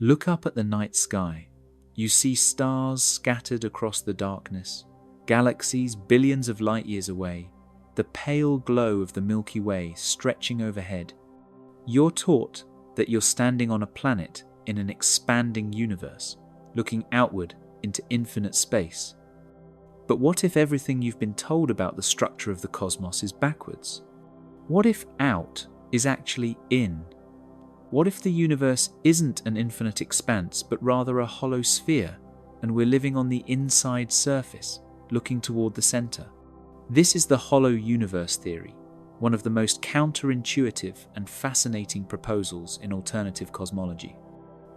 Look up at the night sky. You see stars scattered across the darkness, galaxies billions of light years away, the pale glow of the Milky Way stretching overhead. You're taught that you're standing on a planet in an expanding universe, looking outward into infinite space. But what if everything you've been told about the structure of the cosmos is backwards? What if out is actually in? What if the universe isn't an infinite expanse, but rather a hollow sphere, and we're living on the inside surface, looking toward the center? This is the hollow universe theory, one of the most counterintuitive and fascinating proposals in alternative cosmology.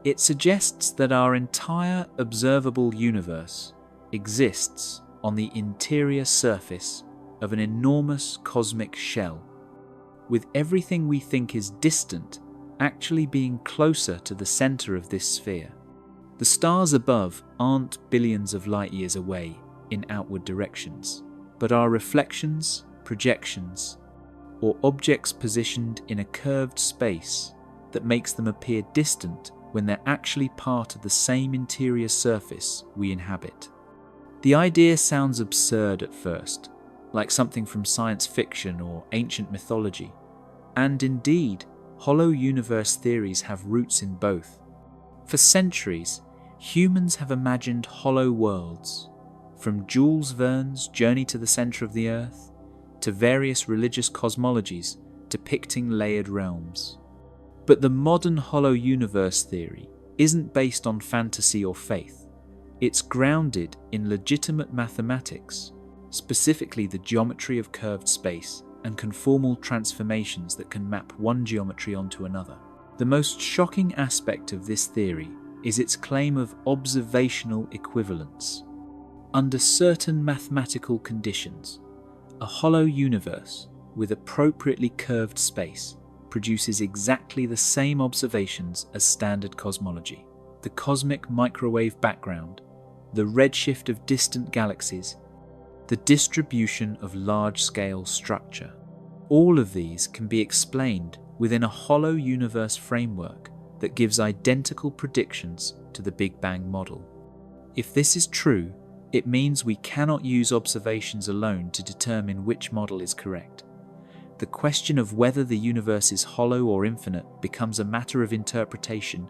It suggests that our entire observable universe exists on the interior surface of an enormous cosmic shell, with everything we think is distant actually being closer to the center of this sphere. The stars above aren't billions of light years away in outward directions, but are reflections, projections, or objects positioned in a curved space that makes them appear distant when they're actually part of the same interior surface we inhabit. The idea sounds absurd at first, like something from science fiction or ancient mythology, and indeed, hollow universe theories have roots in both. For centuries, humans have imagined hollow worlds, from Jules Verne's Journey to the Center of the Earth to various religious cosmologies depicting layered realms. But the modern hollow universe theory isn't based on fantasy or faith. It's grounded in legitimate mathematics, specifically the geometry of curved space and conformal transformations that can map one geometry onto another. The most shocking aspect of this theory is its claim of observational equivalence. Under certain mathematical conditions, a hollow universe with appropriately curved space produces exactly the same observations as standard cosmology. The cosmic microwave background, the redshift of distant galaxies, the distribution of large-scale structure. All of these can be explained within a hollow universe framework that gives identical predictions to the Big Bang model. If this is true, it means we cannot use observations alone to determine which model is correct. The question of whether the universe is hollow or infinite becomes a matter of interpretation,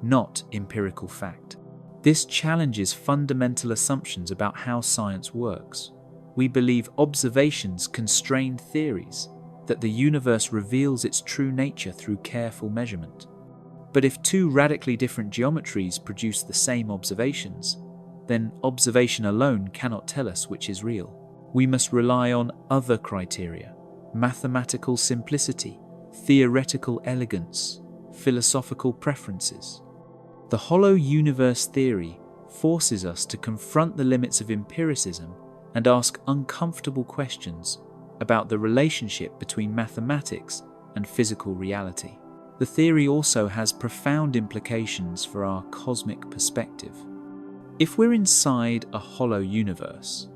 not empirical fact. This challenges fundamental assumptions about how science works. We believe observations constrain theories, that the universe reveals its true nature through careful measurement. But if two radically different geometries produce the same observations, then observation alone cannot tell us which is real. We must rely on other criteria: mathematical simplicity, theoretical elegance, philosophical preferences. The hollow universe theory forces us to confront the limits of empiricism and ask uncomfortable questions about the relationship between mathematics and physical reality. The theory also has profound implications for our cosmic perspective. If we're inside a hollow universe,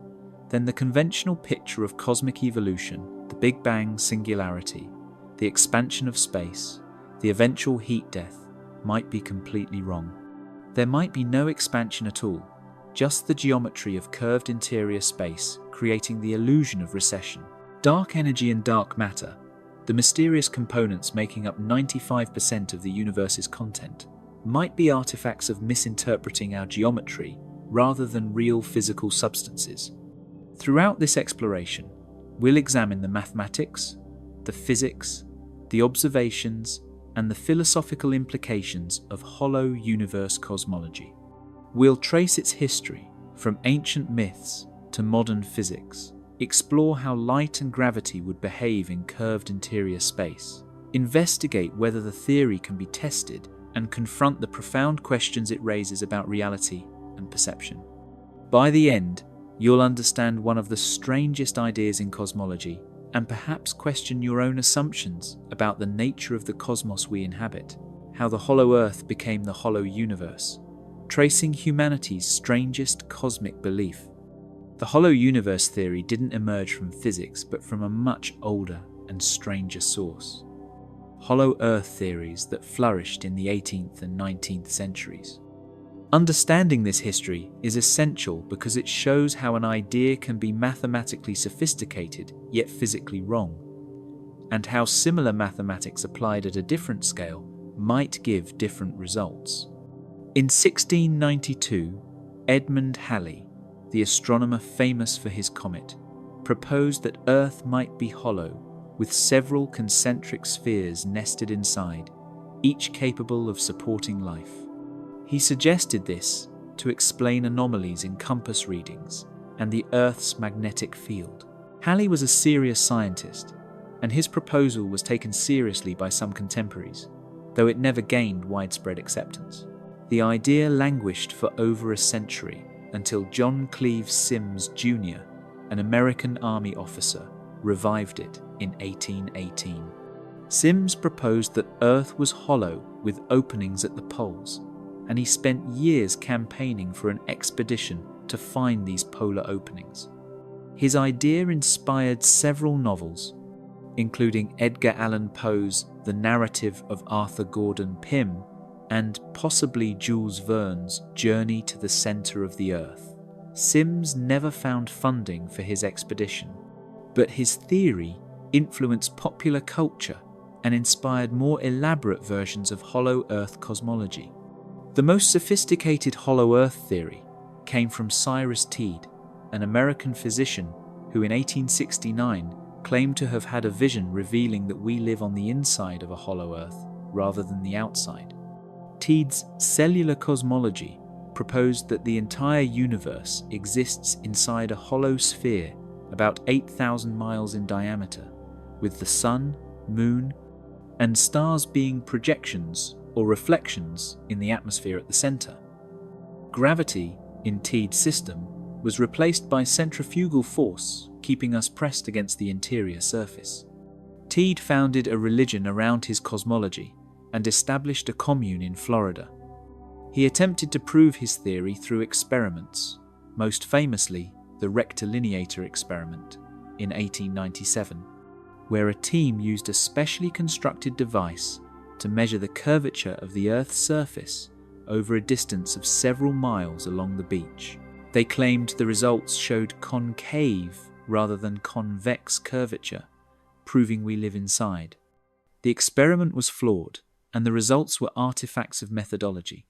then the conventional picture of cosmic evolution, the Big Bang singularity, the expansion of space, the eventual heat death, might be completely wrong. There might be no expansion at all, just the geometry of curved interior space creating the illusion of recession. Dark energy and dark matter, the mysterious components making up 95% of the universe's content, might be artifacts of misinterpreting our geometry rather than real physical substances. Throughout this exploration, we'll examine the mathematics, the physics, the observations, and the philosophical implications of hollow universe cosmology. We'll trace its history from ancient myths to modern physics, explore how light and gravity would behave in curved interior space, investigate whether the theory can be tested, and confront the profound questions it raises about reality and perception. By the end, you'll understand one of the strangest ideas in cosmology and perhaps question your own assumptions about the nature of the cosmos we inhabit, how the hollow Earth became the hollow universe, tracing humanity's strangest cosmic belief. The hollow universe theory didn't emerge from physics, but from a much older and stranger source. hollow Earth theories that flourished in the 18th and 19th centuries. Understanding this history is essential because it shows how an idea can be mathematically sophisticated yet physically wrong, and how similar mathematics applied at a different scale might give different results. In 1692, Edmund Halley, the astronomer famous for his comet, proposed that Earth might be hollow, with several concentric spheres nested inside, each capable of supporting life. He suggested this to explain anomalies in compass readings and the Earth's magnetic field. Halley was a serious scientist, and his proposal was taken seriously by some contemporaries, though it never gained widespread acceptance. The idea languished for over a century until John Cleves Symmes Jr., an American Army officer, revived it in 1818. Symmes proposed that Earth was hollow with openings at the poles, and he spent years campaigning for an expedition to find these polar openings. His idea inspired several novels, including Edgar Allan Poe's The Narrative of Arthur Gordon Pym and possibly Jules Verne's Journey to the Center of the Earth. Symmes never found funding for his expedition, but his theory influenced popular culture and inspired more elaborate versions of hollow Earth cosmology. The most sophisticated hollow Earth theory came from Cyrus Teed, an American physician who in 1869 claimed to have had a vision revealing that we live on the inside of a hollow Earth rather than the outside. Teed's cellular cosmology proposed that the entire universe exists inside a hollow sphere about 8,000 miles in diameter, with the Sun, Moon, and stars being projections or reflections in the atmosphere at the center. Gravity, in Teed's system, was replaced by centrifugal force, keeping us pressed against the interior surface. Teed founded a religion around his cosmology and established a commune in Florida. He attempted to prove his theory through experiments, most famously the rectilineator experiment in 1897, where a team used a specially constructed device to measure the curvature of the Earth's surface over a distance of several miles along the beach. They claimed the results showed concave rather than convex curvature, proving we live inside. The experiment was flawed, and the results were artifacts of methodology,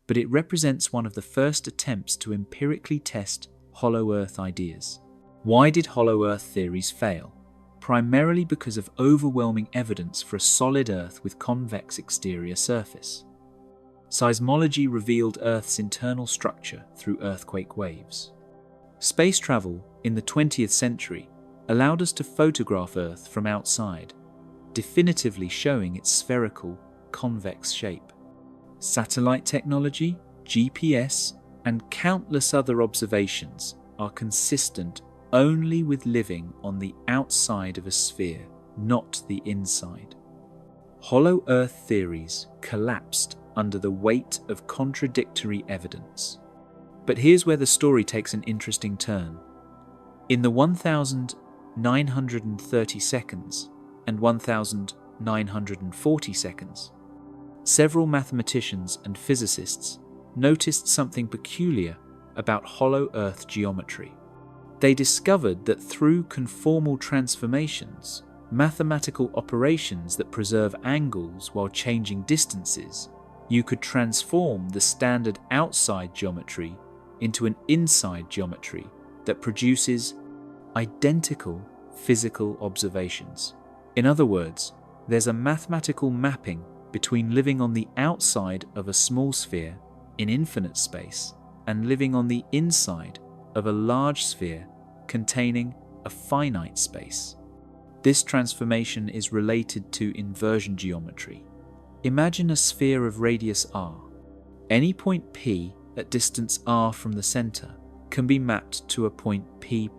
but it represents one of the first attempts to empirically test hollow Earth ideas. Why did hollow Earth theories fail? Primarily because of overwhelming evidence for a solid Earth with convex exterior surface. Seismology revealed Earth's internal structure through earthquake waves. Space travel in the 20th century allowed us to photograph Earth from outside, definitively showing its spherical, convex shape. Satellite technology, GPS, and countless other observations are consistent only with living on the outside of a sphere, not the inside. Hollow Earth theories collapsed under the weight of contradictory evidence. But here's where the story takes an interesting turn. In the 1,930 seconds and 1,940 seconds, several mathematicians and physicists noticed something peculiar about hollow Earth geometry. They discovered that through conformal transformations, mathematical operations that preserve angles while changing distances, you could transform the standard outside geometry into an inside geometry that produces identical physical observations. In other words, there's a mathematical mapping between living on the outside of a small sphere in infinite space and living on the inside of a large sphere containing a finite space. This transformation is related to inversion geometry. Imagine a sphere of radius r. Any point P at distance r from the center can be mapped to a point P'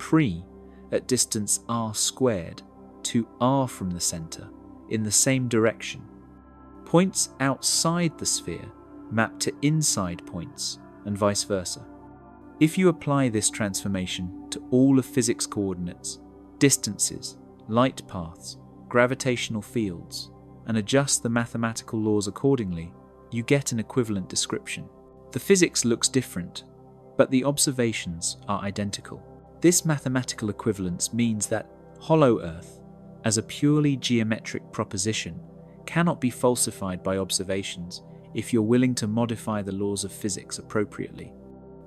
at distance r squared to r from the center in the same direction. Points outside the sphere map to inside points and vice versa. If you apply this transformation to all of physics coordinates, distances, light paths, gravitational fields, and adjust the mathematical laws accordingly, you get an equivalent description. The physics looks different, but the observations are identical. This mathematical equivalence means that hollow Earth, as a purely geometric proposition, cannot be falsified by observations if you're willing to modify the laws of physics appropriately.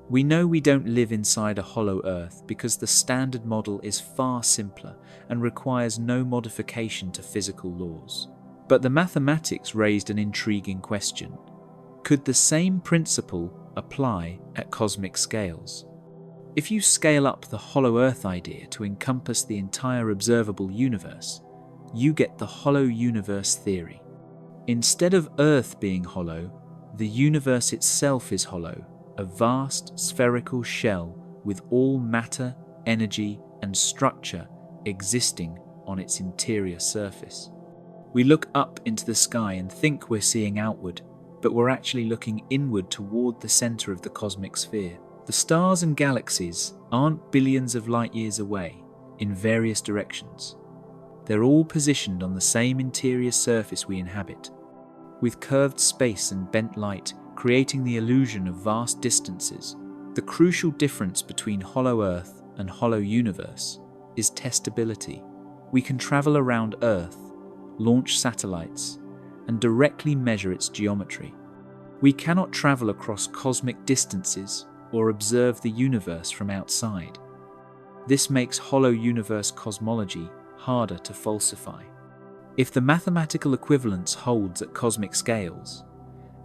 We know we don't live inside a hollow Earth because the standard model is far simpler and requires no modification to physical laws. But the mathematics raised an intriguing question. Could the same principle apply at cosmic scales? If you scale up the hollow Earth idea to encompass the entire observable universe, you get the hollow universe theory. Instead of Earth being hollow, the universe itself is hollow, a vast spherical shell with all matter, energy, and structure existing on its interior surface. We look up into the sky and think we're seeing outward, but we're actually looking inward toward the center of the cosmic sphere. The stars and galaxies aren't billions of light years away in various directions. They're all positioned on the same interior surface we inhabit, with curved space and bent light creating the illusion of vast distances. The crucial difference between hollow Earth and hollow universe is testability. We can travel around Earth, launch satellites, and directly measure its geometry. We cannot travel across cosmic distances or observe the universe from outside. This makes hollow universe cosmology harder to falsify. If the mathematical equivalence holds at cosmic scales,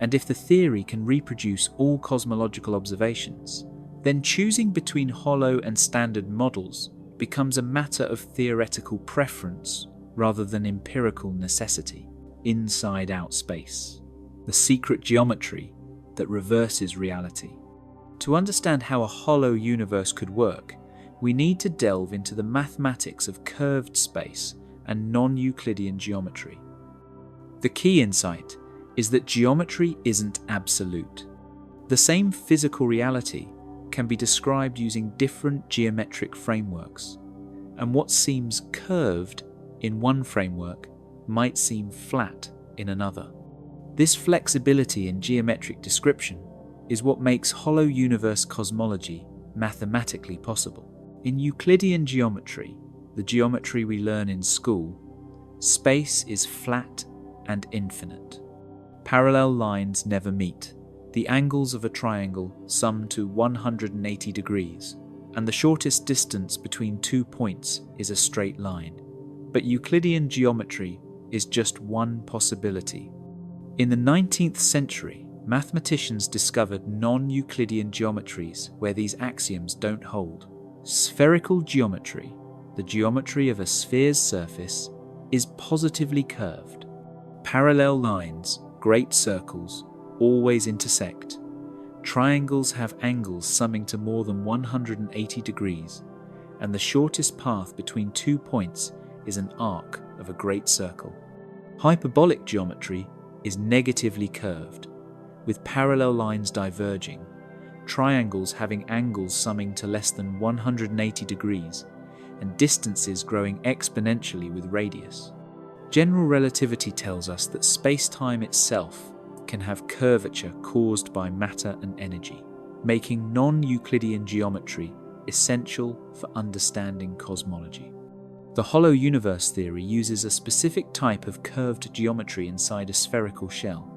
and if the theory can reproduce all cosmological observations, then choosing between hollow and standard models becomes a matter of theoretical preference rather than empirical necessity. Inside-out space, the secret geometry that reverses reality. To understand how a hollow universe could work, we need to delve into the mathematics of curved space and non-Euclidean geometry. The key insight is that geometry isn't absolute. The same physical reality can be described using different geometric frameworks, and what seems curved in one framework might seem flat in another. This flexibility in geometric description is what makes hollow universe cosmology mathematically possible. In Euclidean geometry, the geometry we learn in school, space is flat and infinite. Parallel lines never meet. The angles of a triangle sum to 180 degrees, and the shortest distance between 2 points is a straight line. But Euclidean geometry is just one possibility. In the 19th century, mathematicians discovered non-Euclidean geometries where these axioms don't hold. Spherical geometry, the geometry of a sphere's surface, is positively curved. Parallel lines, great circles, always intersect. Triangles have angles summing to more than 180 degrees, and the shortest path between 2 points is an arc of a great circle. Hyperbolic geometry is negatively curved, with parallel lines diverging, triangles having angles summing to less than 180 degrees, and distances growing exponentially with radius. General relativity tells us that space-time itself can have curvature caused by matter and energy, making non-Euclidean geometry essential for understanding cosmology. The hollow universe theory uses a specific type of curved geometry inside a spherical shell.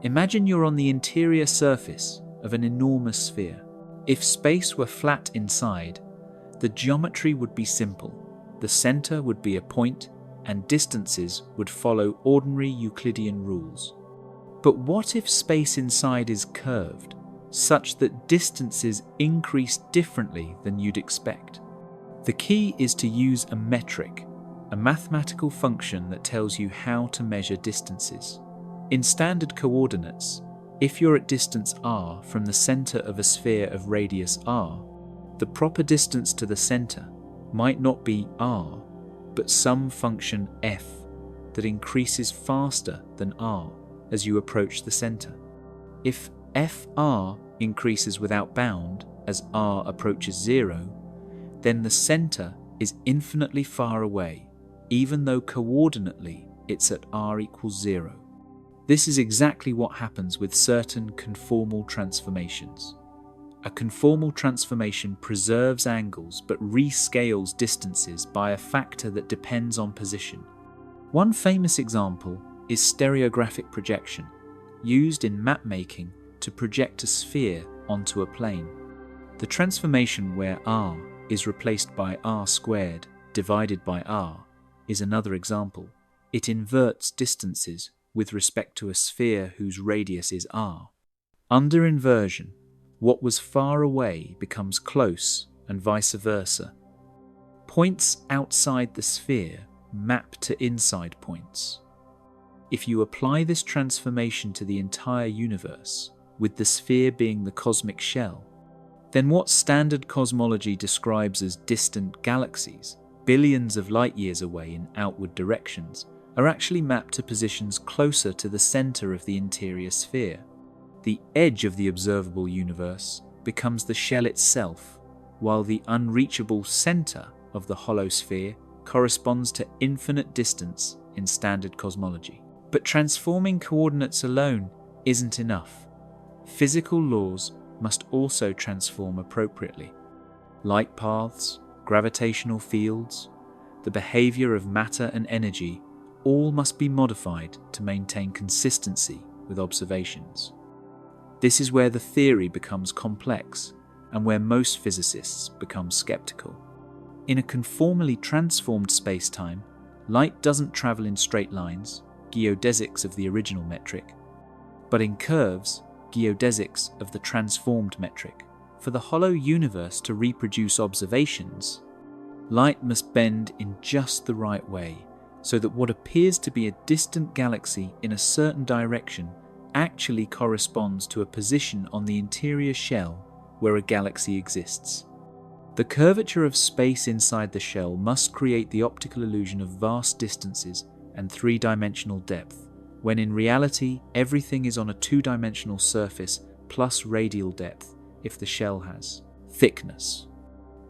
Imagine you're on the interior surface of an enormous sphere. If space were flat inside, the geometry would be simple. The center would be a point, and distances would follow ordinary Euclidean rules. But what if space inside is curved, such that distances increase differently than you'd expect? The key is to use a metric, a mathematical function that tells you how to measure distances. In standard coordinates, if you're at distance r from the center of a sphere of radius r, the proper distance to the center might not be r, but some function f that increases faster than r as you approach the center. If fr increases without bound as r approaches 0, then the center is infinitely far away, even though coordinately it's at r equals 0. This is exactly what happens with certain conformal transformations. A conformal transformation preserves angles but rescales distances by a factor that depends on position. One famous example is stereographic projection, used in mapmaking to project a sphere onto a plane. The transformation where r is replaced by r squared divided by r is another example. It inverts distances with respect to a sphere whose radius is r. Under inversion, what was far away becomes close and vice versa. Points outside the sphere map to inside points. If you apply this transformation to the entire universe, with the sphere being the cosmic shell, then what standard cosmology describes as distant galaxies, billions of light years away in outward directions, are actually mapped to positions closer to the center of the interior sphere. The edge of the observable universe becomes the shell itself, while the unreachable center of the hollow sphere corresponds to infinite distance in standard cosmology. But transforming coordinates alone isn't enough. Physical laws must also transform appropriately. Light paths, gravitational fields, the behavior of matter and energy all must be modified to maintain consistency with observations. This is where the theory becomes complex and where most physicists become skeptical. In a conformally transformed spacetime, light doesn't travel in straight lines, geodesics of the original metric, but in curves, geodesics of the transformed metric. For the hollow universe to reproduce observations, light must bend in just the right way, so that what appears to be a distant galaxy in a certain direction actually corresponds to a position on the interior shell where a galaxy exists. The curvature of space inside the shell must create the optical illusion of vast distances and three-dimensional depth, when in reality everything is on a two-dimensional surface plus radial depth if the shell has thickness.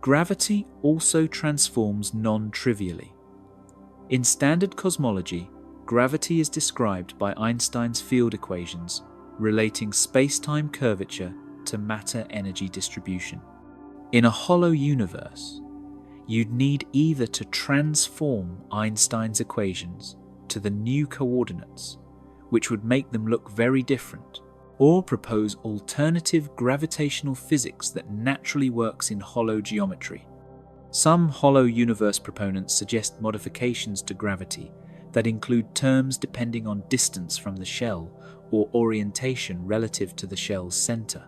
Gravity also transforms non-trivially. In standard cosmology, gravity is described by Einstein's field equations relating space-time curvature to matter-energy distribution. In a hollow universe, you'd need either to transform Einstein's equations to the new coordinates, which would make them look very different, or propose alternative gravitational physics that naturally works in hollow geometry. Some hollow universe proponents suggest modifications to gravity that include terms depending on distance from the shell or orientation relative to the shell's center.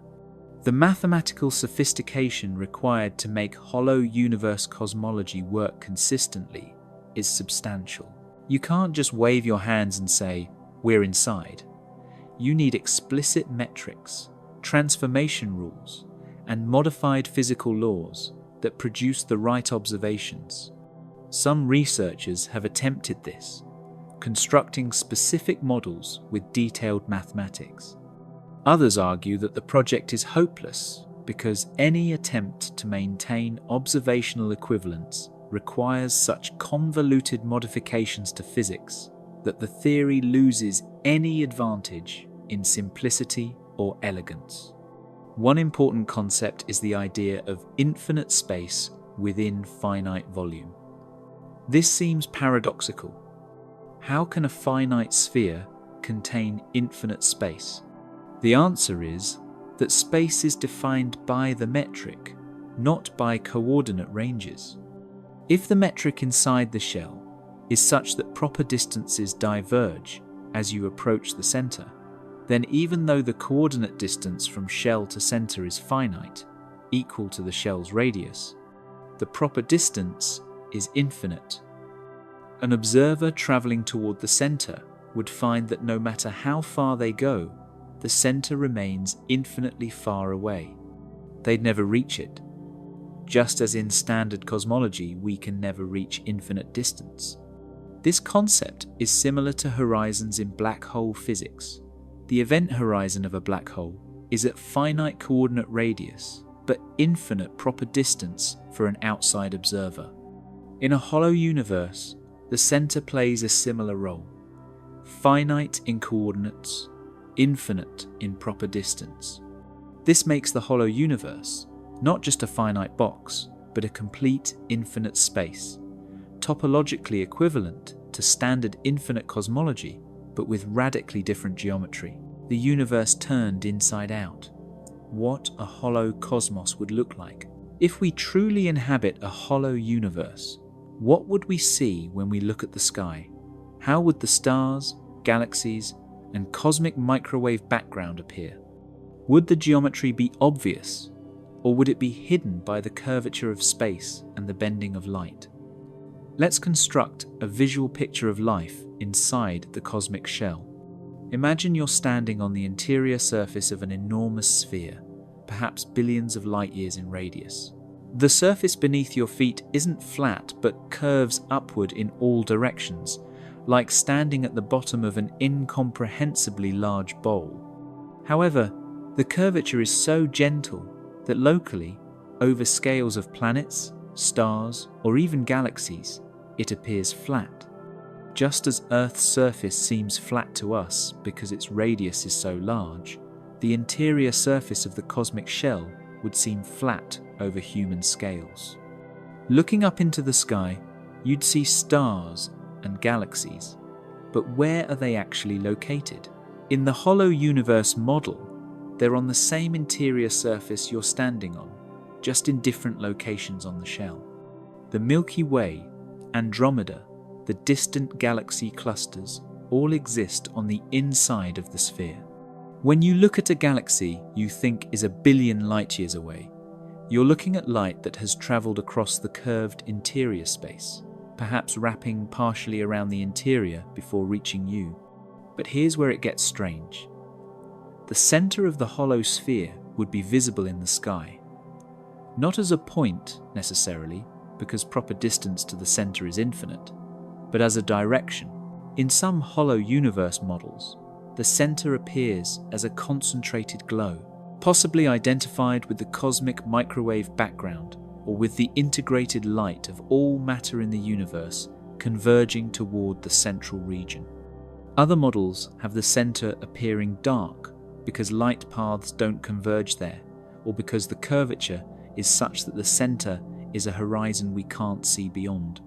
The mathematical sophistication required to make hollow universe cosmology work consistently is substantial. You can't just wave your hands and say, "We're inside." You need explicit metrics, transformation rules, and modified physical laws that produce the right observations. Some researchers have attempted this, constructing specific models with detailed mathematics. Others argue that the project is hopeless because any attempt to maintain observational equivalence requires such convoluted modifications to physics that the theory loses any advantage in simplicity or elegance. One important concept is the idea of infinite space within finite volume. This seems paradoxical. How can a finite sphere contain infinite space? The answer is that space is defined by the metric, not by coordinate ranges. If the metric inside the shell is such that proper distances diverge as you approach the center, then even though the coordinate distance from shell to center is finite, equal to the shell's radius, the proper distance is infinite. An observer traveling toward the center would find that no matter how far they go, the center remains infinitely far away. They'd never reach it. Just as in standard cosmology, we can never reach infinite distance. This concept is similar to horizons in black hole physics. The event horizon of a black hole is at finite coordinate radius, but infinite proper distance for an outside observer. In a hollow universe, the center plays a similar role. finite in coordinates, infinite in proper distance. This makes the hollow universe not just a finite box, but a complete infinite space, topologically equivalent to standard infinite cosmology, but with radically different geometry. The universe turned inside out. What a hollow cosmos would look like. If we truly inhabit a hollow universe, what would we see when we look at the sky? How would the stars, galaxies, and cosmic microwave background appear? Would the geometry be obvious, or would it be hidden by the curvature of space and the bending of light? Let's construct a visual picture of life inside the cosmic shell. Imagine you're standing on the interior surface of an enormous sphere, perhaps billions of light years in radius. The surface beneath your feet isn't flat but curves upward in all directions, like standing at the bottom of an incomprehensibly large bowl. However, the curvature is so gentle that locally, over scales of planets, stars, or even galaxies, it appears flat. Just as Earth's surface seems flat to us because its radius is so large, the interior surface of the cosmic shell would seem flat over human scales. Looking up into the sky, you'd see stars and galaxies, but where are they actually located? In the hollow universe model, they're on the same interior surface you're standing on, just in different locations on the shell. The Milky Way, Andromeda, the distant galaxy clusters all exist on the inside of the sphere. When you look at a galaxy you think is a billion light years away, you're looking at light that has traveled across the curved interior space, perhaps wrapping partially around the interior before reaching you. But here's where it gets strange. The center of the hollow sphere would be visible in the sky, not as a point necessarily, because proper distance to the center is infinite, but as a direction. In some hollow universe models, the center appears as a concentrated glow, possibly identified with the cosmic microwave background or with the integrated light of all matter in the universe converging toward the central region. Other models have the center appearing dark because light paths don't converge there, or because the curvature is such that the center is a horizon we can't see beyond.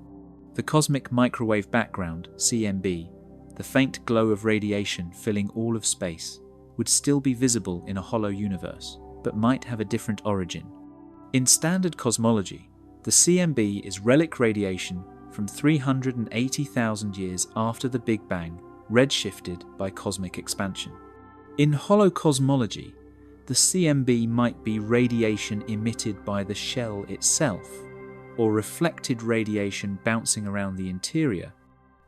The cosmic microwave background, CMB, the faint glow of radiation filling all of space, would still be visible in a hollow universe, but might have a different origin. In standard cosmology, the CMB is relic radiation from 380,000 years after the Big Bang, redshifted by cosmic expansion. In hollow cosmology, the CMB might be radiation emitted by the shell itself, or reflected radiation bouncing around the interior,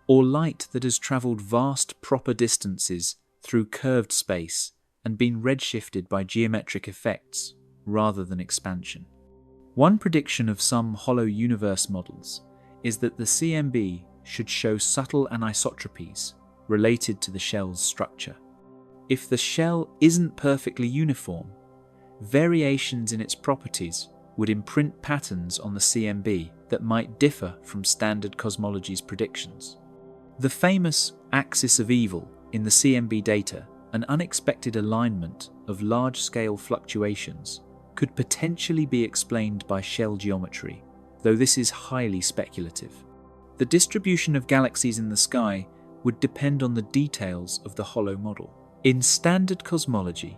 or light that has travelled vast proper distances through curved space and been redshifted by geometric effects rather than expansion. One prediction of some hollow universe models is that the CMB should show subtle anisotropies related to the shell's structure. If the shell isn't perfectly uniform, variations in its properties would imprint patterns on the CMB that might differ from standard cosmology's predictions. The famous axis of evil in the CMB data, an unexpected alignment of large-scale fluctuations, could potentially be explained by shell geometry, though this is highly speculative. The distribution of galaxies in the sky would depend on the details of the hollow model. In standard cosmology,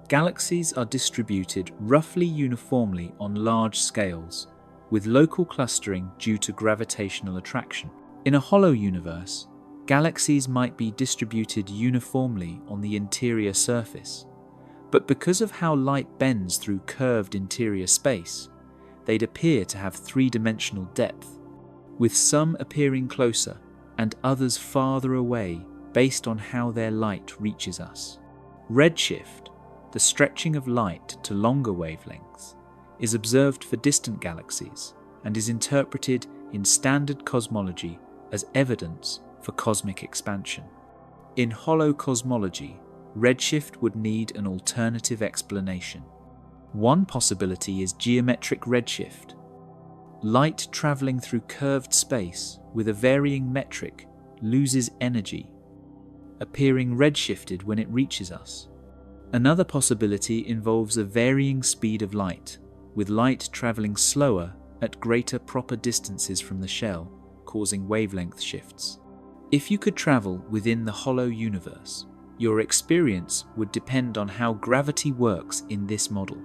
galaxies are distributed roughly uniformly on large scales, with local clustering due to gravitational attraction. In a hollow universe, galaxies might be distributed uniformly on the interior surface, but because of how light bends through curved interior space, they'd appear to have three-dimensional depth, with some appearing closer and others farther away based on how their light reaches us. Redshift, the stretching of light to longer wavelengths, is observed for distant galaxies and is interpreted in standard cosmology as evidence for cosmic expansion. In hollow cosmology, redshift would need an alternative explanation. One possibility is geometric redshift. Light travelling through curved space with a varying metric loses energy. appearing redshifted when it reaches us. Another possibility involves a varying speed of light, with light traveling slower at greater proper distances from the shell, causing wavelength shifts. If you could travel within the hollow universe, your experience would depend on how gravity works in this model.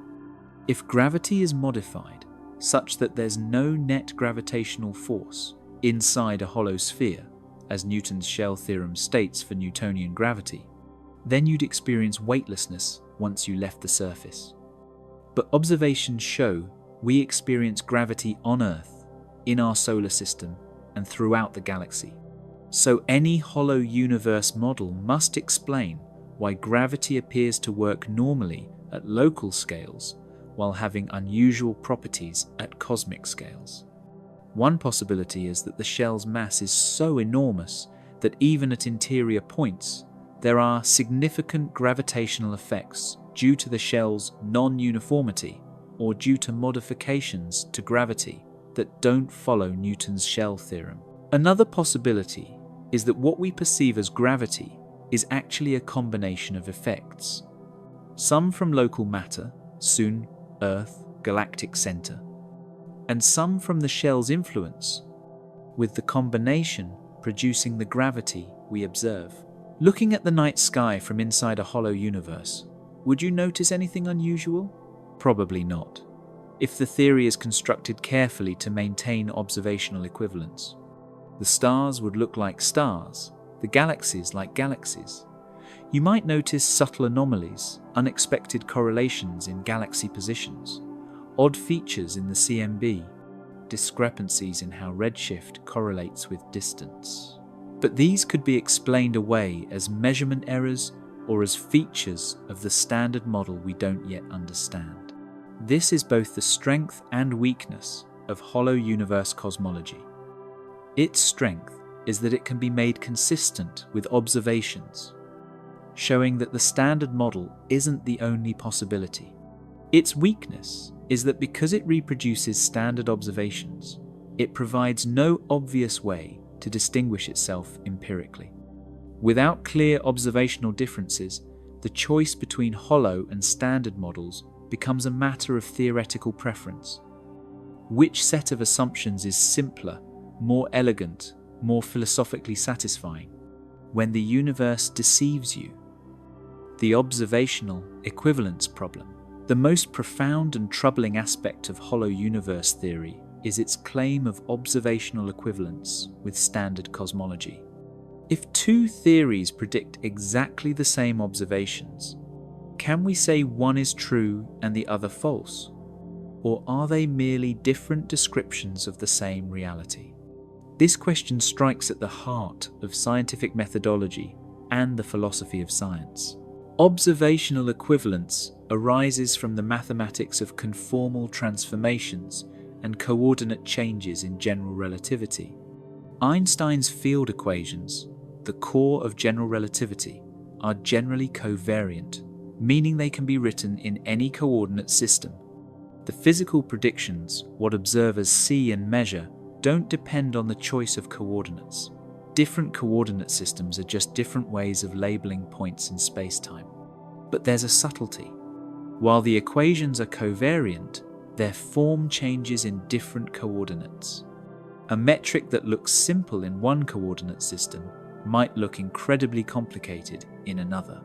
If gravity is modified such that there's no net gravitational force inside a hollow sphere, as Newton's shell theorem states for Newtonian gravity, then you'd experience weightlessness once you left the surface. But observations show we experience gravity on Earth, in our solar system, and throughout the galaxy. So any hollow universe model must explain why gravity appears to work normally at local scales while having unusual properties at cosmic scales. One possibility is that the shell's mass is so enormous that even at interior points, there are significant gravitational effects due to the shell's non-uniformity or due to modifications to gravity that don't follow Newton's shell theorem. Another possibility is that what we perceive as gravity is actually a combination of effects. Some from local matter, soon Earth, galactic center, and some from the shell's influence, with the combination producing the gravity we observe. Looking at the night sky from inside a hollow universe, would you notice anything unusual? Probably not, if the theory is constructed carefully to maintain observational equivalence. The stars would look like stars, the galaxies like galaxies. You might notice subtle anomalies, unexpected correlations in galaxy positions, odd features in the CMB, discrepancies in how redshift correlates with distance. But these could be explained away as measurement errors or as features of the standard model we don't yet understand. This is both the strength and weakness of hollow universe cosmology. Its strength is that it can be made consistent with observations, showing that the standard model isn't the only possibility. Its weakness is that because it reproduces standard observations, it provides no obvious way to distinguish itself empirically. Without clear observational differences, the choice between hollow and standard models becomes a matter of theoretical preference. Which set of assumptions is simpler, more elegant, more philosophically satisfying? When the universe deceives you. The observational equivalence problem. The most profound and troubling aspect of hollow universe theory is its claim of observational equivalence with standard cosmology. If two theories predict exactly the same observations, can we say one is true and the other false? Or are they merely different descriptions of the same reality? This question strikes at the heart of scientific methodology and the philosophy of science. Observational equivalence arises from the mathematics of conformal transformations and coordinate changes in general relativity. Einstein's field equations, the core of general relativity, are generally covariant, meaning they can be written in any coordinate system. The physical predictions, what observers see and measure, don't depend on the choice of coordinates. Different coordinate systems are just different ways of labeling points in space-time. But there's a subtlety. While the equations are covariant, their form changes in different coordinates. A metric that looks simple in one coordinate system might look incredibly complicated in another.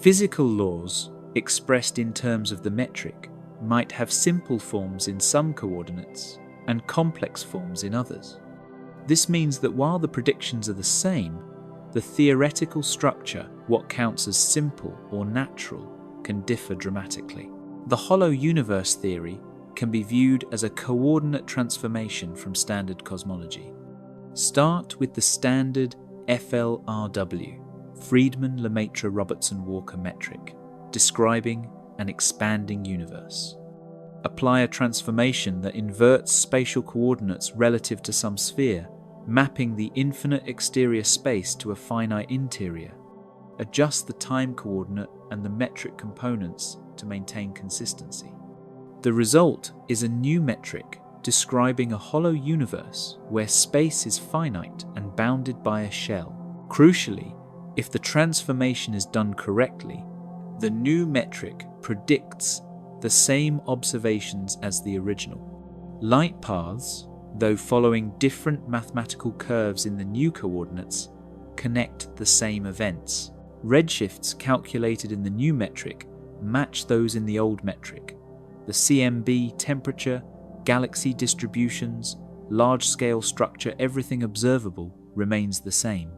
Physical laws, expressed in terms of the metric, might have simple forms in some coordinates and complex forms in others. This means that while the predictions are the same, the theoretical structure, what counts as simple or natural, can differ dramatically. The hollow universe theory can be viewed as a coordinate transformation from standard cosmology. Start with the standard FLRW, Friedmann-Lemaitre-Robertson-Walker metric, describing an expanding universe. Apply a transformation that inverts spatial coordinates relative to some sphere, mapping the infinite exterior space to a finite interior. Adjust the time coordinate and the metric components to maintain consistency. The result is a new metric describing a hollow universe where space is finite and bounded by a shell. Crucially, If the transformation is done correctly, the new metric predicts the same observations as the original. Light paths, though following different mathematical curves in the new coordinates, connect the same events. Redshifts calculated in the new metric match those in the old metric. The CMB, temperature, galaxy distributions, large-scale structure, everything observable remains the same.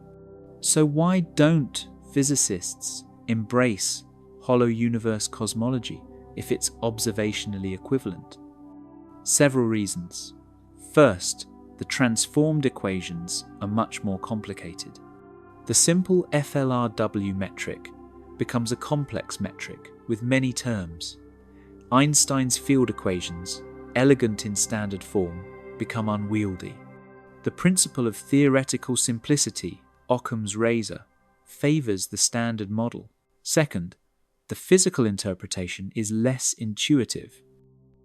So why don't physicists embrace hollow universe cosmology if it's observationally equivalent? Several reasons. First, the transformed equations are much more complicated. The simple FLRW metric becomes a complex metric with many terms. Einstein's field equations, elegant in standard form, become unwieldy. The principle of theoretical simplicity, Occam's razor, favors the standard model. Second, the physical interpretation is less intuitive.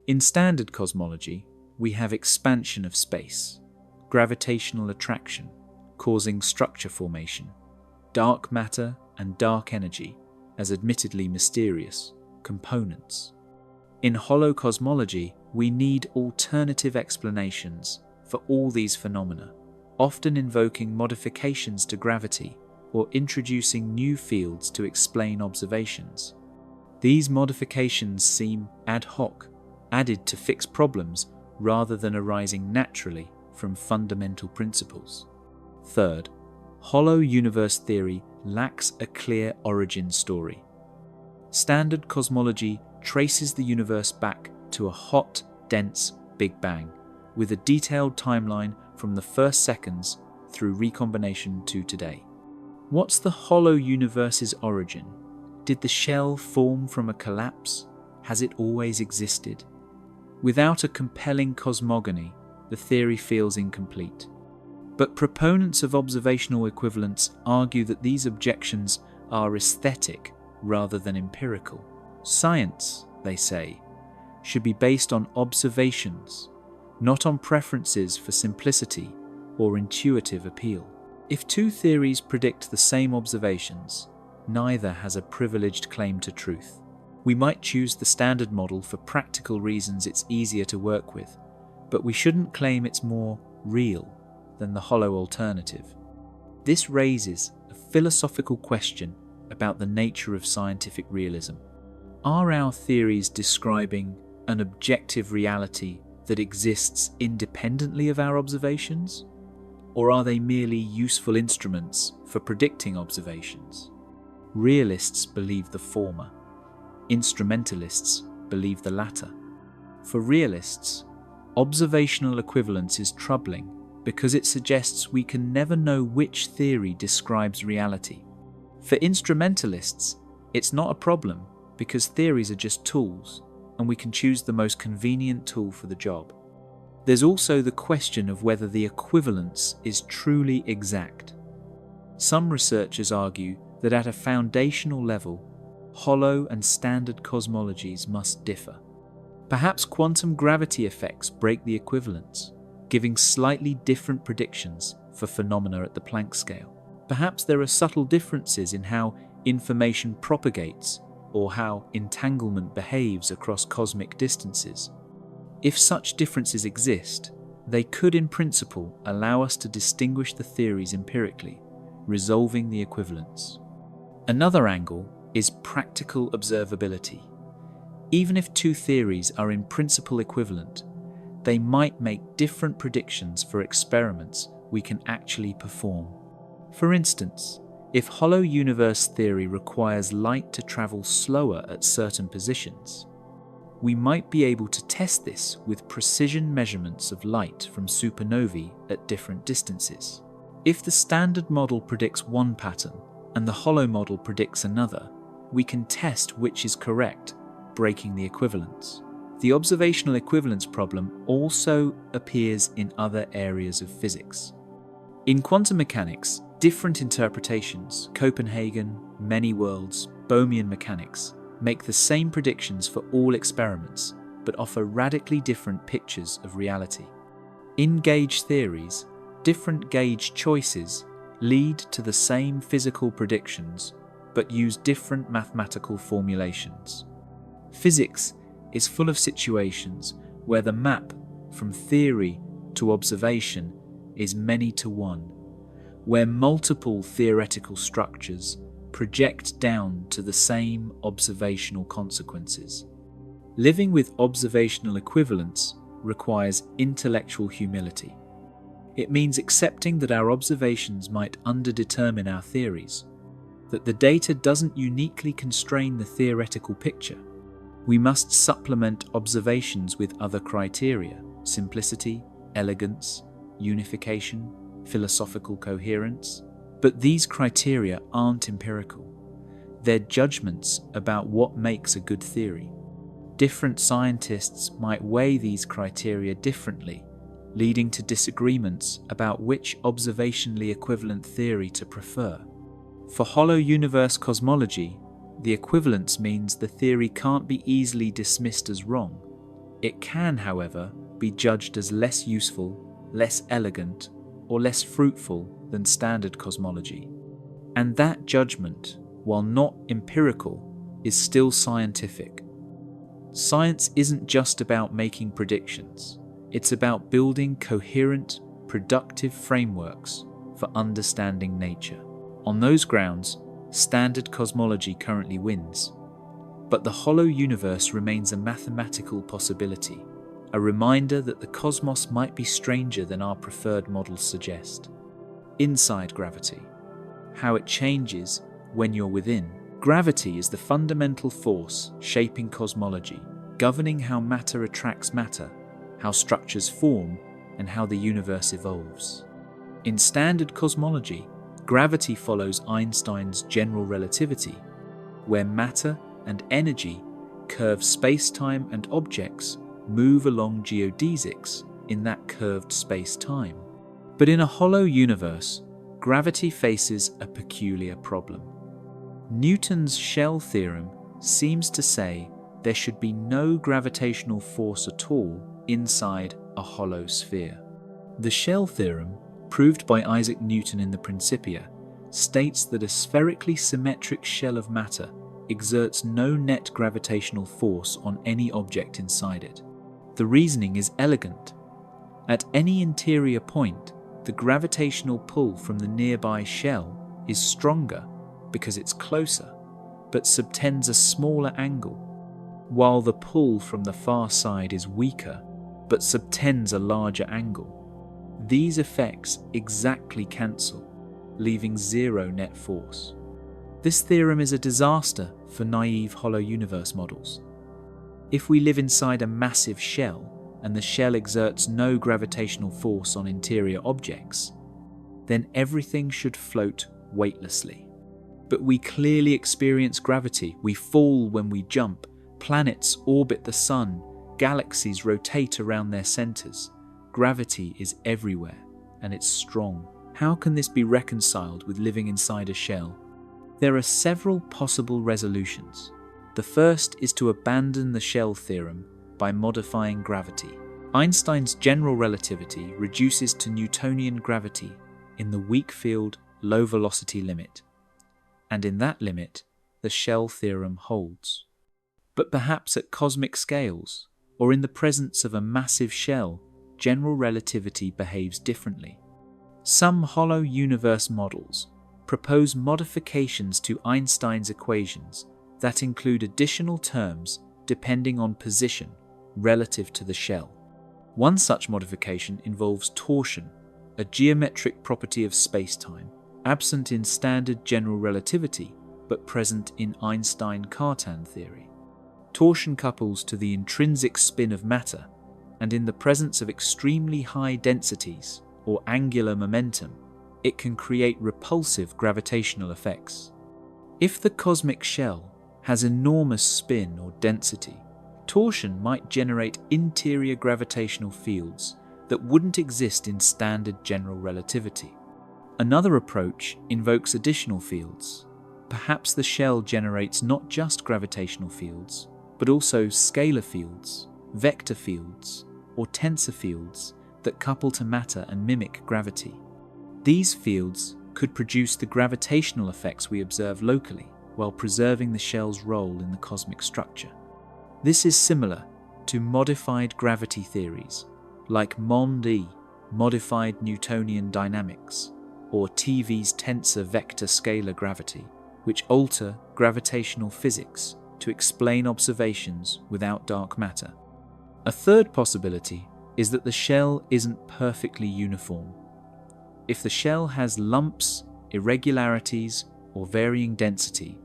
In standard cosmology, we have expansion of space, gravitational attraction, causing structure formation, dark matter and dark energy as admittedly mysterious components. In hollow cosmology, we need alternative explanations for all these phenomena, often invoking modifications to gravity or introducing new fields to explain observations. These modifications seem ad hoc, added to fix problems rather than arising naturally from fundamental principles. Third, hollow universe theory lacks a clear origin story. Standard cosmology traces the universe back to a hot, dense Big Bang, with a detailed timeline from the first seconds through recombination to today. What's the hollow universe's origin? Did the shell form from a collapse? Has it always existed? Without a compelling cosmogony, the theory feels incomplete. But proponents of observational equivalence argue that these objections are aesthetic rather than empirical. Science, they say, should be based on observations, not on preferences for simplicity or intuitive appeal. If two theories predict the same observations, neither has a privileged claim to truth. We might choose the standard model for practical reasons it's easier to work with, but we shouldn't claim it's more real than the hollow alternative. This raises a philosophical question about the nature of scientific realism. Are our theories describing an objective reality that exists independently of our observations? Or are they merely useful instruments for predicting observations? Realists believe the former. Instrumentalists believe the latter. For realists, observational equivalence is troubling because it suggests we can never know which theory describes reality. For instrumentalists, it's not a problem because theories are just tools, and we can choose the most convenient tool for the job. There's also the question of whether the equivalence is truly exact. Some researchers argue that at a foundational level, hollow and standard cosmologies must differ. Perhaps quantum gravity effects break the equivalence, giving slightly different predictions for phenomena at the Planck scale. Perhaps there are subtle differences in how information propagates or how entanglement behaves across cosmic distances. If such differences exist, they could in principle allow us to distinguish the theories empirically, resolving the equivalence. Another angle is practical observability. Even if two theories are in principle equivalent, they might make different predictions for experiments we can actually perform. For instance, if hollow universe theory requires light to travel slower at certain positions, we might be able to test this with precision measurements of light from supernovae at different distances. If the standard model predicts one pattern and the hollow model predicts another, we can test which is correct, breaking the equivalence. The observational equivalence problem also appears in other areas of physics. In quantum mechanics, different interpretations, Copenhagen, many worlds, Bohmian mechanics, make the same predictions for all experiments, but offer radically different pictures of reality. In gauge theories, different gauge choices lead to the same physical predictions but use different mathematical formulations. Physics is full of situations where the map from theory to observation is many to one, where multiple theoretical structures project down to the same observational consequences. Living with observational equivalence requires intellectual humility. It means accepting that our observations might underdetermine our theories, that the data doesn't uniquely constrain the theoretical picture. We must supplement observations with other criteria: simplicity, elegance, unification, philosophical coherence. But these criteria aren't empirical. They're judgments about what makes a good theory. Different scientists might weigh these criteria differently, leading to disagreements about which observationally equivalent theory to prefer. For hollow universe cosmology, the equivalence means the theory can't be easily dismissed as wrong. It can, however, be judged as less useful, less elegant, or less fruitful than standard cosmology. And that judgment, while not empirical, is still scientific. Science isn't just about making predictions. It's about building coherent, productive frameworks for understanding nature. On those grounds, standard cosmology currently wins. But the hollow universe remains a mathematical possibility, a reminder that the cosmos might be stranger than our preferred models suggest. Inside gravity. How it changes when you're within. Gravity is the fundamental force shaping cosmology, governing how matter attracts matter, how structures form, and how the universe evolves. In standard cosmology, gravity follows Einstein's general relativity, where matter and energy curve space-time and objects move along geodesics in that curved space-time. But in a hollow universe, gravity faces a peculiar problem. Newton's shell theorem seems to say there should be no gravitational force at all inside a hollow sphere. The shell theorem, proved by Isaac Newton in the Principia, states that a spherically symmetric shell of matter exerts no net gravitational force on any object inside it. The reasoning is elegant. At any interior point, the gravitational pull from the nearby shell is stronger because it's closer, but subtends a smaller angle, while the pull from the far side is weaker, but subtends a larger angle. These effects exactly cancel, leaving zero net force. This theorem is a disaster for naive hollow universe models. If we live inside a massive shell, and the shell exerts no gravitational force on interior objects, then everything should float weightlessly. But we clearly experience gravity. We fall when we jump, planets orbit the sun, galaxies rotate around their centers. Gravity is everywhere, and it's strong. How can this be reconciled with living inside a shell? There are several possible resolutions. The first is to abandon the shell theorem by modifying gravity. Einstein's general relativity reduces to Newtonian gravity in the weak field low velocity limit, and in that limit, the shell theorem holds. But perhaps at cosmic scales, or in the presence of a massive shell, general relativity behaves differently. Some hollow universe models propose modifications to Einstein's equations that include additional terms depending on position relative to the shell. One such modification involves torsion, a geometric property of spacetime, absent in standard general relativity but present in Einstein-Cartan theory. Torsion couples to the intrinsic spin of matter, and in the presence of extremely high densities or angular momentum, it can create repulsive gravitational effects. If the cosmic shell has enormous spin or density, torsion might generate interior gravitational fields that wouldn't exist in standard general relativity. Another approach invokes additional fields. Perhaps the shell generates not just gravitational fields, but also scalar fields, vector fields, or tensor fields that couple to matter and mimic gravity. These fields could produce the gravitational effects we observe locally, while preserving the shell's role in the cosmic structure. This is similar to modified gravity theories, like MOND-E, modified Newtonian dynamics, or TeVe's tensor vector scalar gravity, which alter gravitational physics to explain observations without dark matter. A third possibility is that the shell isn't perfectly uniform. If the shell has lumps, irregularities, or varying density,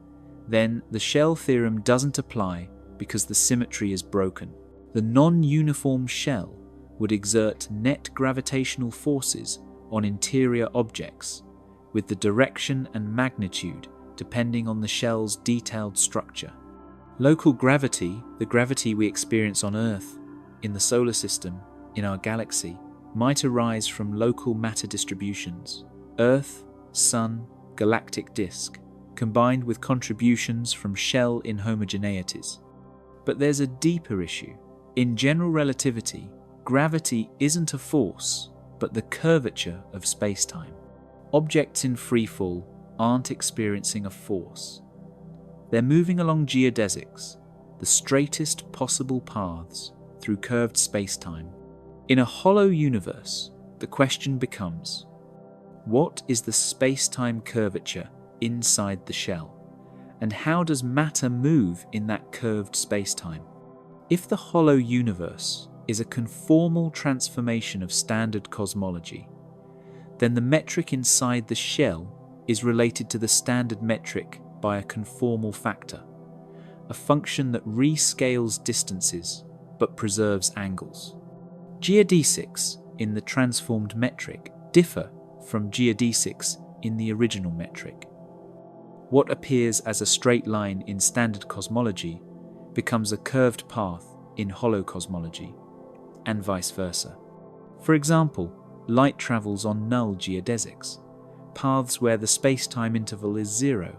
then the shell theorem doesn't apply because the symmetry is broken. The non-uniform shell would exert net gravitational forces on interior objects, with the direction and magnitude depending on the shell's detailed structure. Local gravity, the gravity we experience on Earth, in the solar system, in our galaxy, might arise from local matter distributions, Earth, Sun, galactic disk, combined with contributions from shell inhomogeneities. But there's a deeper issue. In general relativity, gravity isn't a force, but the curvature of spacetime. Objects in freefall aren't experiencing a force. They're moving along geodesics, the straightest possible paths through curved spacetime. In a hollow universe, the question becomes, what is the spacetime curvature inside the shell, and how does matter move in that curved spacetime? If the hollow universe is a conformal transformation of standard cosmology, then the metric inside the shell is related to the standard metric by a conformal factor, a function that rescales distances but preserves angles. Geodesics in the transformed metric differ from geodesics in the original metric. What appears as a straight line in standard cosmology becomes a curved path in hollow cosmology, and vice versa. For example, light travels on null geodesics, paths where the space-time interval is zero.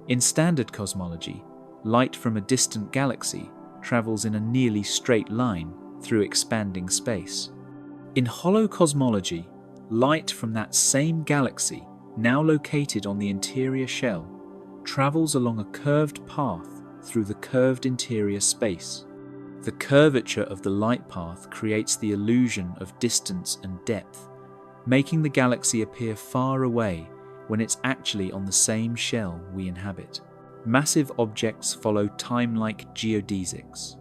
In standard cosmology, light from a distant galaxy travels in a nearly straight line through expanding space. In hollow cosmology, light from that same galaxy, now located on the interior shell, travels along a curved path through the curved interior space. The curvature of the light path creates the illusion of distance and depth, making the galaxy appear far away when it's actually on the same shell we inhabit. Massive objects follow time-like geodesics.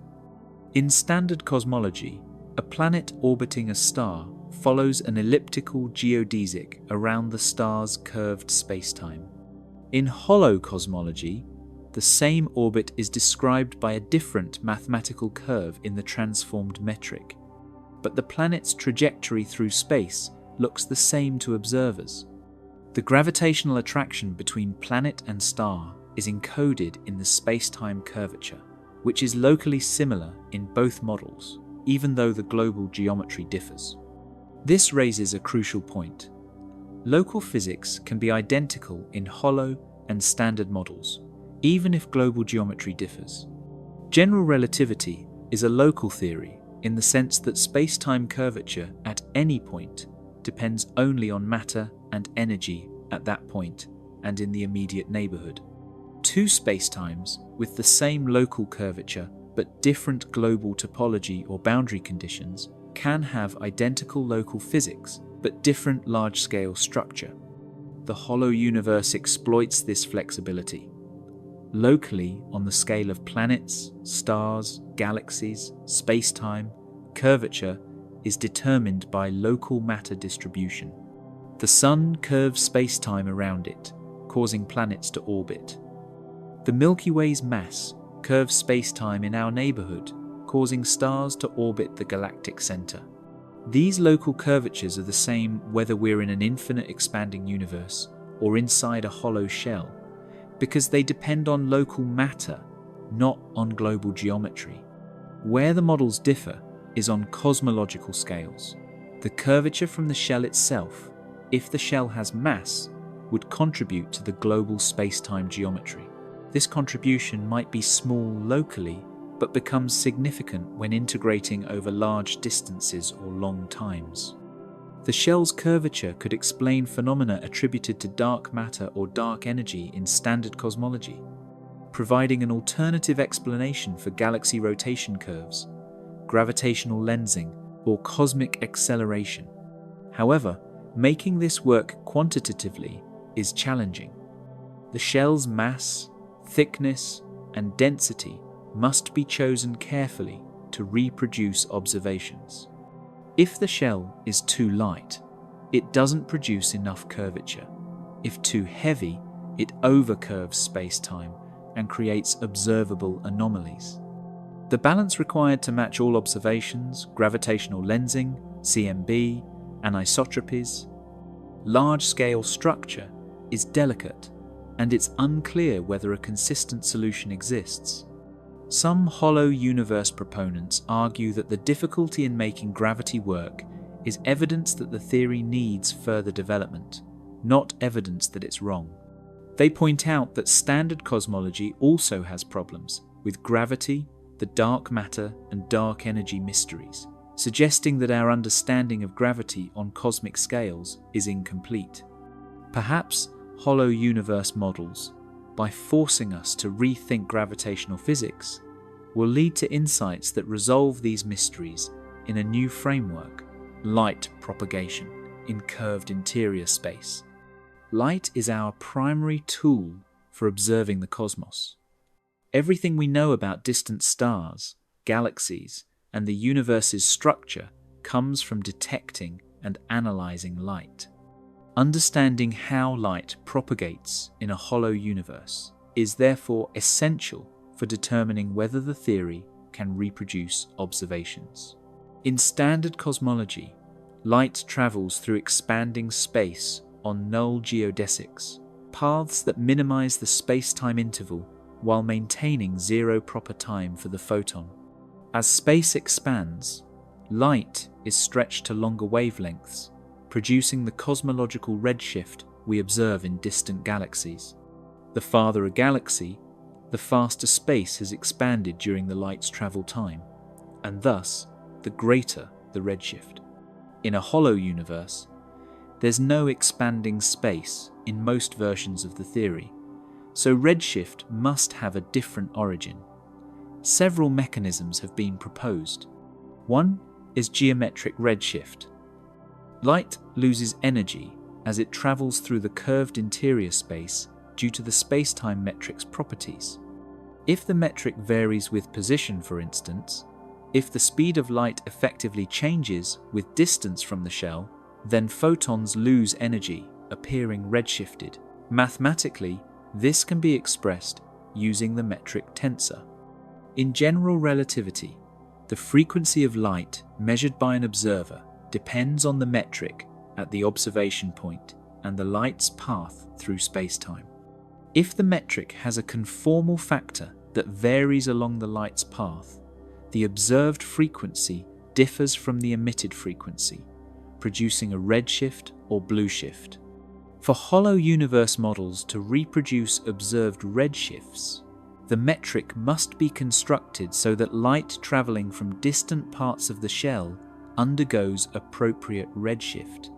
In standard cosmology, a planet orbiting a star follows an elliptical geodesic around the star's curved spacetime. In hollow cosmology, the same orbit is described by a different mathematical curve in the transformed metric, but the planet's trajectory through space looks the same to observers. The gravitational attraction between planet and star is encoded in the spacetime curvature, which is locally similar in both models, even though the global geometry differs. This raises a crucial point. Local physics can be identical in hollow and standard models, even if global geometry differs. General relativity is a local theory in the sense that spacetime curvature at any point depends only on matter and energy at that point and in the immediate neighborhood. Two spacetimes with the same local curvature but different global topology or boundary conditions can have identical local physics but different large-scale structure. The hollow universe exploits this flexibility. Locally, on the scale of planets, stars, galaxies, spacetime, curvature is determined by local matter distribution. The Sun curves spacetime around it, causing planets to orbit. The Milky Way's mass curves spacetime in our neighborhood, causing stars to orbit the galactic center. These local curvatures are the same whether we're in an infinite expanding universe or inside a hollow shell, because they depend on local matter, not on global geometry. Where the models differ is on cosmological scales. The curvature from the shell itself, if the shell has mass, would contribute to the global space-time geometry. This contribution might be small locally, but becomes significant when integrating over large distances or long times. The shell's curvature could explain phenomena attributed to dark matter or dark energy in standard cosmology, providing an alternative explanation for galaxy rotation curves, gravitational lensing, or cosmic acceleration. However, making this work quantitatively is challenging. The shell's mass, thickness, and density must be chosen carefully to reproduce observations. If the shell is too light, it doesn't produce enough curvature. If too heavy, it overcurves space-time and creates observable anomalies. The balance required to match all observations, gravitational lensing, CMB, anisotropies, large-scale structure, is delicate, and it's unclear whether a consistent solution exists. Some hollow universe proponents argue that the difficulty in making gravity work is evidence that the theory needs further development, not evidence that it's wrong. They point out that standard cosmology also has problems with gravity, the dark matter, and dark energy mysteries, suggesting that our understanding of gravity on cosmic scales is incomplete. Perhaps hollow universe models, by forcing us to rethink gravitational physics, will lead to insights that resolve these mysteries in a new framework: light propagation in curved interior space. Light is our primary tool for observing the cosmos. Everything we know about distant stars, galaxies, and the universe's structure comes from detecting and analyzing light. Understanding how light propagates in a hollow universe is therefore essential for determining whether the theory can reproduce observations. In standard cosmology, light travels through expanding space on null geodesics, paths that minimize the space-time interval while maintaining zero proper time for the photon. As space expands, light is stretched to longer wavelengths, producing the cosmological redshift we observe in distant galaxies. The farther a galaxy, the faster space has expanded during the light's travel time, and thus the greater the redshift. In a hollow universe, there's no expanding space in most versions of the theory, so redshift must have a different origin. Several mechanisms have been proposed. One is geometric redshift. Light loses energy as it travels through the curved interior space due to the space-time metric's properties. If the metric varies with position, for instance, if the speed of light effectively changes with distance from the shell, then photons lose energy, appearing redshifted. Mathematically, this can be expressed using the metric tensor. In general relativity, the frequency of light measured by an observer depends on the metric at the observation point and the light's path through space-time. If the metric has a conformal factor that varies along the light's path, the observed frequency differs from the emitted frequency, producing a redshift or blueshift. For hollow universe models to reproduce observed redshifts, the metric must be constructed so that light travelling from distant parts of the shell undergoes appropriate redshift.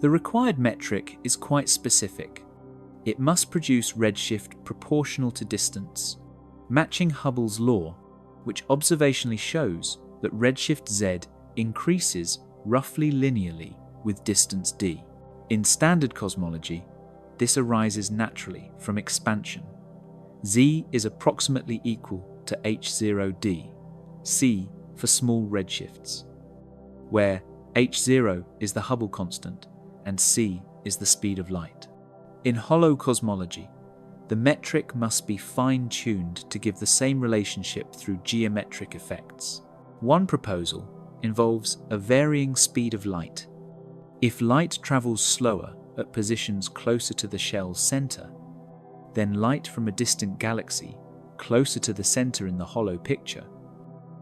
The required metric is quite specific. It must produce redshift proportional to distance, matching Hubble's law, which observationally shows that redshift z increases roughly linearly with distance d. In standard cosmology, this arises naturally from expansion. Z is approximately equal to h0d, c for small redshifts, where h0 is the Hubble constant and c is the speed of light. In hollow cosmology, the metric must be fine-tuned to give the same relationship through geometric effects. One proposal involves a varying speed of light. If light travels slower at positions closer to the shell's center, then light from a distant galaxy, closer to the center in the hollow picture,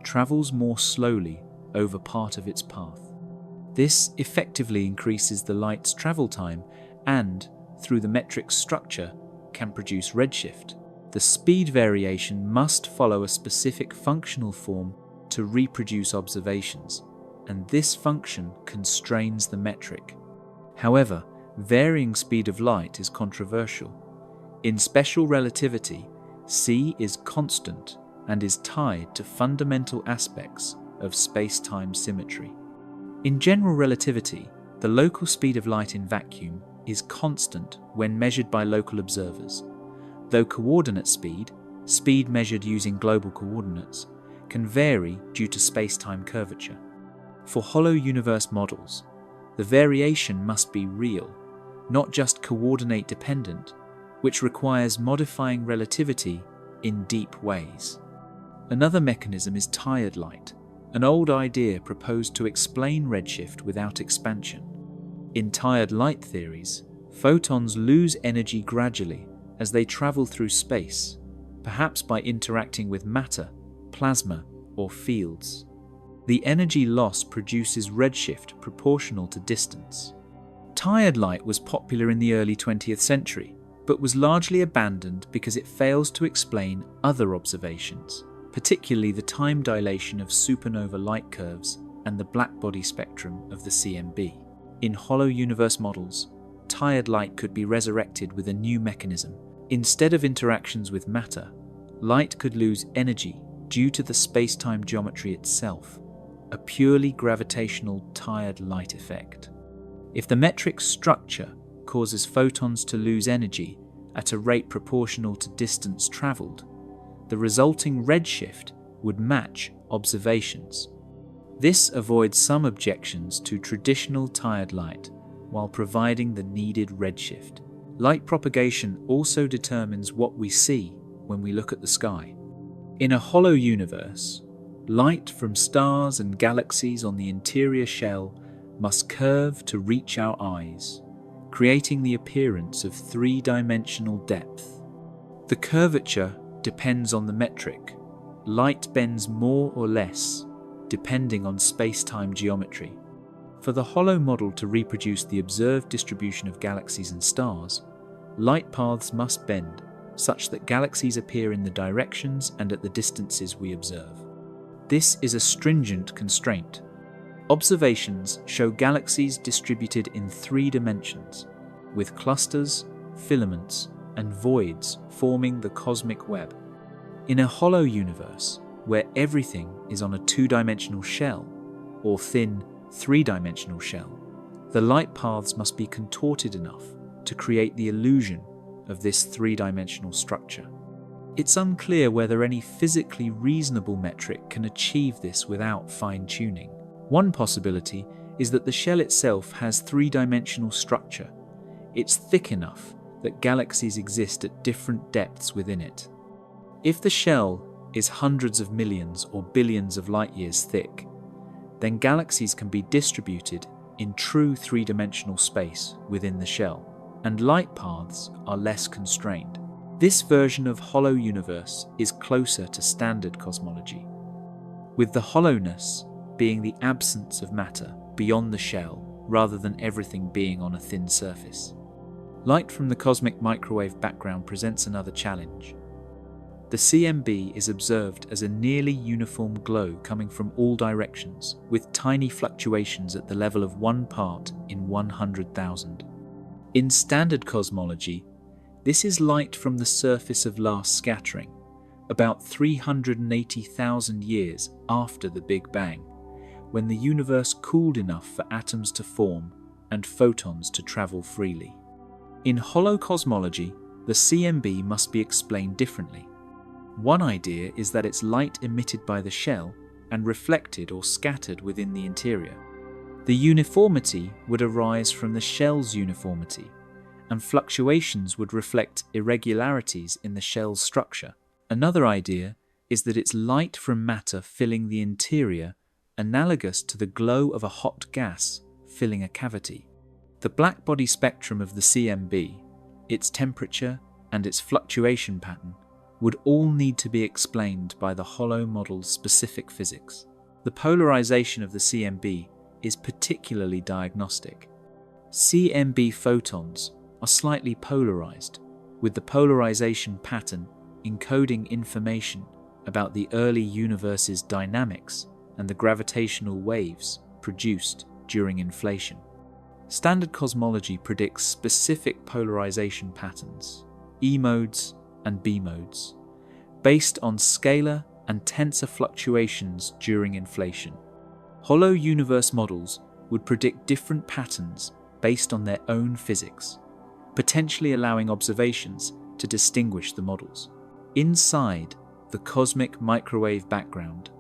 travels more slowly over part of its path. This effectively increases the light's travel time and, through the metric structure, can produce redshift. The speed variation must follow a specific functional form to reproduce observations, and this function constrains the metric. However, varying speed of light is controversial. In special relativity, c is constant and is tied to fundamental aspects of space-time symmetry. In general relativity, the local speed of light in vacuum is constant when measured by local observers, though coordinate speed measured using global coordinates, can vary due to space-time curvature. For hollow universe models, the variation must be real, not just coordinate dependent, which requires modifying relativity in deep ways. Another mechanism is tired light, an old idea proposed to explain redshift without expansion. In tired light theories, photons lose energy gradually as they travel through space, perhaps by interacting with matter, plasma, or fields. The energy loss produces redshift proportional to distance. Tired light was popular in the early 20th century, but was largely abandoned because it fails to explain other observations, particularly the time dilation of supernova light curves and the blackbody spectrum of the CMB. In hollow universe models, tired light could be resurrected with a new mechanism. Instead of interactions with matter, light could lose energy due to the space-time geometry itself, a purely gravitational tired light effect. If the metric structure causes photons to lose energy at a rate proportional to distance traveled, the resulting redshift would match observations. This avoids some objections to traditional tired light while providing the needed redshift. Light propagation also determines what we see when we look at the sky. In a hollow universe, light from stars and galaxies on the interior shell must curve to reach our eyes, creating the appearance of three-dimensional depth. The curvature depends on the metric. Light bends more or less, depending on space-time geometry. For the hollow model to reproduce the observed distribution of galaxies and stars, light paths must bend such that galaxies appear in the directions and at the distances we observe. This is a stringent constraint. Observations show galaxies distributed in 3 dimensions, with clusters, filaments, and voids forming the cosmic web. In a hollow universe, where everything is on a 2-dimensional shell, or thin 3-dimensional shell, the light paths must be contorted enough to create the illusion of this 3-dimensional structure. It's unclear whether any physically reasonable metric can achieve this without fine-tuning. One possibility is that the shell itself has 3-dimensional structure. It's thick enough that galaxies exist at different depths within it. If the shell is hundreds of millions or billions of light years thick, then galaxies can be distributed in true 3-dimensional space within the shell, and light paths are less constrained. This version of hollow universe is closer to standard cosmology, with the hollowness being the absence of matter beyond the shell rather than everything being on a thin surface. Light from the cosmic microwave background presents another challenge. The CMB is observed as a nearly uniform glow coming from all directions, with tiny fluctuations at the level of 1 part in 100,000. In standard cosmology, this is light from the surface of last scattering, about 380,000 years after the Big Bang, when the universe cooled enough for atoms to form and photons to travel freely. In hollow cosmology, the CMB must be explained differently. One idea is that it's light emitted by the shell and reflected or scattered within the interior. The uniformity would arise from the shell's uniformity, and fluctuations would reflect irregularities in the shell's structure. Another idea is that it's light from matter filling the interior, analogous to the glow of a hot gas filling a cavity. The blackbody spectrum of the CMB, its temperature, and its fluctuation pattern would all need to be explained by the hollow model's specific physics. The polarization of the CMB is particularly diagnostic. CMB photons are slightly polarized, with the polarization pattern encoding information about the early universe's dynamics and the gravitational waves produced during inflation. Standard cosmology predicts specific polarization patterns, E modes and B modes, based on scalar and tensor fluctuations during inflation. Hollow universe models would predict different patterns based on their own physics, potentially allowing observations to distinguish the models. Inside the cosmic microwave background,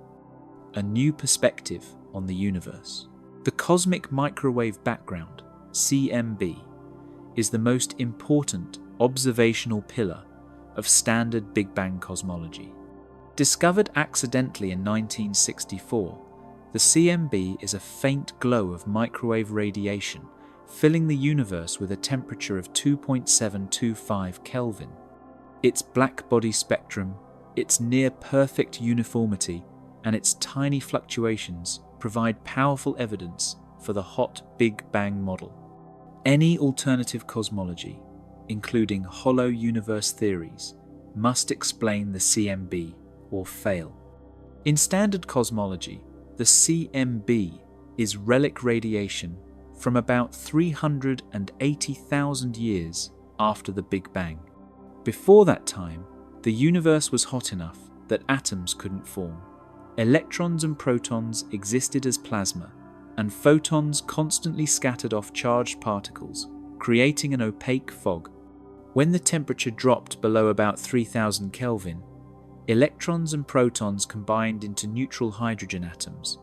a new perspective on the universe. The cosmic microwave background, CMB, is the most important observational pillar of standard Big Bang cosmology. Discovered accidentally in 1964, the CMB is a faint glow of microwave radiation filling the universe with a temperature of 2.725 Kelvin. Its black body spectrum, its near-perfect uniformity, and its tiny fluctuations provide powerful evidence for the hot Big Bang model. Any alternative cosmology, including hollow universe theories, must explain the CMB or fail. In standard cosmology, the CMB is relic radiation from about 380,000 years after the Big Bang. Before that time, the universe was hot enough that atoms couldn't form. Electrons and protons existed as plasma, and photons constantly scattered off charged particles, creating an opaque fog. When the temperature dropped below about 3000 Kelvin, electrons and protons combined into neutral hydrogen atoms,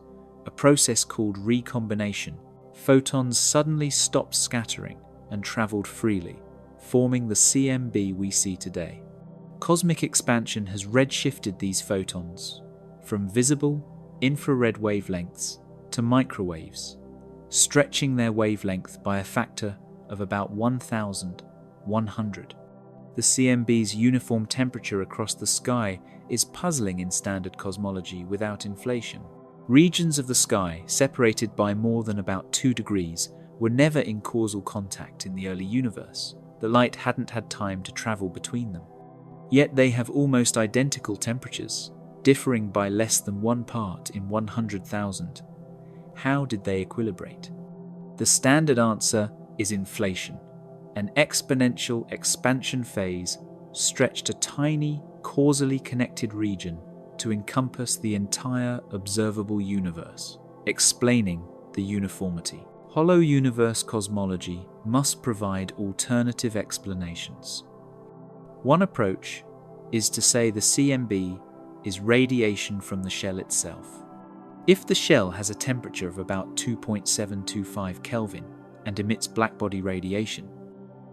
a process called recombination. Photons suddenly stopped scattering and traveled freely, forming the CMB we see today. Cosmic expansion has redshifted these photons from visible, infrared wavelengths to microwaves, stretching their wavelength by a factor of about 1,100. The CMB's uniform temperature across the sky is puzzling in standard cosmology without inflation. Regions of the sky separated by more than about 2 degrees were never in causal contact in the early universe. The light hadn't had time to travel between them. Yet they have almost identical temperatures, differing by less than 1 part in 100,000. How did they equilibrate? The standard answer is inflation, an exponential expansion phase stretched a tiny, causally connected region to encompass the entire observable universe, explaining the uniformity. Hollow universe cosmology must provide alternative explanations. One approach is to say the CMB is radiation from the shell itself. If the shell has a temperature of about 2.725 Kelvin and emits blackbody radiation,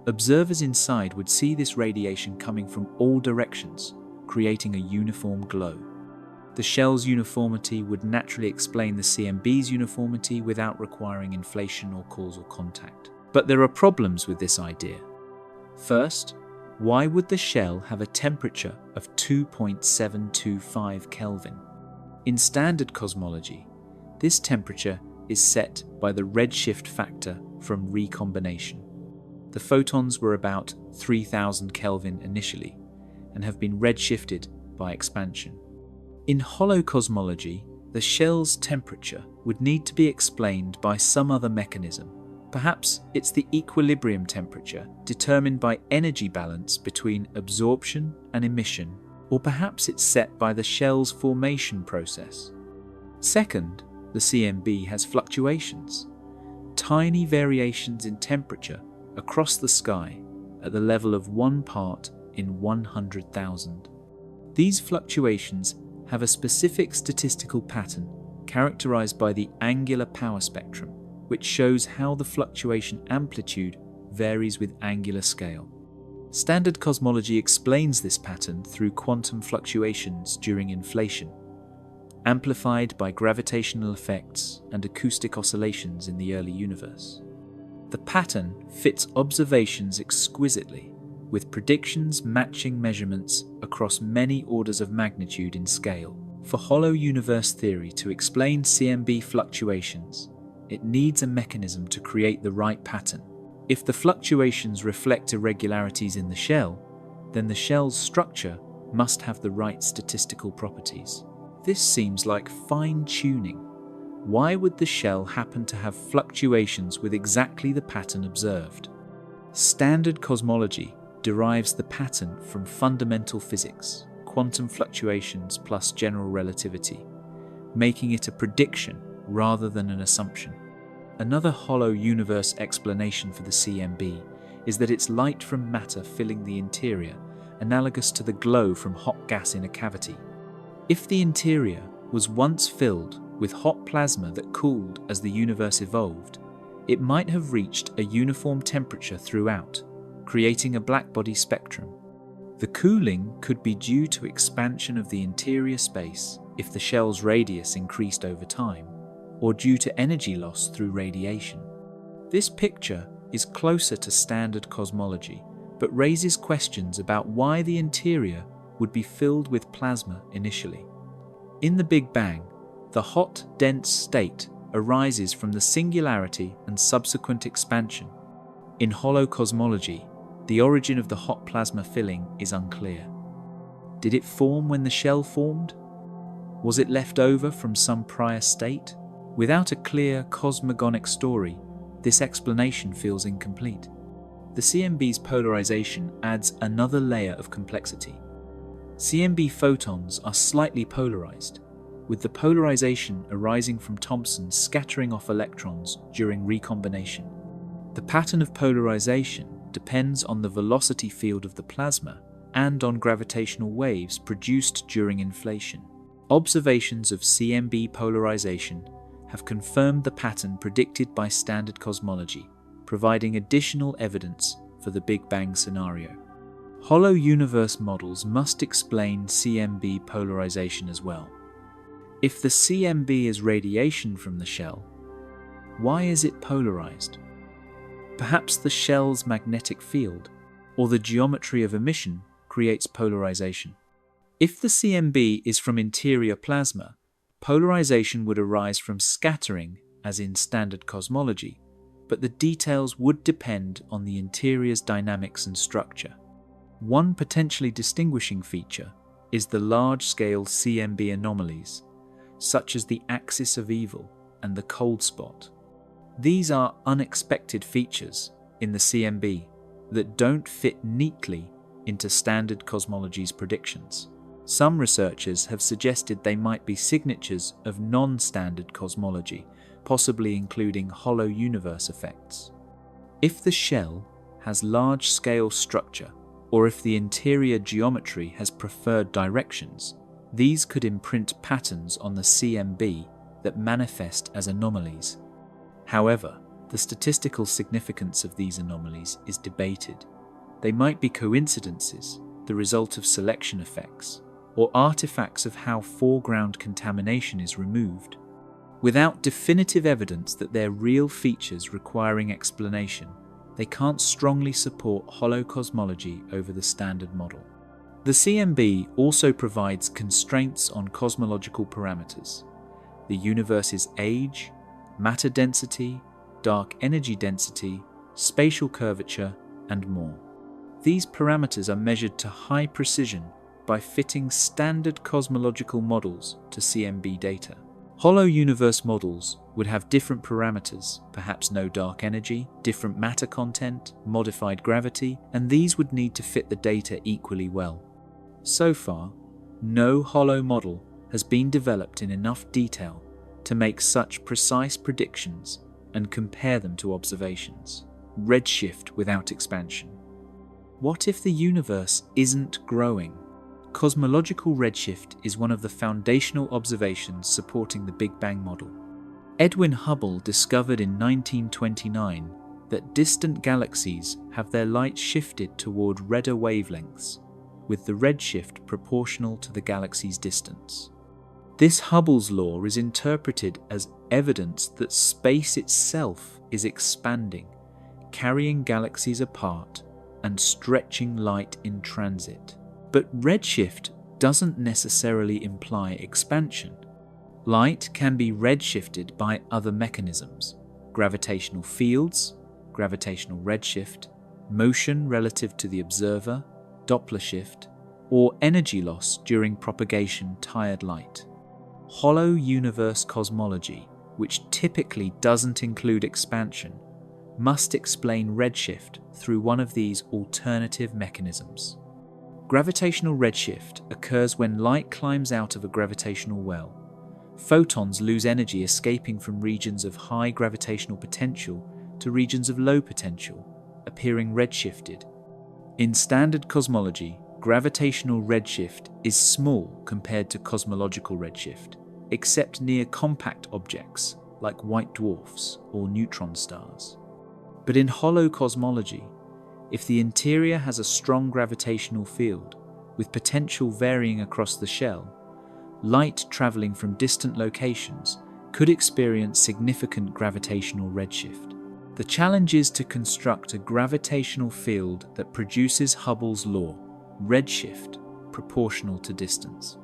observers inside would see this radiation coming from all directions, creating a uniform glow. The shell's uniformity would naturally explain the CMB's uniformity without requiring inflation or causal contact. But there are problems with this idea. First, why would the shell have a temperature of 2.725 Kelvin? In standard cosmology, this temperature is set by the redshift factor from recombination. The photons were about 3000 Kelvin initially and have been redshifted by expansion. In hollow cosmology, the shell's temperature would need to be explained by some other mechanism. Perhaps it's the equilibrium temperature determined by energy balance between absorption and emission, or perhaps it's set by the shell's formation process. Second, the CMB has fluctuations, tiny variations in temperature across the sky at the level of 1 part in 100,000. These fluctuations have a specific statistical pattern characterized by the angular power spectrum, which shows how the fluctuation amplitude varies with angular scale. Standard cosmology explains this pattern through quantum fluctuations during inflation, amplified by gravitational effects and acoustic oscillations in the early universe. The pattern fits observations exquisitely, with predictions matching measurements across many orders of magnitude in scale. For hollow universe theory to explain CMB fluctuations, it needs a mechanism to create the right pattern. If the fluctuations reflect irregularities in the shell, then the shell's structure must have the right statistical properties. This seems like fine-tuning, Why would the shell happen to have fluctuations with exactly the pattern observed? Standard cosmology derives the pattern from fundamental physics, quantum fluctuations plus general relativity, making it a prediction rather than an assumption. Another hollow universe explanation for the CMB is that it's light from matter filling the interior, analogous to the glow from hot gas in a cavity. If the interior was once filled with hot plasma that cooled as the universe evolved, it might have reached a uniform temperature throughout, creating a blackbody spectrum. The cooling could be due to expansion of the interior space if the shell's radius increased over time, or due to energy loss through radiation. This picture is closer to standard cosmology, but raises questions about why the interior would be filled with plasma initially. In the Big Bang, the hot, dense state arises from the singularity and subsequent expansion. In hollow cosmology, the origin of the hot plasma filling is unclear. Did it form when the shell formed? Was it left over from some prior state? Without a clear cosmogonic story, this explanation feels incomplete. The CMB's polarization adds another layer of complexity. CMB photons are slightly polarized, with the polarization arising from Thomson scattering off electrons during recombination. The pattern of polarization depends on the velocity field of the plasma and on gravitational waves produced during inflation. Observations of CMB polarization have confirmed the pattern predicted by standard cosmology, providing additional evidence for the Big Bang scenario. Hollow universe models must explain CMB polarization as well. If the CMB is radiation from the shell, why is it polarized? Perhaps the shell's magnetic field or the geometry of emission creates polarization. If the CMB is from interior plasma, polarization would arise from scattering, as in standard cosmology, but the details would depend on the interior's dynamics and structure. One potentially distinguishing feature is the large-scale CMB anomalies, such as the axis of evil and the cold spot. These are unexpected features in the CMB that don't fit neatly into standard cosmology's predictions. Some researchers have suggested they might be signatures of non-standard cosmology, possibly including hollow universe effects. If the shell has large-scale structure, or if the interior geometry has preferred directions, these could imprint patterns on the CMB that manifest as anomalies. However, the statistical significance of these anomalies is debated. They might be coincidences, the result of selection effects, or artifacts of how foreground contamination is removed. Without definitive evidence that they're real features requiring explanation, they can't strongly support hollow cosmology over the standard model. The CMB also provides constraints on cosmological parameters: the universe's age, matter density, dark energy density, spatial curvature, and more. These parameters are measured to high precision by fitting standard cosmological models to CMB data. Hollow universe models would have different parameters, perhaps no dark energy, different matter content, modified gravity, and these would need to fit the data equally well. So far, no hollow model has been developed in enough detail to make such precise predictions and compare them to observations. Redshift without expansion. What if the universe isn't growing? Cosmological redshift is one of the foundational observations supporting the Big Bang model. Edwin Hubble discovered in 1929 that distant galaxies have their light shifted toward redder wavelengths, with the redshift proportional to the galaxy's distance. This Hubble's law is interpreted as evidence that space itself is expanding, carrying galaxies apart and stretching light in transit. But redshift doesn't necessarily imply expansion. Light can be redshifted by other mechanisms: gravitational fields, gravitational redshift, motion relative to the observer, Doppler shift, or energy loss during propagation tired light. Hollow universe cosmology which typically doesn't include expansion, must explain redshift through one of these alternative mechanisms. Gravitational redshift occurs when light climbs out of a gravitational well. Photons lose energy escaping from regions of high gravitational potential to regions of low potential, appearing redshifted. In standard cosmology, gravitational redshift is small compared to cosmological redshift, except near compact objects like white dwarfs or neutron stars. But in hollow cosmology, if the interior has a strong gravitational field, with potential varying across the shell, light traveling from distant locations could experience significant gravitational redshift. The challenge is to construct a gravitational field that produces Hubble's law, redshift proportional to distance.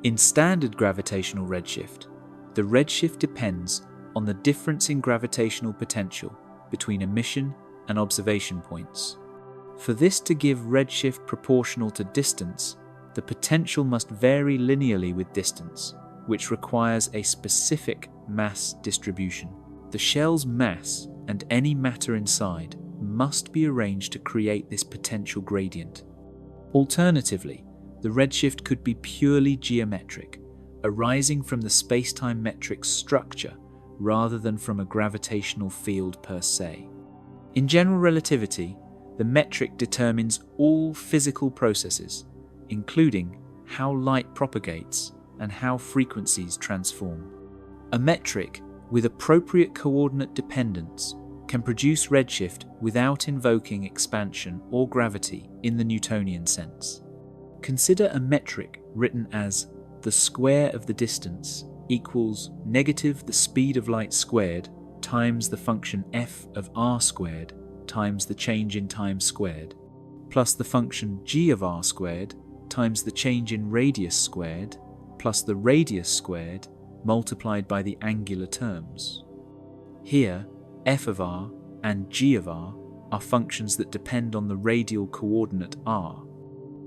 In standard gravitational redshift, the redshift depends on the difference in gravitational potential between emission and observation points. For this to give redshift proportional to distance, the potential must vary linearly with distance, which requires a specific mass distribution. The shell's mass and any matter inside must be arranged to create this potential gradient. Alternatively, the redshift could be purely geometric, arising from the spacetime metric structure rather than from a gravitational field per se. In general relativity, the metric determines all physical processes, including how light propagates and how frequencies transform. A metric with appropriate coordinate dependence can produce redshift without invoking expansion or gravity in the Newtonian sense. Consider a metric written as the square of the distance equals negative the speed of light squared times the function f of r squared times the change in time squared, plus the function g of r squared times the change in radius squared, plus the radius squared multiplied by the angular terms. Here, f of r and g of r are functions that depend on the radial coordinate r.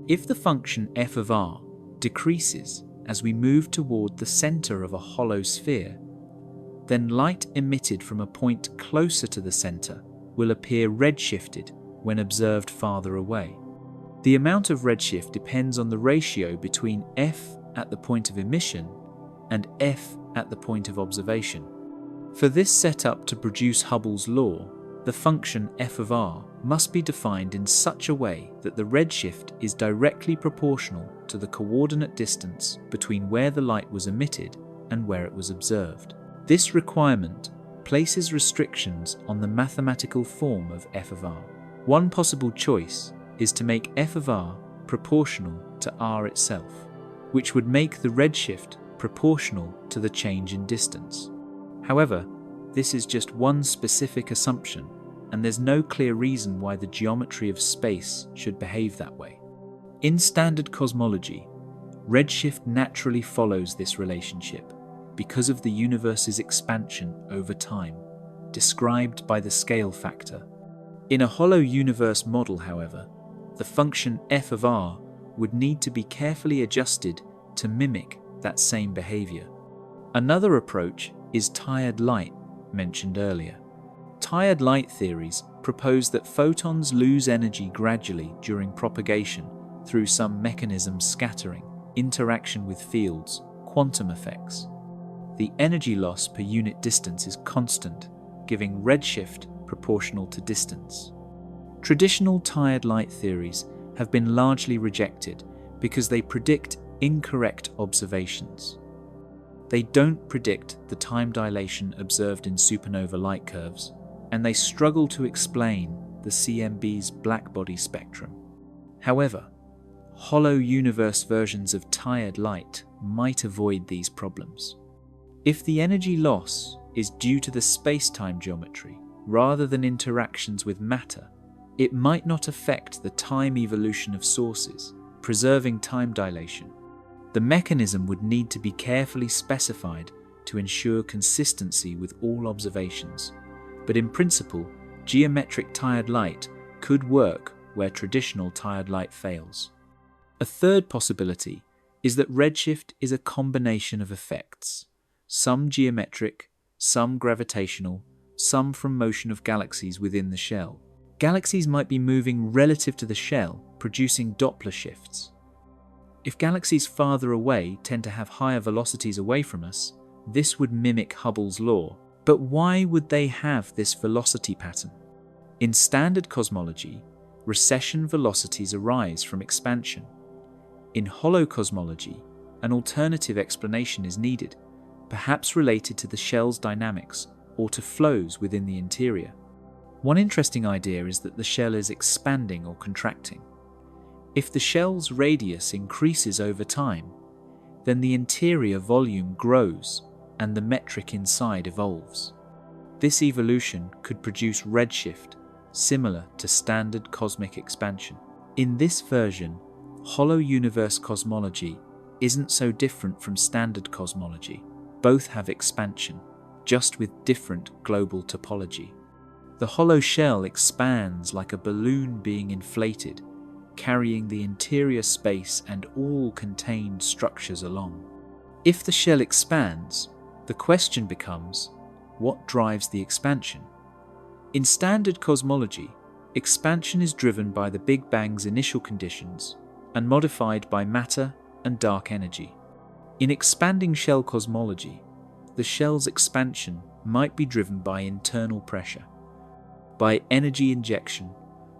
If the function f of r decreases as we move toward the center of a hollow sphere, then light emitted from a point closer to the center will appear redshifted when observed farther away. The amount of redshift depends on the ratio between f at the point of emission and f at the point of observation. For this setup to produce Hubble's law, the function f of r must be defined in such a way that the redshift is directly proportional to the coordinate distance between where the light was emitted and where it was observed. This requirement places restrictions on the mathematical form of f of r. One possible choice is to make f of r proportional to r itself, which would make the redshift proportional to the change in distance. However, this is just one specific assumption, and there's no clear reason why the geometry of space should behave that way. In standard cosmology, redshift naturally follows this relationship because of the universe's expansion over time, described by the scale factor. In a hollow universe model, however, the function f of r would need to be carefully adjusted to mimic that same behavior. Another approach is tired light, mentioned earlier. Tired light theories propose that photons lose energy gradually during propagation through some mechanism scattering, interaction with fields, quantum effects. The energy loss per unit distance is constant, giving redshift proportional to distance. Traditional tired light theories have been largely rejected because they predict incorrect observations. They don't predict the time dilation observed in supernova light curves, and they struggle to explain the CMB's blackbody spectrum. However, hollow universe versions of tired light might avoid these problems. If the energy loss is due to the space-time geometry rather than interactions with matter, it might not affect the time evolution of sources, preserving time dilation. The mechanism would need to be carefully specified to ensure consistency with all observations, but in principle, geometric tired light could work where traditional tired light fails. A third possibility is that redshift is a combination of effects, some geometric, some gravitational, some from motion of galaxies within the shell. Galaxies might be moving relative to the shell, producing Doppler shifts. If galaxies farther away tend to have higher velocities away from us, this would mimic Hubble's law. But why would they have this velocity pattern? In standard cosmology, recession velocities arise from expansion. In hollow cosmology, an alternative explanation is needed, perhaps related to the shell's dynamics or to flows within the interior. One interesting idea is that the shell is expanding or contracting. If the shell's radius increases over time, then the interior volume grows and the metric inside evolves. This evolution could produce redshift, similar to standard cosmic expansion. In this version, hollow universe cosmology isn't so different from standard cosmology. Both have expansion, just with different global topology. The hollow shell expands like a balloon being inflated, carrying the interior space and all contained structures along. If the shell expands, the question becomes, what drives the expansion? In standard cosmology, expansion is driven by the Big Bang's initial conditions and modified by matter and dark energy. In expanding shell cosmology, the shell's expansion might be driven by internal pressure, by energy injection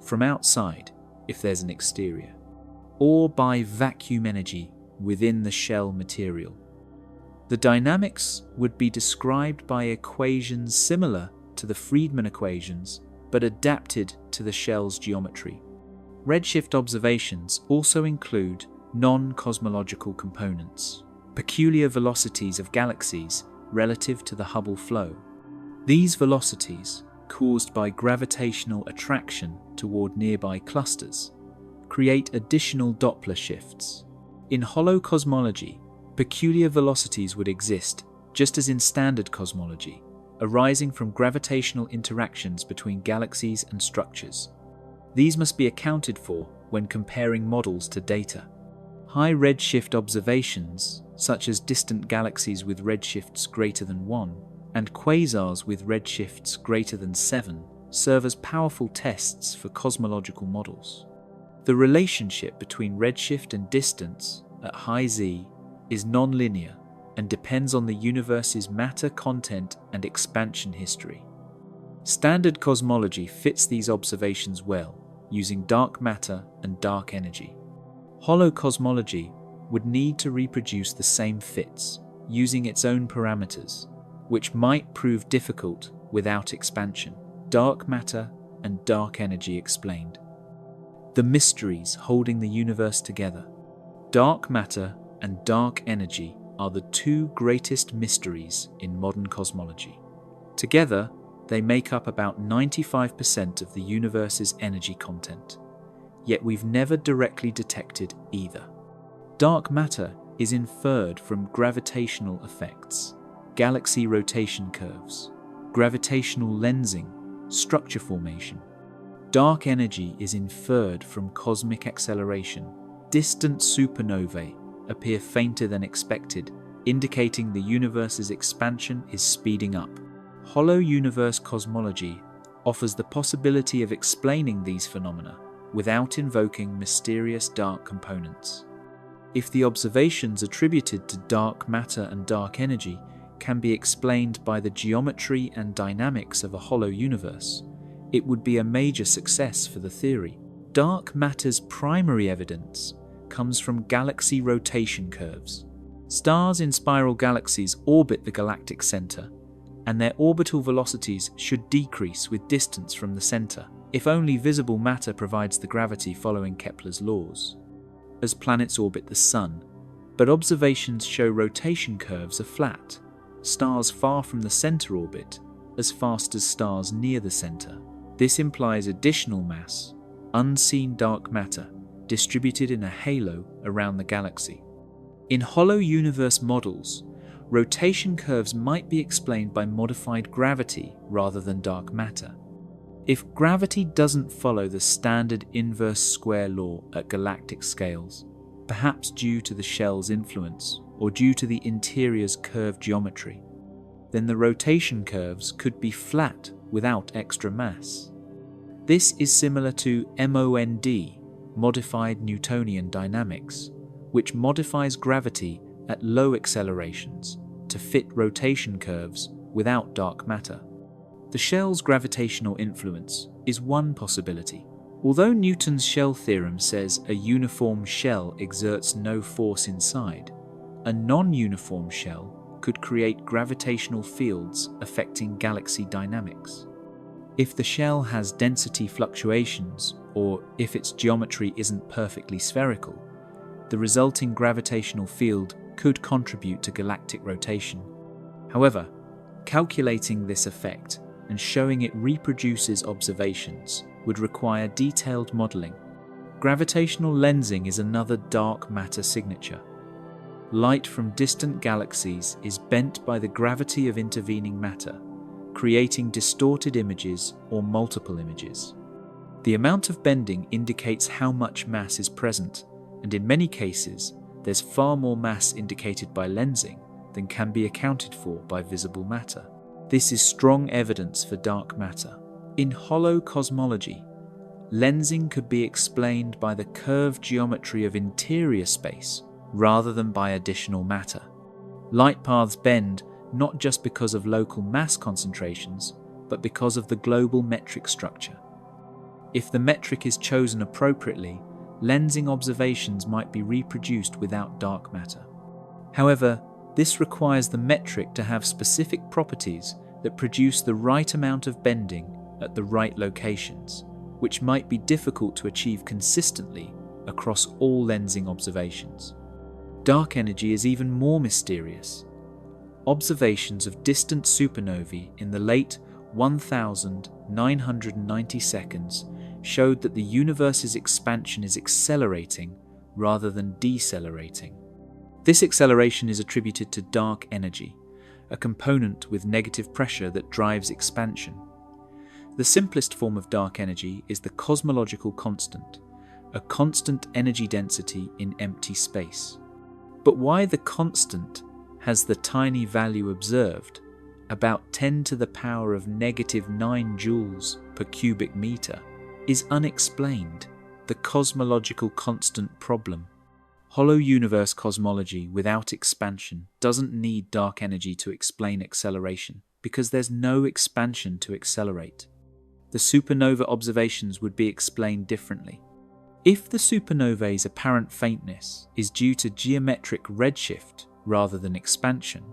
from outside if there's an exterior, or by vacuum energy within the shell material. The dynamics would be described by equations similar to the Friedmann equations, but adapted to the shell's geometry. Redshift observations also include non-cosmological components, peculiar velocities of galaxies relative to the Hubble flow. These velocities, caused by gravitational attraction toward nearby clusters, create additional Doppler shifts. In hollow cosmology, peculiar velocities would exist, just as in standard cosmology, arising from gravitational interactions between galaxies and structures. These must be accounted for when comparing models to data. High redshift observations, such as distant galaxies with redshifts greater than 1 and quasars with redshifts greater than 7, serve as powerful tests for cosmological models. The relationship between redshift and distance at high Z is nonlinear and depends on the universe's matter content and expansion history. Standard cosmology fits these observations well, using dark matter and dark energy. Hollow cosmology would need to reproduce the same fits, using its own parameters, which might prove difficult without expansion. Dark matter and dark energy explained. The mysteries holding the universe together. Dark matter and dark energy are the two greatest mysteries in modern cosmology. Together, they make up about 95% of the universe's energy content, yet we've never directly detected either. Dark matter is inferred from gravitational effects, galaxy rotation curves, gravitational lensing, structure formation. Dark energy is inferred from cosmic acceleration. Distant supernovae appear fainter than expected, indicating the universe's expansion is speeding up. Hollow universe cosmology offers the possibility of explaining these phenomena without invoking mysterious dark components. If the observations attributed to dark matter and dark energy can be explained by the geometry and dynamics of a hollow universe, it would be a major success for the theory. Dark matter's primary evidence comes from galaxy rotation curves. Stars in spiral galaxies orbit the galactic center, and their orbital velocities should decrease with distance from the center, if only visible matter provides the gravity following Kepler's laws, as planets orbit the Sun. But observations show rotation curves are flat. Stars far from the center orbit as fast as stars near the center. This implies additional mass, unseen dark matter, distributed in a halo around the galaxy. In hollow universe models, rotation curves might be explained by modified gravity rather than dark matter. If gravity doesn't follow the standard inverse square law at galactic scales, perhaps due to the shell's influence or due to the interior's curved geometry, then the rotation curves could be flat without extra mass. This is similar to MOND, modified Newtonian dynamics, which modifies gravity at low accelerations to fit rotation curves without dark matter. The shell's gravitational influence is one possibility. Although Newton's shell theorem says a uniform shell exerts no force inside, a non-uniform shell could create gravitational fields affecting galaxy dynamics. If the shell has density fluctuations, or if its geometry isn't perfectly spherical, the resulting gravitational field could contribute to galactic rotation. However, calculating this effect and showing it reproduces observations would require detailed modeling. Gravitational lensing is another dark matter signature. Light from distant galaxies is bent by the gravity of intervening matter, creating distorted images or multiple images. The amount of bending indicates how much mass is present, and in many cases, there's far more mass indicated by lensing than can be accounted for by visible matter. This is strong evidence for dark matter. In hollow cosmology, lensing could be explained by the curved geometry of interior space rather than by additional matter. Light paths bend not just because of local mass concentrations, but because of the global metric structure. If the metric is chosen appropriately, lensing observations might be reproduced without dark matter. However, this requires the metric to have specific properties that produce the right amount of bending at the right locations, which might be difficult to achieve consistently across all lensing observations. Dark energy is even more mysterious. Observations of distant supernovae in the late 1990 seconds showed that the universe's expansion is accelerating rather than decelerating. This acceleration is attributed to dark energy, a component with negative pressure that drives expansion. The simplest form of dark energy is the cosmological constant, a constant energy density in empty space. But why the constant has the tiny value observed, about 10 to the power of -9 joules per cubic meter, is unexplained. The cosmological constant problem. Hollow universe cosmology without expansion doesn't need dark energy to explain acceleration, because there's no expansion to accelerate. The supernova observations would be explained differently. If the supernovae's apparent faintness is due to geometric redshift rather than expansion,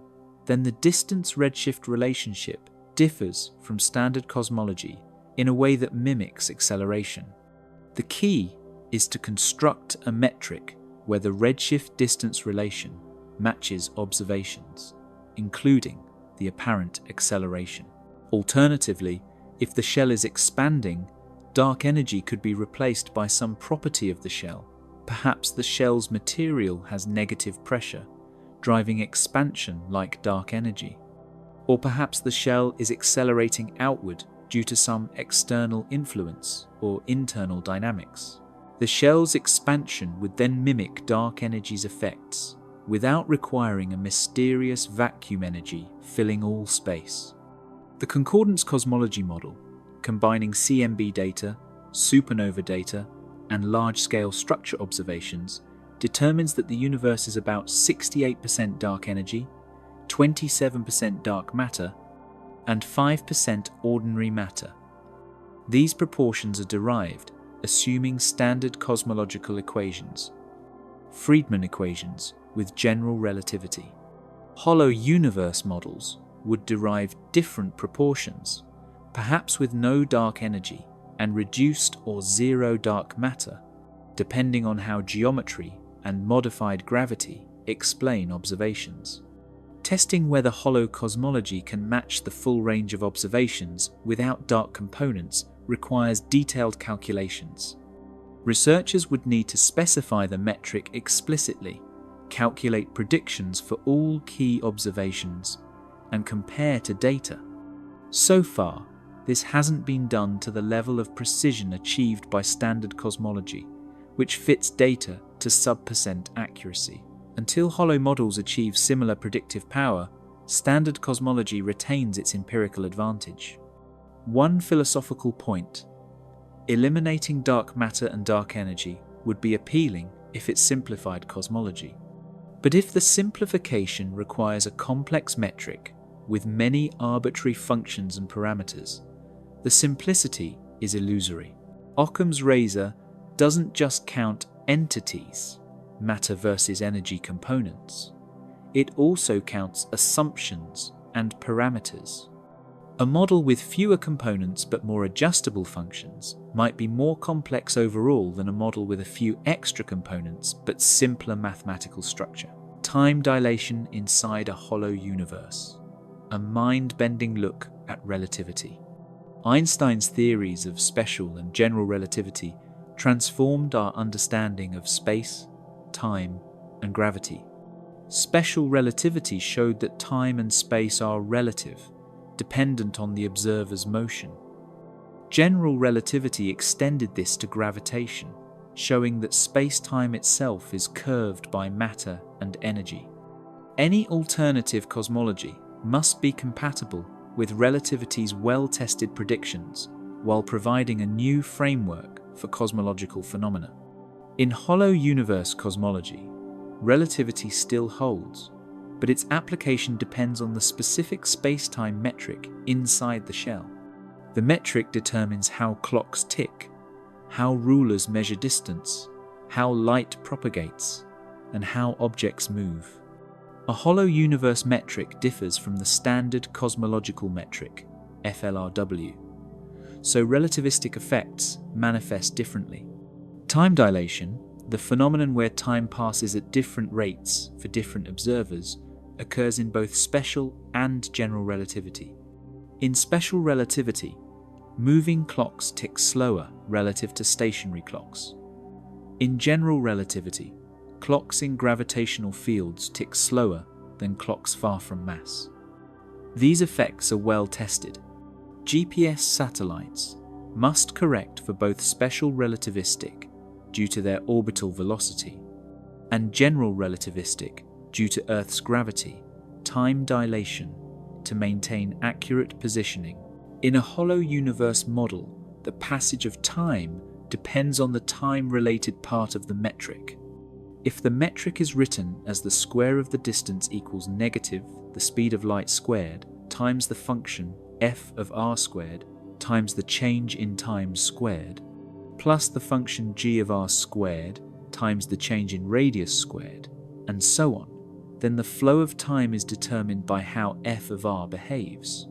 then the distance-redshift relationship differs from standard cosmology in a way that mimics acceleration. The key is to construct a metric where the redshift-distance relation matches observations, including the apparent acceleration. Alternatively, if the shell is expanding, dark energy could be replaced by some property of the shell. Perhaps the shell's material has negative pressure, driving expansion like dark energy. Or perhaps the shell is accelerating outward due to some external influence or internal dynamics. The shell's expansion would then mimic dark energy's effects, without requiring a mysterious vacuum energy filling all space. The concordance cosmology model, combining CMB data, supernova data, and large-scale structure observations, determines that the universe is about 68% dark energy, 27% dark matter, and 5% ordinary matter. These proportions are derived assuming standard cosmological equations, Friedmann equations with general relativity. Hollow universe models would derive different proportions, perhaps with no dark energy and reduced or zero dark matter, depending on how geometry and modified gravity explain observations. Testing whether hollow cosmology can match the full range of observations without dark components requires detailed calculations. Researchers would need to specify the metric explicitly, calculate predictions for all key observations, and compare to data. So far, this hasn't been done to the level of precision achieved by standard cosmology, which fits data to sub-percent accuracy. Until hollow models achieve similar predictive power, standard cosmology retains its empirical advantage. One philosophical point: eliminating dark matter and dark energy would be appealing if it simplified cosmology. But if the simplification requires a complex metric with many arbitrary functions and parameters, the simplicity is illusory. Occam's razor doesn't just count entities, matter versus energy components. It also counts assumptions and parameters. A model with fewer components but more adjustable functions might be more complex overall than a model with a few extra components but simpler mathematical structure. Time dilation inside a hollow universe. A mind-bending look at relativity. Einstein's theories of special and general relativity transformed our understanding of space, time, and gravity. Special relativity showed that time and space are relative, dependent on the observer's motion. General relativity extended this to gravitation, showing that space-time itself is curved by matter and energy. Any alternative cosmology must be compatible with relativity's well-tested predictions while providing a new framework for cosmological phenomena. In hollow universe cosmology, relativity still holds, but its application depends on the specific space-time metric inside the shell. The metric determines how clocks tick, how rulers measure distance, how light propagates, and how objects move. A hollow universe metric differs from the standard cosmological metric, FLRW, so relativistic effects manifest differently. Time dilation, the phenomenon where time passes at different rates for different observers, occurs in both special and general relativity. In special relativity, moving clocks tick slower relative to stationary clocks. In general relativity, clocks in gravitational fields tick slower than clocks far from mass. These effects are well tested. GPS satellites must correct for both special relativistic, due to their orbital velocity, and general relativistic, due to Earth's gravity, time dilation, to maintain accurate positioning. In a hollow universe model, the passage of time depends on the time-related part of the metric. If the metric is written as the square of the distance equals negative the speed of light squared times the function f of r squared times the change in time squared, plus the function g of r squared times the change in radius squared, and so on, then the flow of time is determined by how f of r behaves.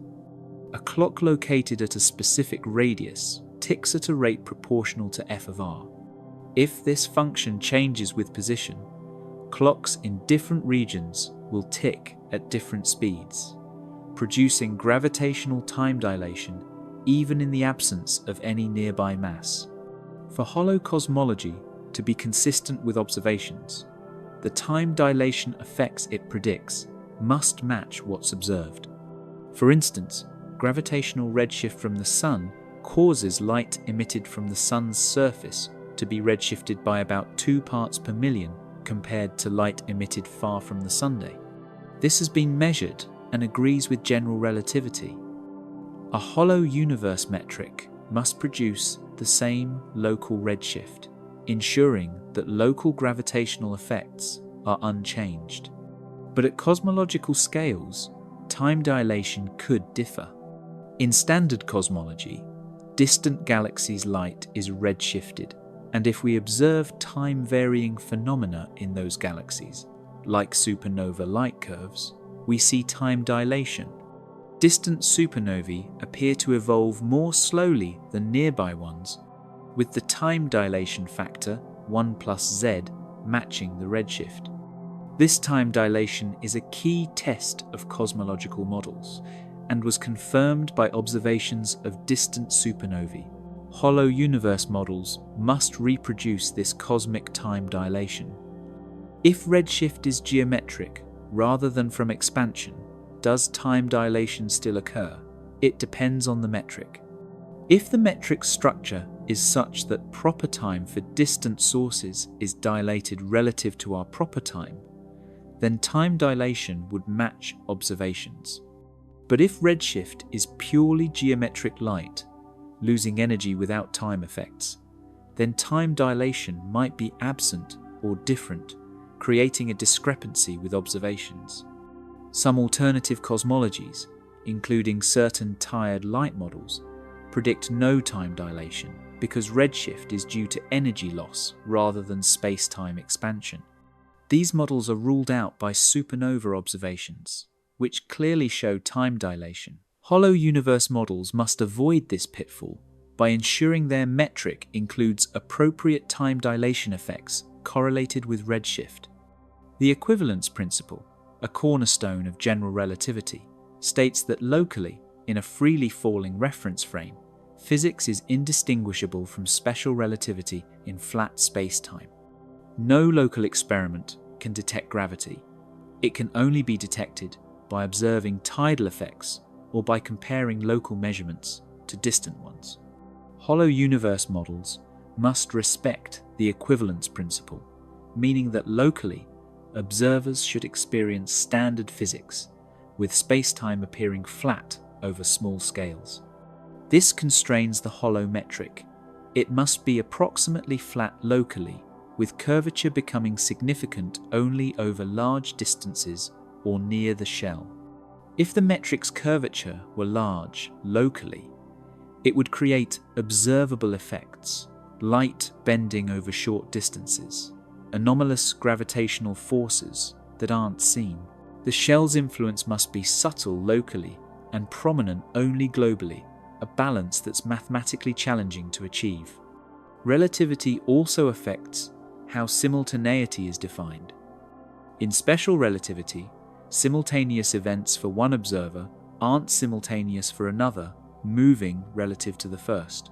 A clock located at a specific radius ticks at a rate proportional to f of r. If this function changes with position, clocks in different regions will tick at different speeds, producing gravitational time dilation even in the absence of any nearby mass. For hollow cosmology to be consistent with observations, the time dilation effects it predicts must match what's observed. For instance, gravitational redshift from the Sun causes light emitted from the Sun's surface to be redshifted by about 2 parts per million compared to light emitted far from the Sunday. This has been measured and agrees with general relativity. A hollow universe metric must produce the same local redshift, ensuring that local gravitational effects are unchanged. But at cosmological scales, time dilation could differ. In standard cosmology, distant galaxies' light is redshifted, and if we observe time-varying phenomena in those galaxies, like supernova light curves, we see time dilation. Distant supernovae appear to evolve more slowly than nearby ones, with the time dilation factor 1 plus z matching the redshift. This time dilation is a key test of cosmological models and was confirmed by observations of distant supernovae. Hollow universe models must reproduce this cosmic time dilation. If redshift is geometric rather than from expansion, does time dilation still occur? It depends on the metric. If the metric structure is such that proper time for distant sources is dilated relative to our proper time, then time dilation would match observations. But if redshift is purely geometric light, losing energy without time effects, then time dilation might be absent or different, creating a discrepancy with observations. Some alternative cosmologies, including certain tired light models, predict no time dilation because redshift is due to energy loss rather than space-time expansion. These models are ruled out by supernova observations, which clearly show time dilation. Hollow universe models must avoid this pitfall by ensuring their metric includes appropriate time dilation effects correlated with redshift. The equivalence principle, a cornerstone of general relativity, states that locally, in a freely falling reference frame, physics is indistinguishable from special relativity in flat spacetime. No local experiment can detect gravity. It can only be detected by observing tidal effects or by comparing local measurements to distant ones. Hollow universe models must respect the equivalence principle, meaning that locally, observers should experience standard physics, with spacetime appearing flat over small scales. This constrains the hollow metric. It must be approximately flat locally, with curvature becoming significant only over large distances or near the shell. If the metric's curvature were large locally, it would create observable effects, light bending over short distances, anomalous gravitational forces that aren't seen. The shell's influence must be subtle locally and prominent only globally, a balance that's mathematically challenging to achieve. Relativity also affects how simultaneity is defined. In special relativity, simultaneous events for one observer aren't simultaneous for another, moving relative to the first.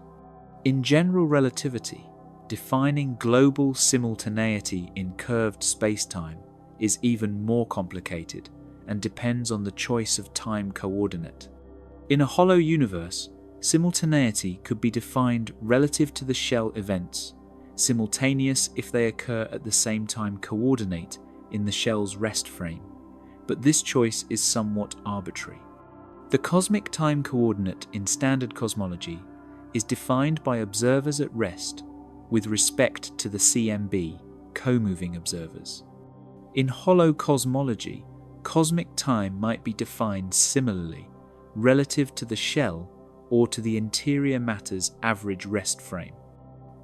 In general relativity, defining global simultaneity in curved spacetime is even more complicated and depends on the choice of time coordinate. In a hollow universe, simultaneity could be defined relative to the shell events, simultaneous if they occur at the same time coordinate in the shell's rest frame, but this choice is somewhat arbitrary. The cosmic time coordinate in standard cosmology is defined by observers at rest with respect to the CMB, co-moving observers. In hollow cosmology, cosmic time might be defined similarly, relative to the shell or to the interior matter's average rest frame.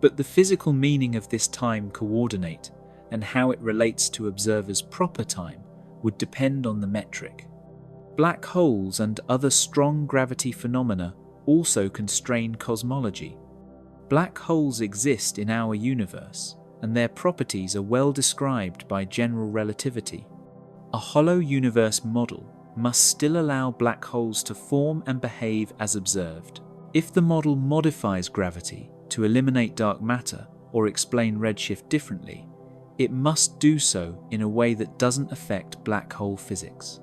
But the physical meaning of this time coordinate and how it relates to observers' proper time would depend on the metric. Black holes and other strong gravity phenomena also constrain cosmology. Black holes exist in our universe, and their properties are well described by general relativity. A hollow universe model must still allow black holes to form and behave as observed. If the model modifies gravity to eliminate dark matter or explain redshift differently, it must do so in a way that doesn't affect black hole physics.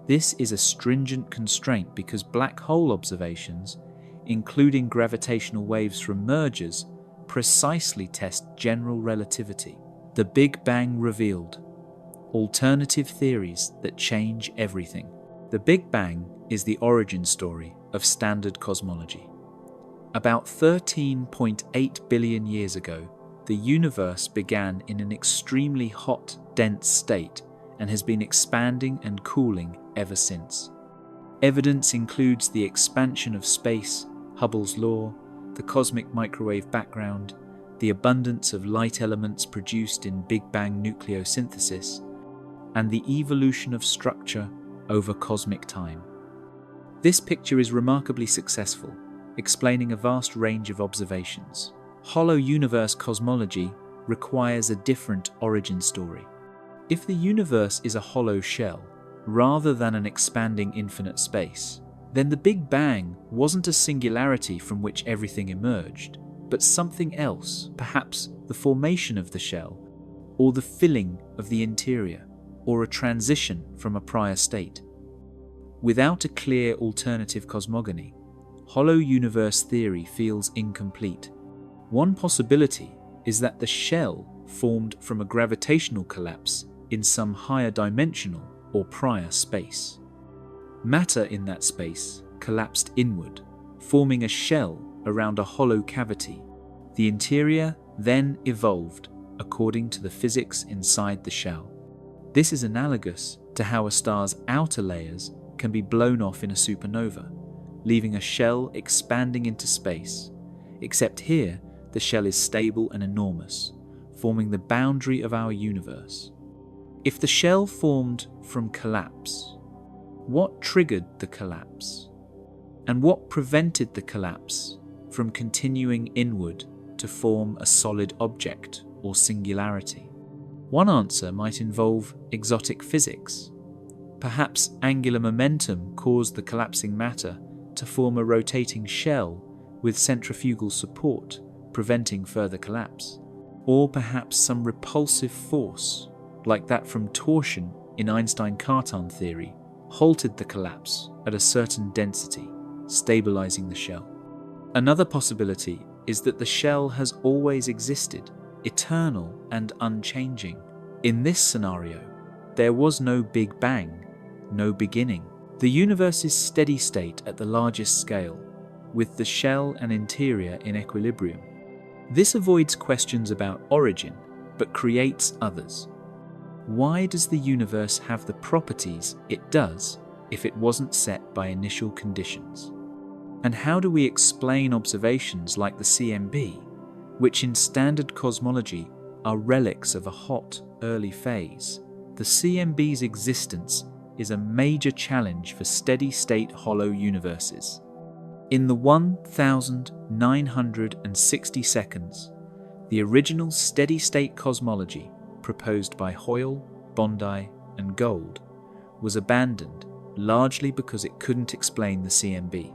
This is a stringent constraint because black hole observations, including gravitational waves from mergers, precisely test general relativity. The Big Bang revealed alternative theories that change everything. The Big Bang is the origin story of standard cosmology. About 13.8 billion years ago, the universe began in an extremely hot, dense state and has been expanding and cooling ever since. Evidence includes the expansion of space, Hubble's law, the cosmic microwave background, the abundance of light elements produced in Big Bang nucleosynthesis, and the evolution of structure over cosmic time. This picture is remarkably successful, explaining a vast range of observations. Hollow universe cosmology requires a different origin story. If the universe is a hollow shell, rather than an expanding infinite space, then the Big Bang wasn't a singularity from which everything emerged, but something else, perhaps the formation of the shell, or the filling of the interior, or a transition from a prior state. Without a clear alternative cosmogony, hollow universe theory feels incomplete. One possibility is that the shell formed from a gravitational collapse in some higher dimensional or prior space. Matter in that space collapsed inward, forming a shell around a hollow cavity. The interior then evolved according to the physics inside the shell. This is analogous to how a star's outer layers can be blown off in a supernova, leaving a shell expanding into space, except here the shell is stable and enormous, forming the boundary of our universe. If the shell formed from collapse, what triggered the collapse? And what prevented the collapse from continuing inward to form a solid object or singularity? One answer might involve exotic physics. Perhaps angular momentum caused the collapsing matter to form a rotating shell with centrifugal support, preventing further collapse. Or perhaps some repulsive force, like that from torsion in Einstein-Cartan theory, halted the collapse at a certain density, stabilizing the shell. Another possibility is that the shell has always existed, eternal and unchanging. In this scenario, there was no Big Bang, no beginning. The universe is steady state at the largest scale, with the shell and interior in equilibrium. This avoids questions about origin, but creates others. Why does the universe have the properties it does if it wasn't set by initial conditions? And how do we explain observations like the CMB, which in standard cosmology are relics of a hot, early phase? The CMB's existence is a major challenge for steady-state hollow universes. In the 1,960 seconds, the original steady-state cosmology proposed by Hoyle, Bondi, and Gold was abandoned largely because it couldn't explain the CMB.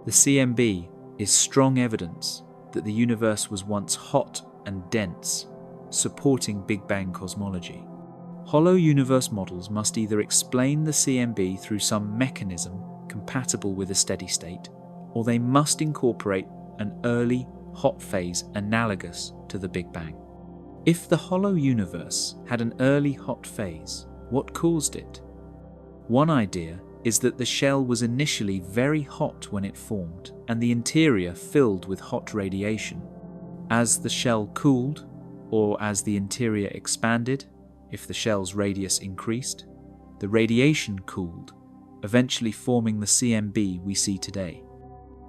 The CMB is strong evidence that the universe was once hot and dense, supporting Big Bang cosmology. Hollow universe models must either explain the CMB through some mechanism compatible with a steady state, or they must incorporate an early hot phase analogous to the Big Bang. If the hollow universe had an early hot phase, what caused it? One idea is that the shell was initially very hot when it formed, and the interior filled with hot radiation. As the shell cooled, or as the interior expanded, if the shell's radius increased, the radiation cooled, eventually forming the CMB we see today.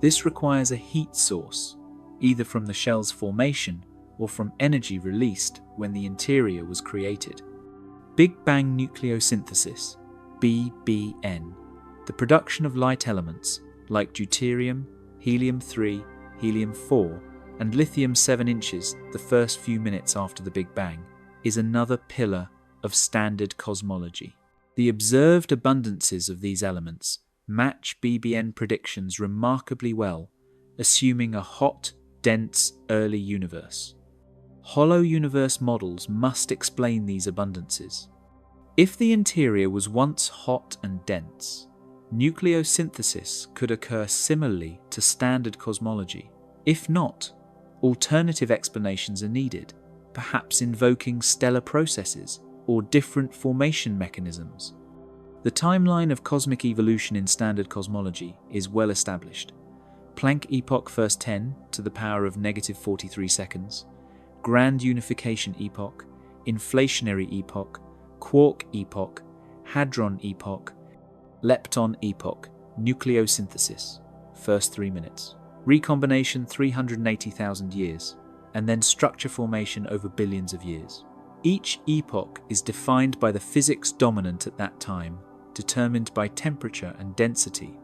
This requires a heat source, either from the shell's formation or from energy released when the interior was created. Big Bang nucleosynthesis, BBN, the production of light elements like deuterium, helium-3, helium-4, and lithium-7 the first few minutes after the Big Bang, is another pillar of standard cosmology. The observed abundances of these elements match BBN predictions remarkably well, assuming a hot, dense, early universe. Hollow universe models must explain these abundances. If the interior was once hot and dense, nucleosynthesis could occur similarly to standard cosmology. If not, alternative explanations are needed, perhaps invoking stellar processes or different formation mechanisms. The timeline of cosmic evolution in standard cosmology is well established. Planck epoch first 10 to the power of -43 seconds, grand unification epoch, inflationary epoch, quark epoch, hadron epoch, lepton epoch, nucleosynthesis, first 3 minutes, recombination 380,000 years, and then structure formation over billions of years. Each epoch is defined by the physics dominant at that time, determined by temperature and density.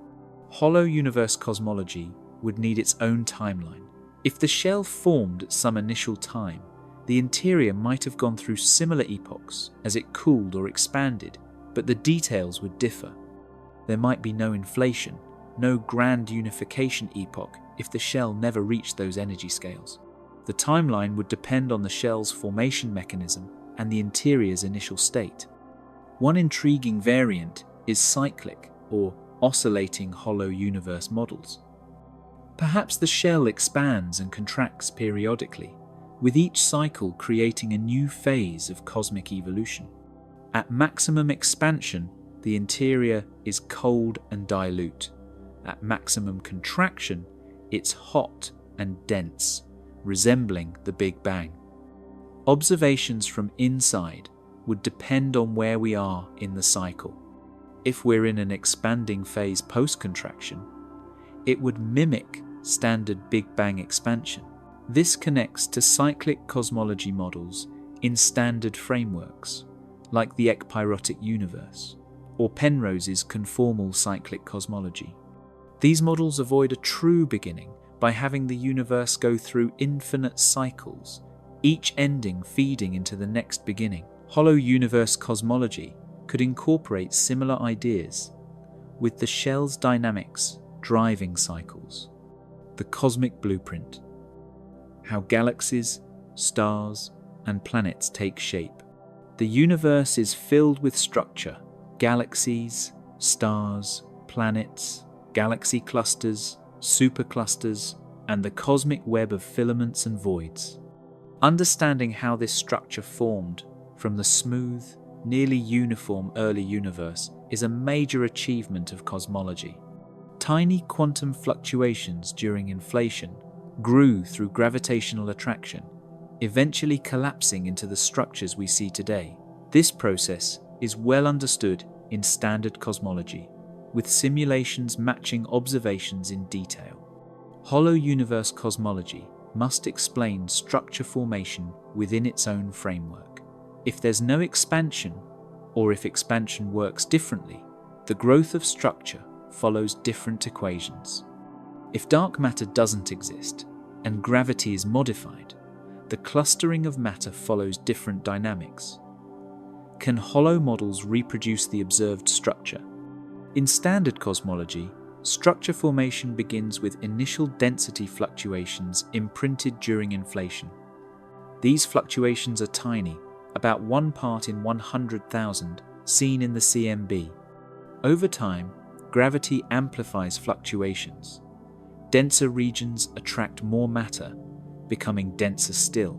Hollow universe cosmology would need its own timeline. If the shell formed at some initial time, the interior might have gone through similar epochs as it cooled or expanded, but the details would differ. There might be no inflation, no grand unification epoch if the shell never reached those energy scales. The timeline would depend on the shell's formation mechanism and the interior's initial state. One intriguing variant is cyclic or oscillating hollow universe models. Perhaps the shell expands and contracts periodically, with each cycle creating a new phase of cosmic evolution. At maximum expansion, the interior is cold and dilute. At maximum contraction, it's hot and dense, resembling the Big Bang. Observations from inside would depend on where we are in the cycle. If we're in an expanding phase post-contraction, it would mimic standard Big Bang expansion. This connects to cyclic cosmology models in standard frameworks, like the ekpyrotic universe, or Penrose's conformal cyclic cosmology. These models avoid a true beginning by having the universe go through infinite cycles, each ending feeding into the next beginning. Hollow universe cosmology could incorporate similar ideas, with the shell's dynamics driving cycles. The cosmic blueprint: how galaxies, stars, and planets take shape. The universe is filled with structure: galaxies, stars, planets, galaxy clusters, superclusters, and the cosmic web of filaments and voids. Understanding how this structure formed from the smooth, nearly uniform early universe is a major achievement of cosmology. Tiny quantum fluctuations during inflation grew through gravitational attraction, eventually collapsing into the structures we see today. This process is well understood in standard cosmology, with simulations matching observations in detail. Hollow universe cosmology must explain structure formation within its own framework. If there's no expansion, or if expansion works differently, the growth of structure follows different equations. If dark matter doesn't exist, and gravity is modified, the clustering of matter follows different dynamics. Can hollow models reproduce the observed structure? In standard cosmology, structure formation begins with initial density fluctuations imprinted during inflation. These fluctuations are tiny, about 1 part in 100,000, seen in the CMB. Over time, gravity amplifies fluctuations. Denser regions attract more matter, becoming denser still,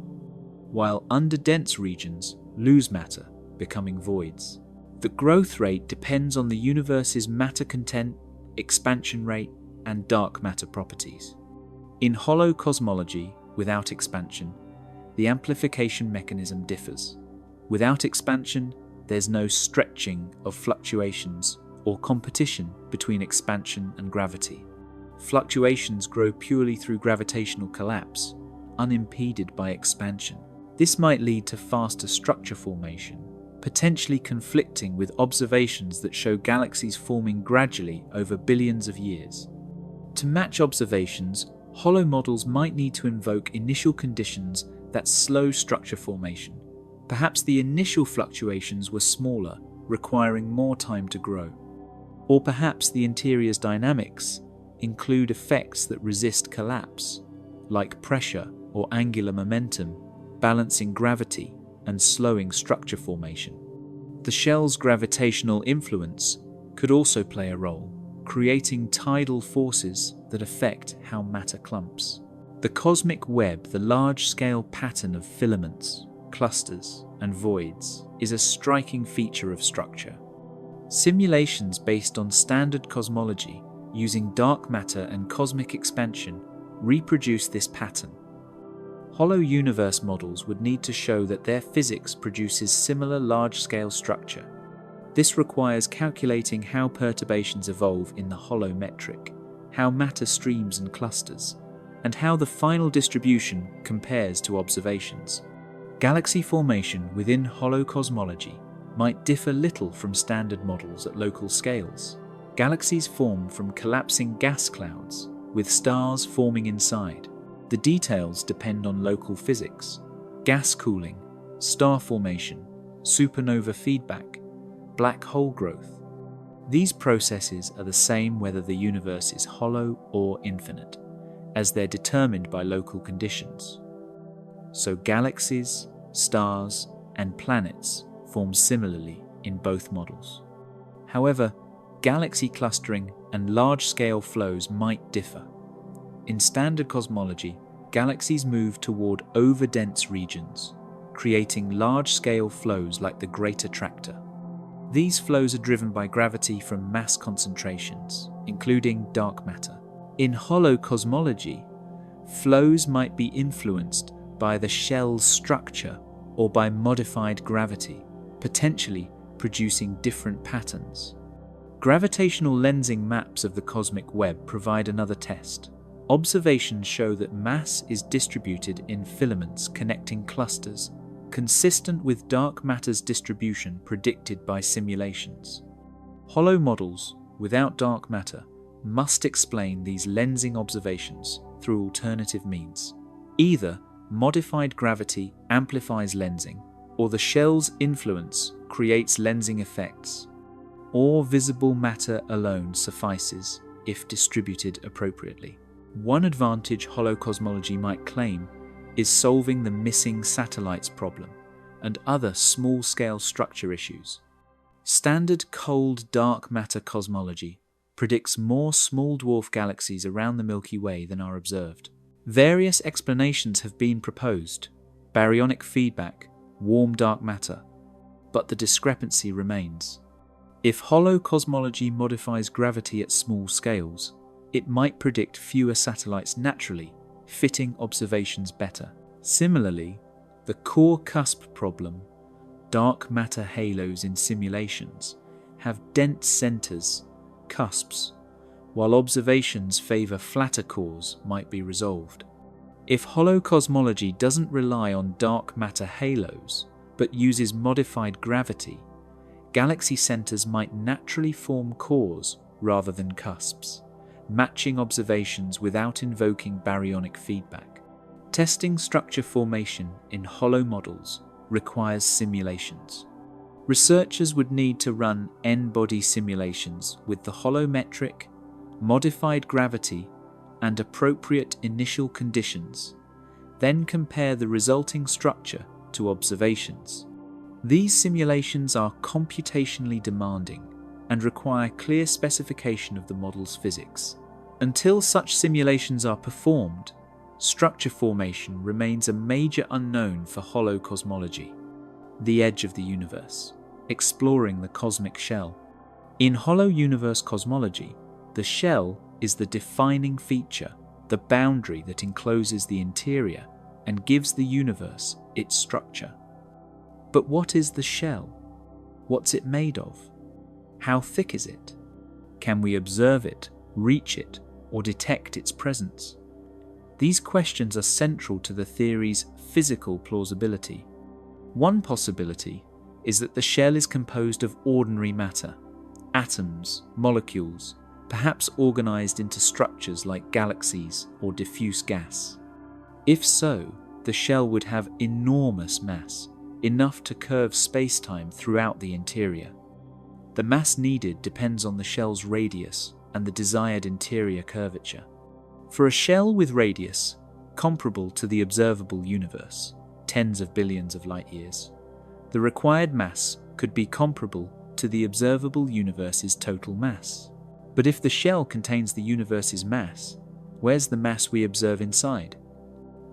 while underdense regions lose matter, becoming voids. The growth rate depends on the universe's matter content, expansion rate, and dark matter properties. In hollow cosmology, without expansion, the amplification mechanism differs. Without expansion, there's no stretching of fluctuations or competition between expansion and gravity. Fluctuations grow purely through gravitational collapse, unimpeded by expansion. This might lead to faster structure formation, potentially conflicting with observations that show galaxies forming gradually over billions of years. To match observations, hollow models might need to invoke initial conditions that slow structure formation. Perhaps the initial fluctuations were smaller, requiring more time to grow. Or perhaps the interior's dynamics include effects that resist collapse, like pressure or angular momentum, balancing gravity and slowing structure formation. The shell's gravitational influence could also play a role, creating tidal forces that affect how matter clumps. The cosmic web, the large-scale pattern of filaments, clusters, and voids, is a striking feature of structure. Simulations based on standard cosmology using dark matter and cosmic expansion reproduce this pattern. Hollow universe models would need to show that their physics produces similar large-scale structure. This requires calculating how perturbations evolve in the hollow metric, how matter streams and clusters, and how the final distribution compares to observations. Galaxy formation within hollow cosmology might differ little from standard models at local scales. Galaxies form from collapsing gas clouds, with stars forming inside. The details depend on local physics: gas cooling, star formation, supernova feedback, black hole growth. These processes are the same whether the universe is hollow or infinite, as they're determined by local conditions. So galaxies, stars, and planets form similarly in both models. However, galaxy clustering and large-scale flows might differ. In standard cosmology, galaxies move toward overdense regions, creating large-scale flows like the Great Attractor. These flows are driven by gravity from mass concentrations, including dark matter. In hollow cosmology, flows might be influenced by the shell's structure or by modified gravity, potentially producing different patterns. Gravitational lensing maps of the cosmic web provide another test. Observations show that mass is distributed in filaments connecting clusters, consistent with dark matter's distribution predicted by simulations. Hollow models without dark matter must explain these lensing observations through alternative means. Either modified gravity amplifies lensing, or the shell's influence creates lensing effects, or visible matter alone suffices if distributed appropriately. One advantage hollow cosmology might claim is solving the missing satellites problem and other small-scale structure issues. Standard cold dark matter cosmology predicts more small dwarf galaxies around the Milky Way than are observed. Various explanations have been proposed: baryonic feedback, warm dark matter, but the discrepancy remains. If hollow cosmology modifies gravity at small scales, it might predict fewer satellites naturally, fitting observations better. Similarly, the core cusp problem, dark matter halos in simulations, have dense centers, cusps, while observations favor flatter cores might be resolved. If hollow cosmology doesn't rely on dark matter halos, but uses modified gravity, galaxy centers might naturally form cores rather than cusps, matching observations without invoking baryonic feedback. Testing structure formation in hollow models requires simulations. Researchers would need to run n-body simulations with the holometric, modified gravity, and appropriate initial conditions, then compare the resulting structure to observations. These simulations are computationally demanding and require clear specification of the model's physics. Until such simulations are performed, structure formation remains a major unknown for hollow cosmology. The edge of the universe, exploring the cosmic shell. In hollow universe cosmology, the shell is the defining feature, the boundary that encloses the interior and gives the universe its structure. But what is the shell? What's it made of? How thick is it? Can we observe it, reach it, or detect its presence? These questions are central to the theory's physical plausibility. One possibility is that the shell is composed of ordinary matter, atoms, molecules, perhaps organized into structures like galaxies or diffuse gas. If so, the shell would have enormous mass, enough to curve space-time throughout the interior. The mass needed depends on the shell's radius and the desired interior curvature. For a shell with radius comparable to the observable universe, tens of billions of light-years, the required mass could be comparable to the observable universe's total mass. But if the shell contains the universe's mass, where's the mass we observe inside?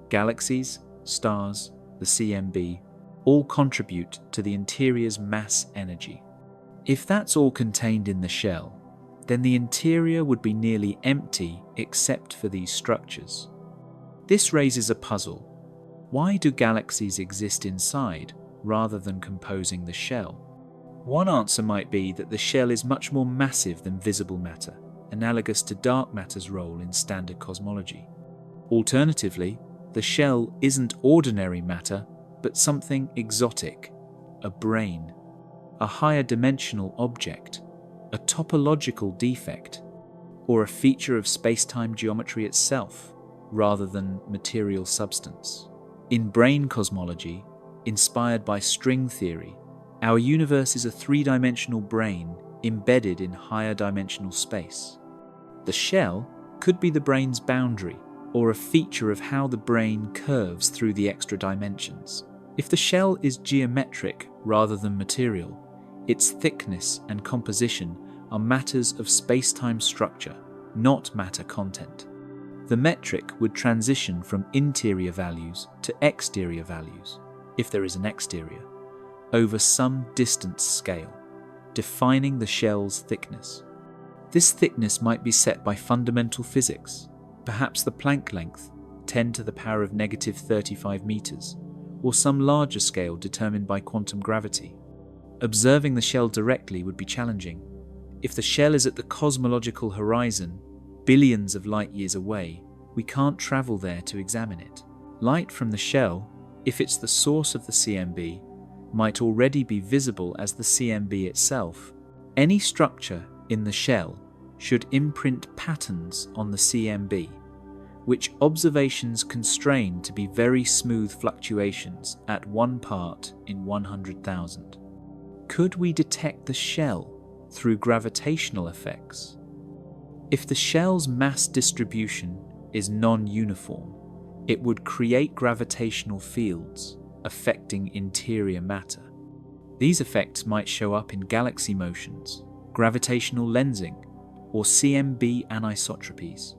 Galaxies, stars, the CMB, all contribute to the interior's mass energy. If that's all contained in the shell, then the interior would be nearly empty except for these structures. This raises a puzzle. Why do galaxies exist inside rather than composing the shell? One answer might be that the shell is much more massive than visible matter, analogous to dark matter's role in standard cosmology. Alternatively, the shell isn't ordinary matter, but something exotic, a brain, a higher dimensional object, a topological defect, or a feature of space-time geometry itself, rather than material substance. In brain cosmology, inspired by string theory, our universe is a three-dimensional brain embedded in higher dimensional space. The shell could be the brain's boundary, or a feature of how the brain curves through the extra dimensions. If the shell is geometric rather than material, its thickness and composition are matters of space-time structure, not matter content. The metric would transition from interior values to exterior values, if there is an exterior, over some distance scale. defining the shell's thickness. This thickness might be set by fundamental physics, perhaps the Planck length, 10 to the power of negative 35 meters, or some larger scale determined by quantum gravity. Observing the shell directly would be challenging. If the shell is at the cosmological horizon, billions of light years away, we can't travel there to examine it. Light from the shell, if it's the source of the CMB, might already be visible as the CMB itself. Any structure in the shell should imprint patterns on the CMB, which observations constrain to be very smooth fluctuations at 1 part in 100,000. Could we detect the shell through gravitational effects? If the shell's mass distribution is non-uniform, it would create gravitational fields affecting interior matter. These effects might show up in galaxy motions, gravitational lensing, or CMB anisotropies.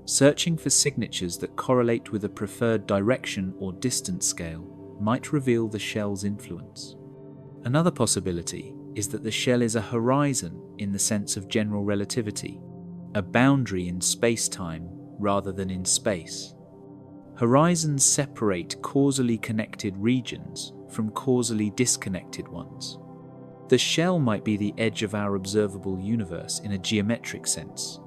Searching for signatures that correlate with a preferred direction or distance scale might reveal the shell's influence. Another possibility is that the shell is a horizon in the sense of general relativity, a boundary in space-time rather than in space. Horizons separate causally connected regions from causally disconnected ones. The shell might be the edge of our observable universe in a geometric sense,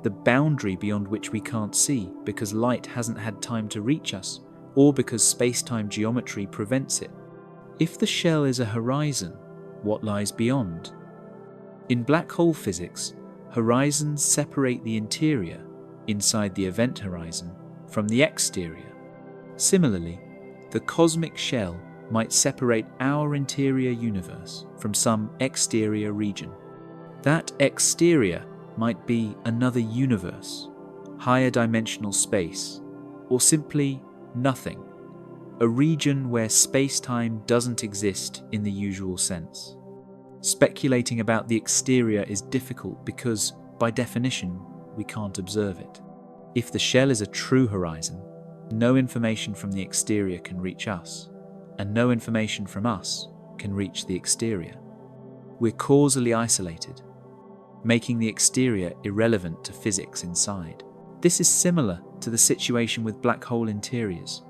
the boundary beyond which we can't see because light hasn't had time to reach us, or because space-time geometry prevents it. If the shell is a horizon, what lies beyond? In black hole physics, horizons separate the interior, inside the event horizon, from the exterior. Similarly, the cosmic shell might separate our interior universe from some exterior region. That exterior might be another universe, higher dimensional space, or simply nothing, a region where space-time doesn't exist in the usual sense. Speculating about the exterior is difficult because, by definition, we can't observe it. If the shell is a true horizon, no information from the exterior can reach us, and no information from us can reach the exterior. We're causally isolated, making the exterior irrelevant to physics inside. This is similar to the situation with black hole interiors.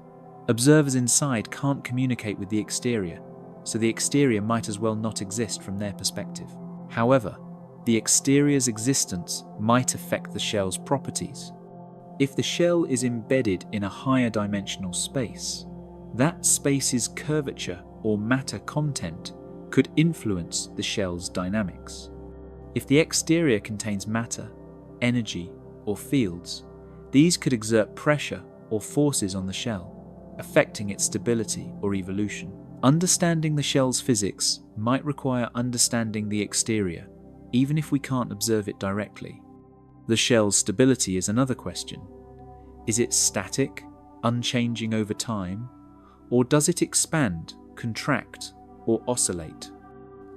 Observers inside can't communicate with the exterior, so the exterior might as well not exist from their perspective. However, the exterior's existence might affect the shell's properties. If the shell is embedded in a higher dimensional space, that space's curvature or matter content could influence the shell's dynamics. If the exterior contains matter, energy, or fields, these could exert pressure or forces on the shell, affecting its stability or evolution. Understanding the shell's physics might require understanding the exterior, even if we can't observe it directly. The shell's stability is another question. Is it static, unchanging over time, or does it expand, contract, or oscillate?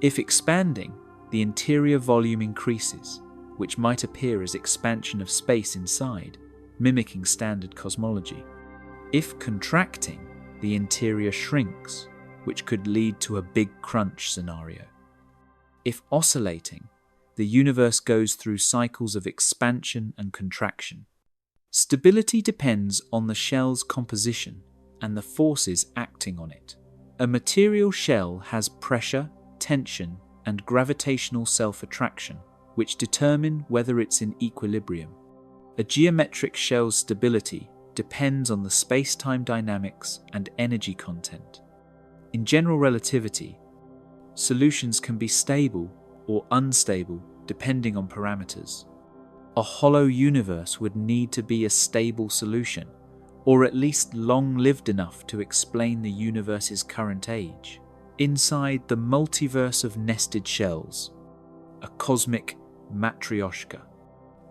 If expanding, the interior volume increases, which might appear as expansion of space inside, mimicking standard cosmology. If contracting, the interior shrinks, which could lead to a big crunch scenario. If oscillating, the universe goes through cycles of expansion and contraction. Stability depends on the shell's composition and the forces acting on it. A material shell has pressure, tension, and gravitational self-attraction, which determine whether it's in equilibrium. A geometric shell's stability depends on the space-time dynamics and energy content. In general relativity, solutions can be stable or unstable depending on parameters. A hollow universe would need to be a stable solution, or at least long-lived enough to explain the universe's current age. Inside the multiverse of nested shells, a cosmic matryoshka.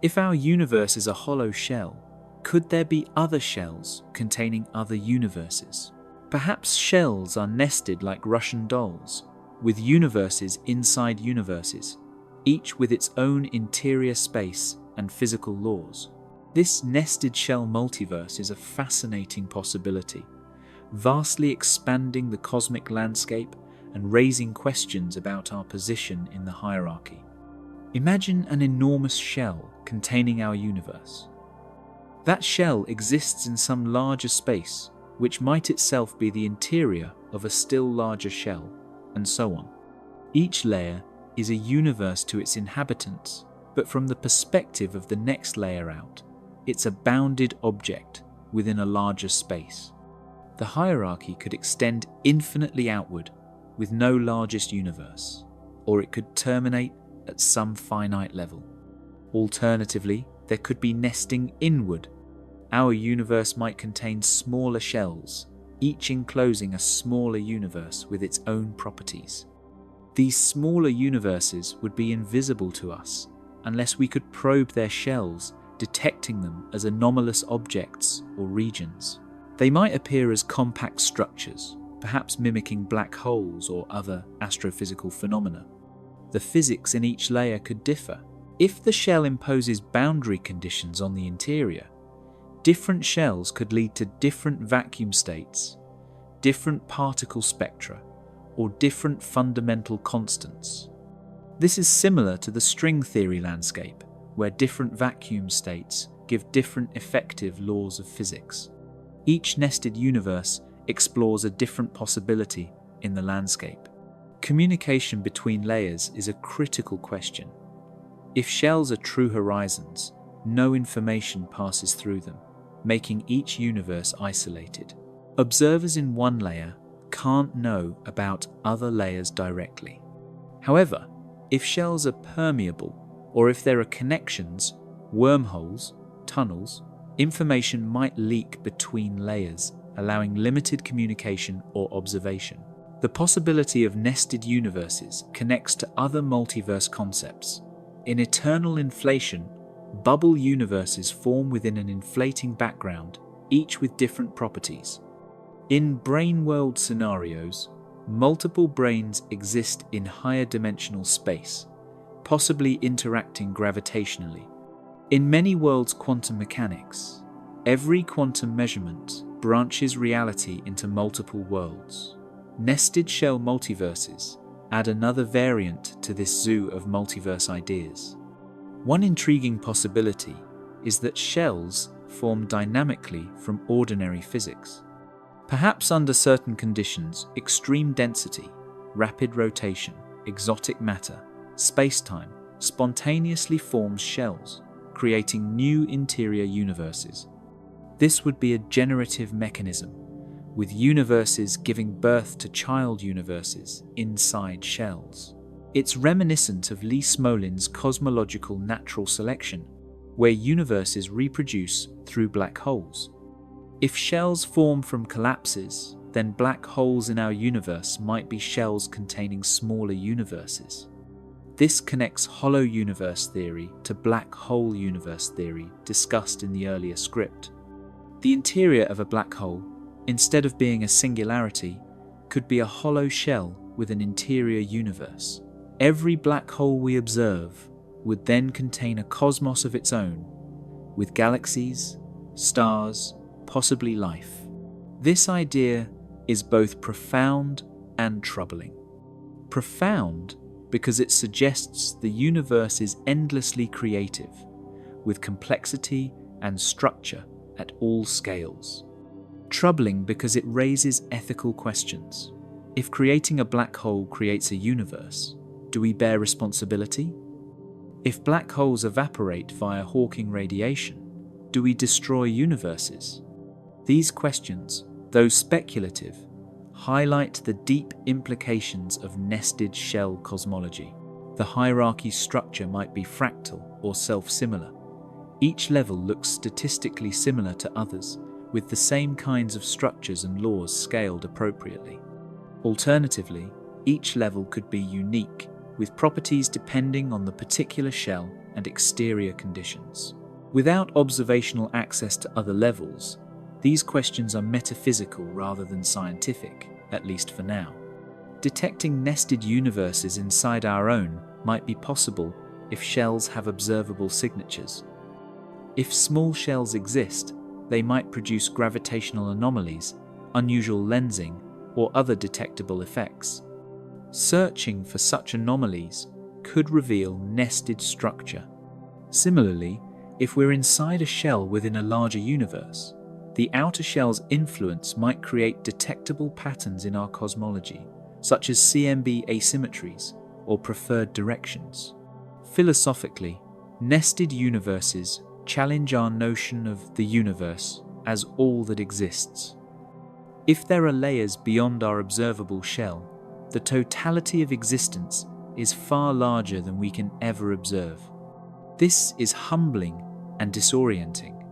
If our universe is a hollow shell, could there be other shells containing other universes? Perhaps shells are nested like Russian dolls, with universes inside universes, each with its own interior space and physical laws. This nested shell multiverse is a fascinating possibility, vastly expanding the cosmic landscape and raising questions about our position in the hierarchy. Imagine an enormous shell containing our universe. That shell exists in some larger space, which might itself be the interior of a still larger shell, and so on. Each layer is a universe to its inhabitants, but from the perspective of the next layer out, it's a bounded object within a larger space. The hierarchy could extend infinitely outward with no largest universe, or it could terminate at some finite level. Alternatively, there could be nesting inward. Our universe might contain smaller shells, each enclosing a smaller universe with its own properties. These smaller universes would be invisible to us unless we could probe their shells, detecting them as anomalous objects or regions. They might appear as compact structures, perhaps mimicking black holes or other astrophysical phenomena. The physics in each layer could differ. If the shell imposes boundary conditions on the interior, different shells could lead to different vacuum states, different particle spectra, or different fundamental constants. This is similar to the string theory landscape, where different vacuum states give different effective laws of physics. Each nested universe explores a different possibility in the landscape. Communication between layers is a critical question. If shells are true horizons, no information passes through them, making each universe isolated. Observers in one layer can't know about other layers directly. However, if shells are permeable, or if there are connections, wormholes, tunnels, information might leak between layers, allowing limited communication or observation. The possibility of nested universes connects to other multiverse concepts. In eternal inflation, bubble universes form within an inflating background, each with different properties. In brain world scenarios, multiple brains exist in higher dimensional space, possibly interacting gravitationally. In many worlds' quantum mechanics, every quantum measurement branches reality into multiple worlds. Nested shell multiverses add another variant to this zoo of multiverse ideas. One intriguing possibility is that shells form dynamically from ordinary physics. Perhaps under certain conditions, extreme density, rapid rotation, exotic matter, space-time spontaneously forms shells, creating new interior universes. This would be a generative mechanism, with universes giving birth to child universes inside shells. It's reminiscent of Lee Smolin's cosmological natural selection, where universes reproduce through black holes. If shells form from collapses, then black holes in our universe might be shells containing smaller universes. This connects hollow universe theory to black hole universe theory discussed in the earlier script. The interior of a black hole, instead of being a singularity, could be a hollow shell with an interior universe. Every black hole we observe would then contain a cosmos of its own, with galaxies, stars, possibly life. This idea is both profound and troubling. Profound because it suggests the universe is endlessly creative, with complexity and structure at all scales. Troubling because it raises ethical questions. If creating a black hole creates a universe, do we bear responsibility? If black holes evaporate via Hawking radiation, do we destroy universes? These questions, though speculative, highlight the deep implications of nested shell cosmology. The hierarchy structure might be fractal or self-similar. Each level looks statistically similar to others, with the same kinds of structures and laws scaled appropriately. Alternatively, each level could be unique, with properties depending on the particular shell and exterior conditions. Without observational access to other levels, these questions are metaphysical rather than scientific, at least for now. Detecting nested universes inside our own might be possible if shells have observable signatures. If small shells exist, they might produce gravitational anomalies, unusual lensing, or other detectable effects. Searching for such anomalies could reveal nested structure. Similarly, if we're inside a shell within a larger universe, the outer shell's influence might create detectable patterns in our cosmology, such as CMB asymmetries or preferred directions. Philosophically, nested universes challenge our notion of the universe as all that exists. If there are layers beyond our observable shell, the totality of existence is far larger than we can ever observe. This is humbling and disorienting,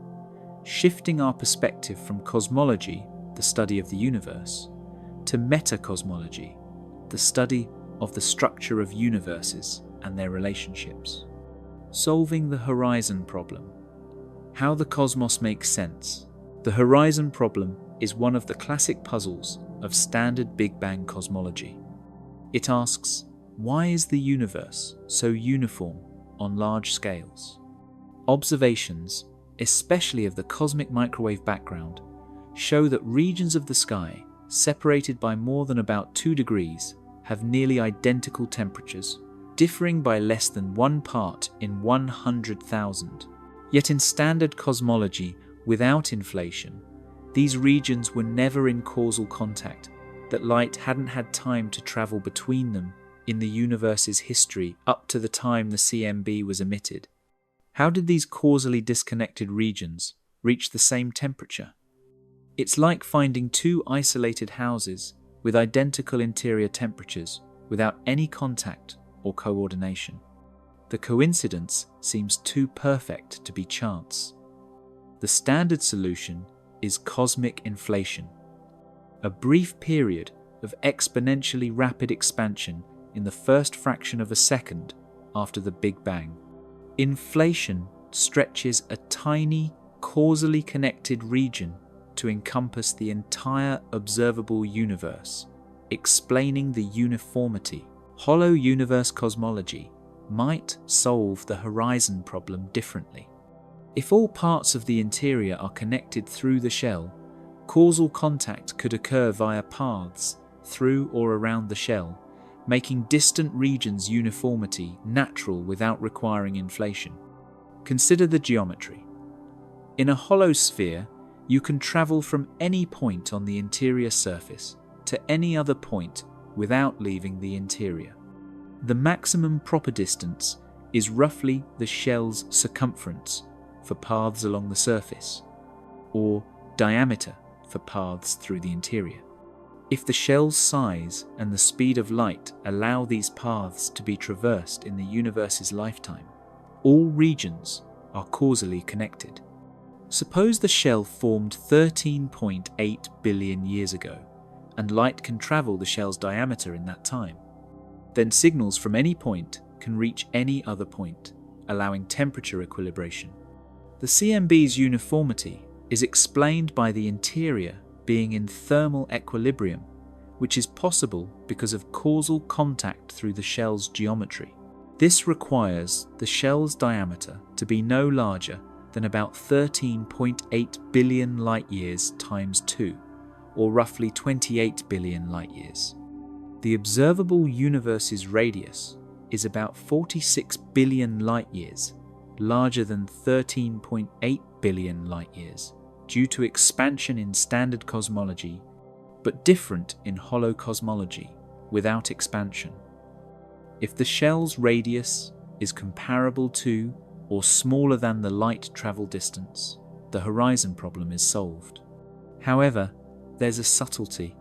shifting our perspective from cosmology, the study of the universe, to metacosmology, the study of the structure of universes and their relationships. Solving the horizon problem. How the cosmos makes sense. The horizon problem is one of the classic puzzles of standard Big Bang cosmology. It asks, why is the universe so uniform on large scales? Observations, especially of the cosmic microwave background, show that regions of the sky, separated by more than about 2 degrees, have nearly identical temperatures, differing by less than 1 part in 100,000. Yet in standard cosmology, without inflation, these regions were never in causal contact, that light hadn't had time to travel between them in the universe's history up to the time the CMB was emitted. How did these causally disconnected regions reach the same temperature? It's like finding 2 isolated houses with identical interior temperatures without any contact or coordination. The coincidence seems too perfect to be chance. The standard solution is cosmic inflation, a brief period of exponentially rapid expansion in the first fraction of a second after the Big Bang. Inflation stretches a tiny, causally connected region to encompass the entire observable universe, explaining the uniformity. Hollow universe cosmology might solve the horizon problem differently. If all parts of the interior are connected through the shell, causal contact could occur via paths through or around the shell, making distant regions' uniformity natural without requiring inflation. Consider the geometry. In a hollow sphere, you can travel from any point on the interior surface to any other point without leaving the interior. The maximum proper distance is roughly the shell's circumference for paths along the surface, or diameter for paths through the interior. If the shell's size and the speed of light allow these paths to be traversed in the universe's lifetime, all regions are causally connected. Suppose the shell formed 13.8 billion years ago, and light can travel the shell's diameter in that time. Then signals from any point can reach any other point, allowing temperature equilibration. The CMB's uniformity is explained by the interior being in thermal equilibrium, which is possible because of causal contact through the shell's geometry. This requires the shell's diameter to be no larger than about 13.8 billion light-years times 2, or roughly 28 billion light-years. The observable universe's radius is about 46 billion light-years, larger than 13.8 billion light-years, due to expansion in standard cosmology, but different in hollow cosmology, without expansion. If the shell's radius is comparable to or smaller than the light travel distance, the horizon problem is solved. However, there's a subtlety.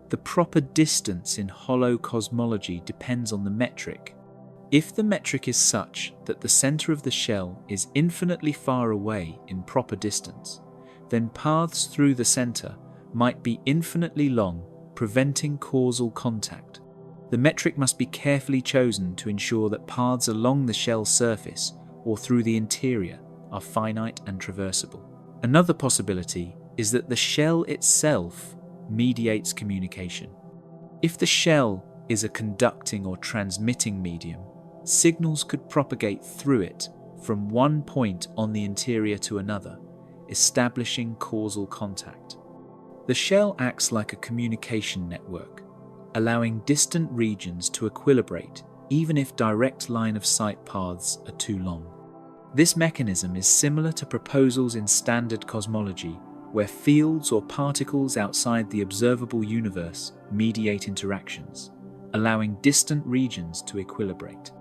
The proper distance in hollow cosmology depends on the metric. If the metric is such that the center of the shell is infinitely far away in proper distance, then paths through the center might be infinitely long, preventing causal contact. The metric must be carefully chosen to ensure that paths along the shell surface or through the interior are finite and traversable. Another possibility is that the shell itself mediates communication. If the shell is a conducting or transmitting medium, signals could propagate through it from one point on the interior to another, establishing causal contact. The shell acts like a communication network, allowing distant regions to equilibrate even if direct line-of-sight paths are too long. This mechanism is similar to proposals in standard cosmology, where fields or particles outside the observable universe mediate interactions, allowing distant regions to equilibrate.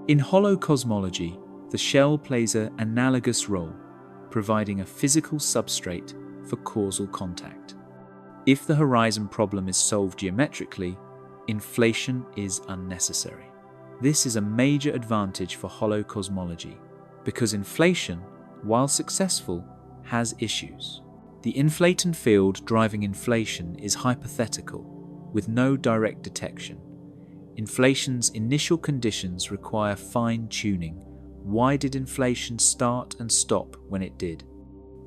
In hollow cosmology, the shell plays an analogous role, providing a physical substrate for causal contact. If the horizon problem is solved geometrically, inflation is unnecessary. This is a major advantage for hollow cosmology, because inflation, while successful, has issues. The inflaton field driving inflation is hypothetical, with no direct detection. Inflation's initial conditions require fine-tuning. Why did inflation start and stop when it did?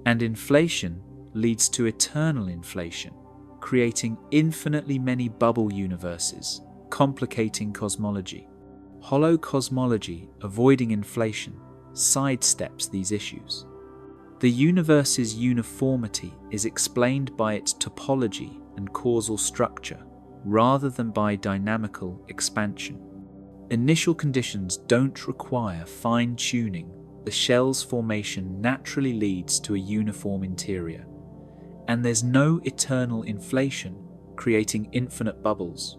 And inflation leads to eternal inflation, creating infinitely many bubble universes, complicating cosmology. Hollow cosmology, avoiding inflation, sidesteps these issues. The universe's uniformity is explained by its topology and causal structure, rather than by dynamical expansion. Initial conditions don't require fine-tuning. The shell's formation naturally leads to a uniform interior, and there's no eternal inflation, creating infinite bubbles.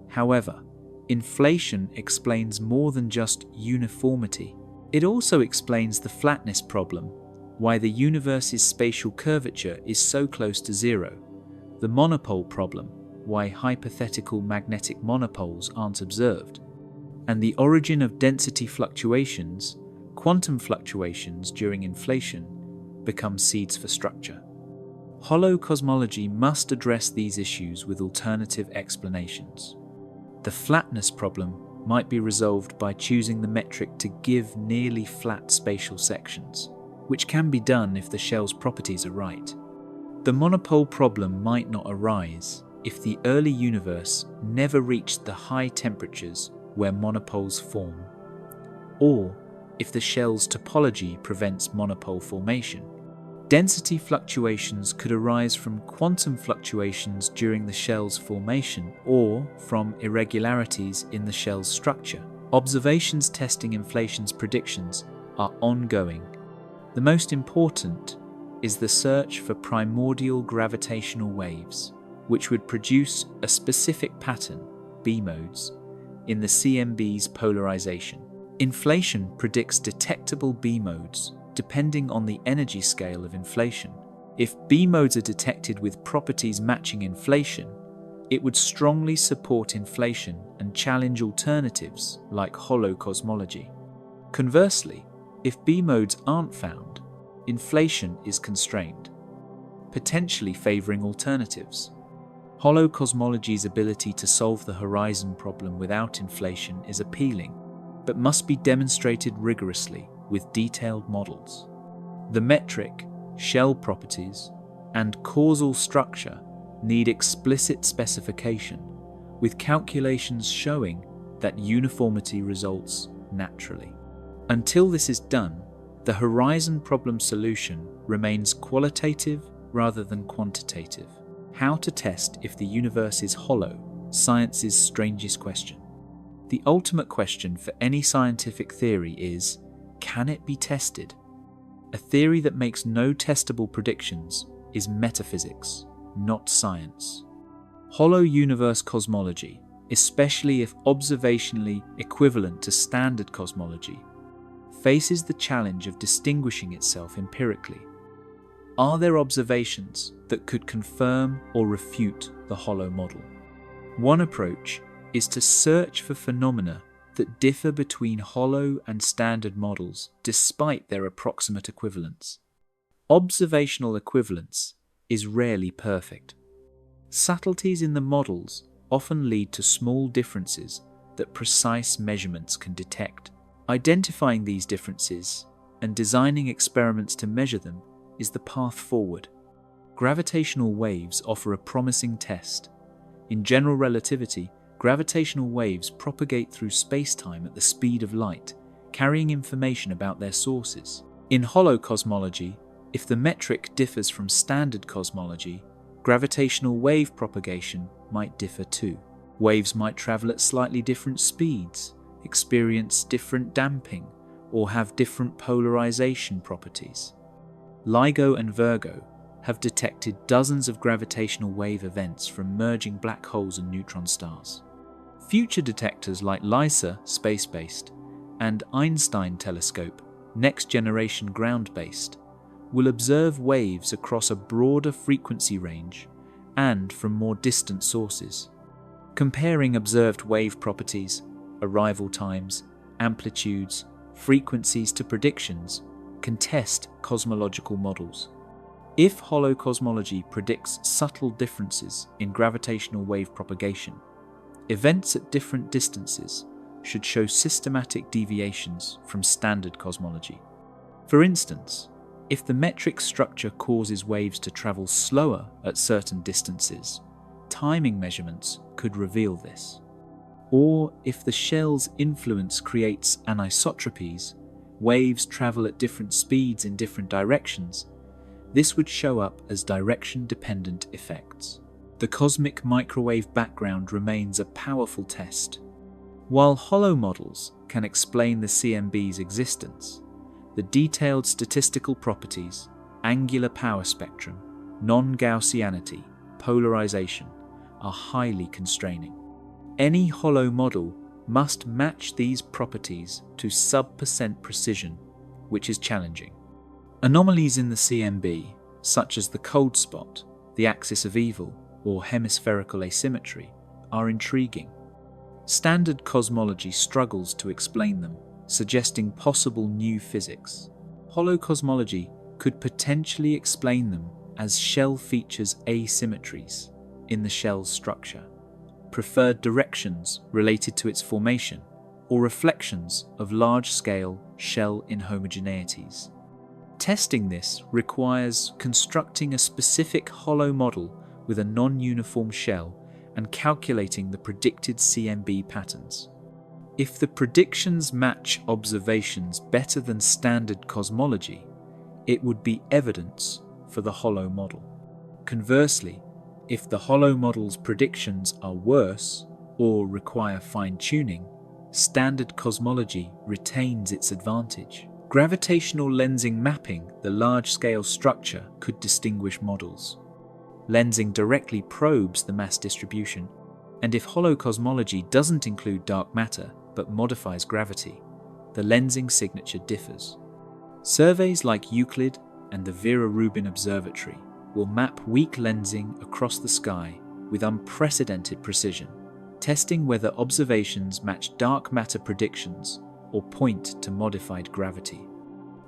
However, inflation explains more than just uniformity. It also explains the flatness problem, why the universe's spatial curvature is so close to zero, the monopole problem, why hypothetical magnetic monopoles aren't observed, and the origin of density fluctuations. Quantum fluctuations during inflation become seeds for structure. Hollow cosmology must address these issues with alternative explanations. The flatness problem might be resolved by choosing the metric to give nearly flat spatial sections, which can be done if the shell's properties are right. The monopole problem might not arise if the early universe never reached the high temperatures where monopoles form, or if the shell's topology prevents monopole formation. Density fluctuations could arise from quantum fluctuations during the shell's formation or from irregularities in the shell's structure. Observations testing inflation's predictions are ongoing. The most important is the search for primordial gravitational waves, which would produce a specific pattern, B modes, in the CMB's polarization. Inflation predicts detectable B modes depending on the energy scale of inflation. If B modes are detected with properties matching inflation, it would strongly support inflation and challenge alternatives like hollow cosmology. Conversely, if B modes aren't found, inflation is constrained, potentially favoring alternatives. Hollow cosmology's ability to solve the horizon problem without inflation is appealing, but must be demonstrated rigorously with detailed models. The metric, shell properties, and causal structure need explicit specification, with calculations showing that uniformity results naturally. Until this is done, the horizon problem solution remains qualitative rather than quantitative. How to test if the universe is hollow, science's strangest question. The ultimate question for any scientific theory is, can it be tested? A theory that makes no testable predictions is metaphysics, not science. Hollow universe cosmology, especially if observationally equivalent to standard cosmology, faces the challenge of distinguishing itself empirically. Are there observations that could confirm or refute the hollow model? One approach is to search for phenomena that differ between hollow and standard models despite their approximate equivalence. Observational equivalence is rarely perfect. Subtleties in the models often lead to small differences that precise measurements can detect. Identifying these differences and designing experiments to measure them is the path forward. Gravitational waves offer a promising test. In general relativity, gravitational waves propagate through space-time at the speed of light, carrying information about their sources. In hollow cosmology, if the metric differs from standard cosmology, gravitational wave propagation might differ too. Waves might travel at slightly different speeds, experience different damping, or have different polarization properties. LIGO and Virgo have detected dozens of gravitational wave events from merging black holes and neutron stars. Future detectors like LISA, space-based, and Einstein telescope, next-generation ground-based, will observe waves across a broader frequency range and from more distant sources. Comparing observed wave properties, arrival times, amplitudes, frequencies to predictions can test cosmological models. If holocosmology predicts subtle differences in gravitational wave propagation, events at different distances should show systematic deviations from standard cosmology. For instance, if the metric structure causes waves to travel slower at certain distances, timing measurements could reveal this. Or if the shell's influence creates anisotropies, waves travel at different speeds in different directions, this would show up as direction-dependent effects. The cosmic microwave background remains a powerful test. While hollow models can explain the CMB's existence, the detailed statistical properties, angular power spectrum, non-Gaussianity, polarization, are highly constraining. Any hollow model must match these properties to sub% precision, which is challenging. Anomalies in the CMB, such as the cold spot, the axis of evil, or hemispherical asymmetry, are intriguing. Standard cosmology struggles to explain them, suggesting possible new physics. Holocosmology could potentially explain them as shell features asymmetries in the shell's structure, preferred directions related to its formation, or reflections of large-scale shell inhomogeneities. Testing this requires constructing a specific hollow model with a non-uniform shell and calculating the predicted CMB patterns. If the predictions match observations better than standard cosmology, it would be evidence for the hollow model. Conversely, if the hollow model's predictions are worse or require fine-tuning, standard cosmology retains its advantage. Gravitational lensing mapping the large-scale structure could distinguish models. Lensing directly probes the mass distribution, and if holocosmology doesn't include dark matter but modifies gravity, the lensing signature differs. Surveys like Euclid and the Vera Rubin Observatory will map weak lensing across the sky with unprecedented precision, testing whether observations match dark matter predictions or point to modified gravity.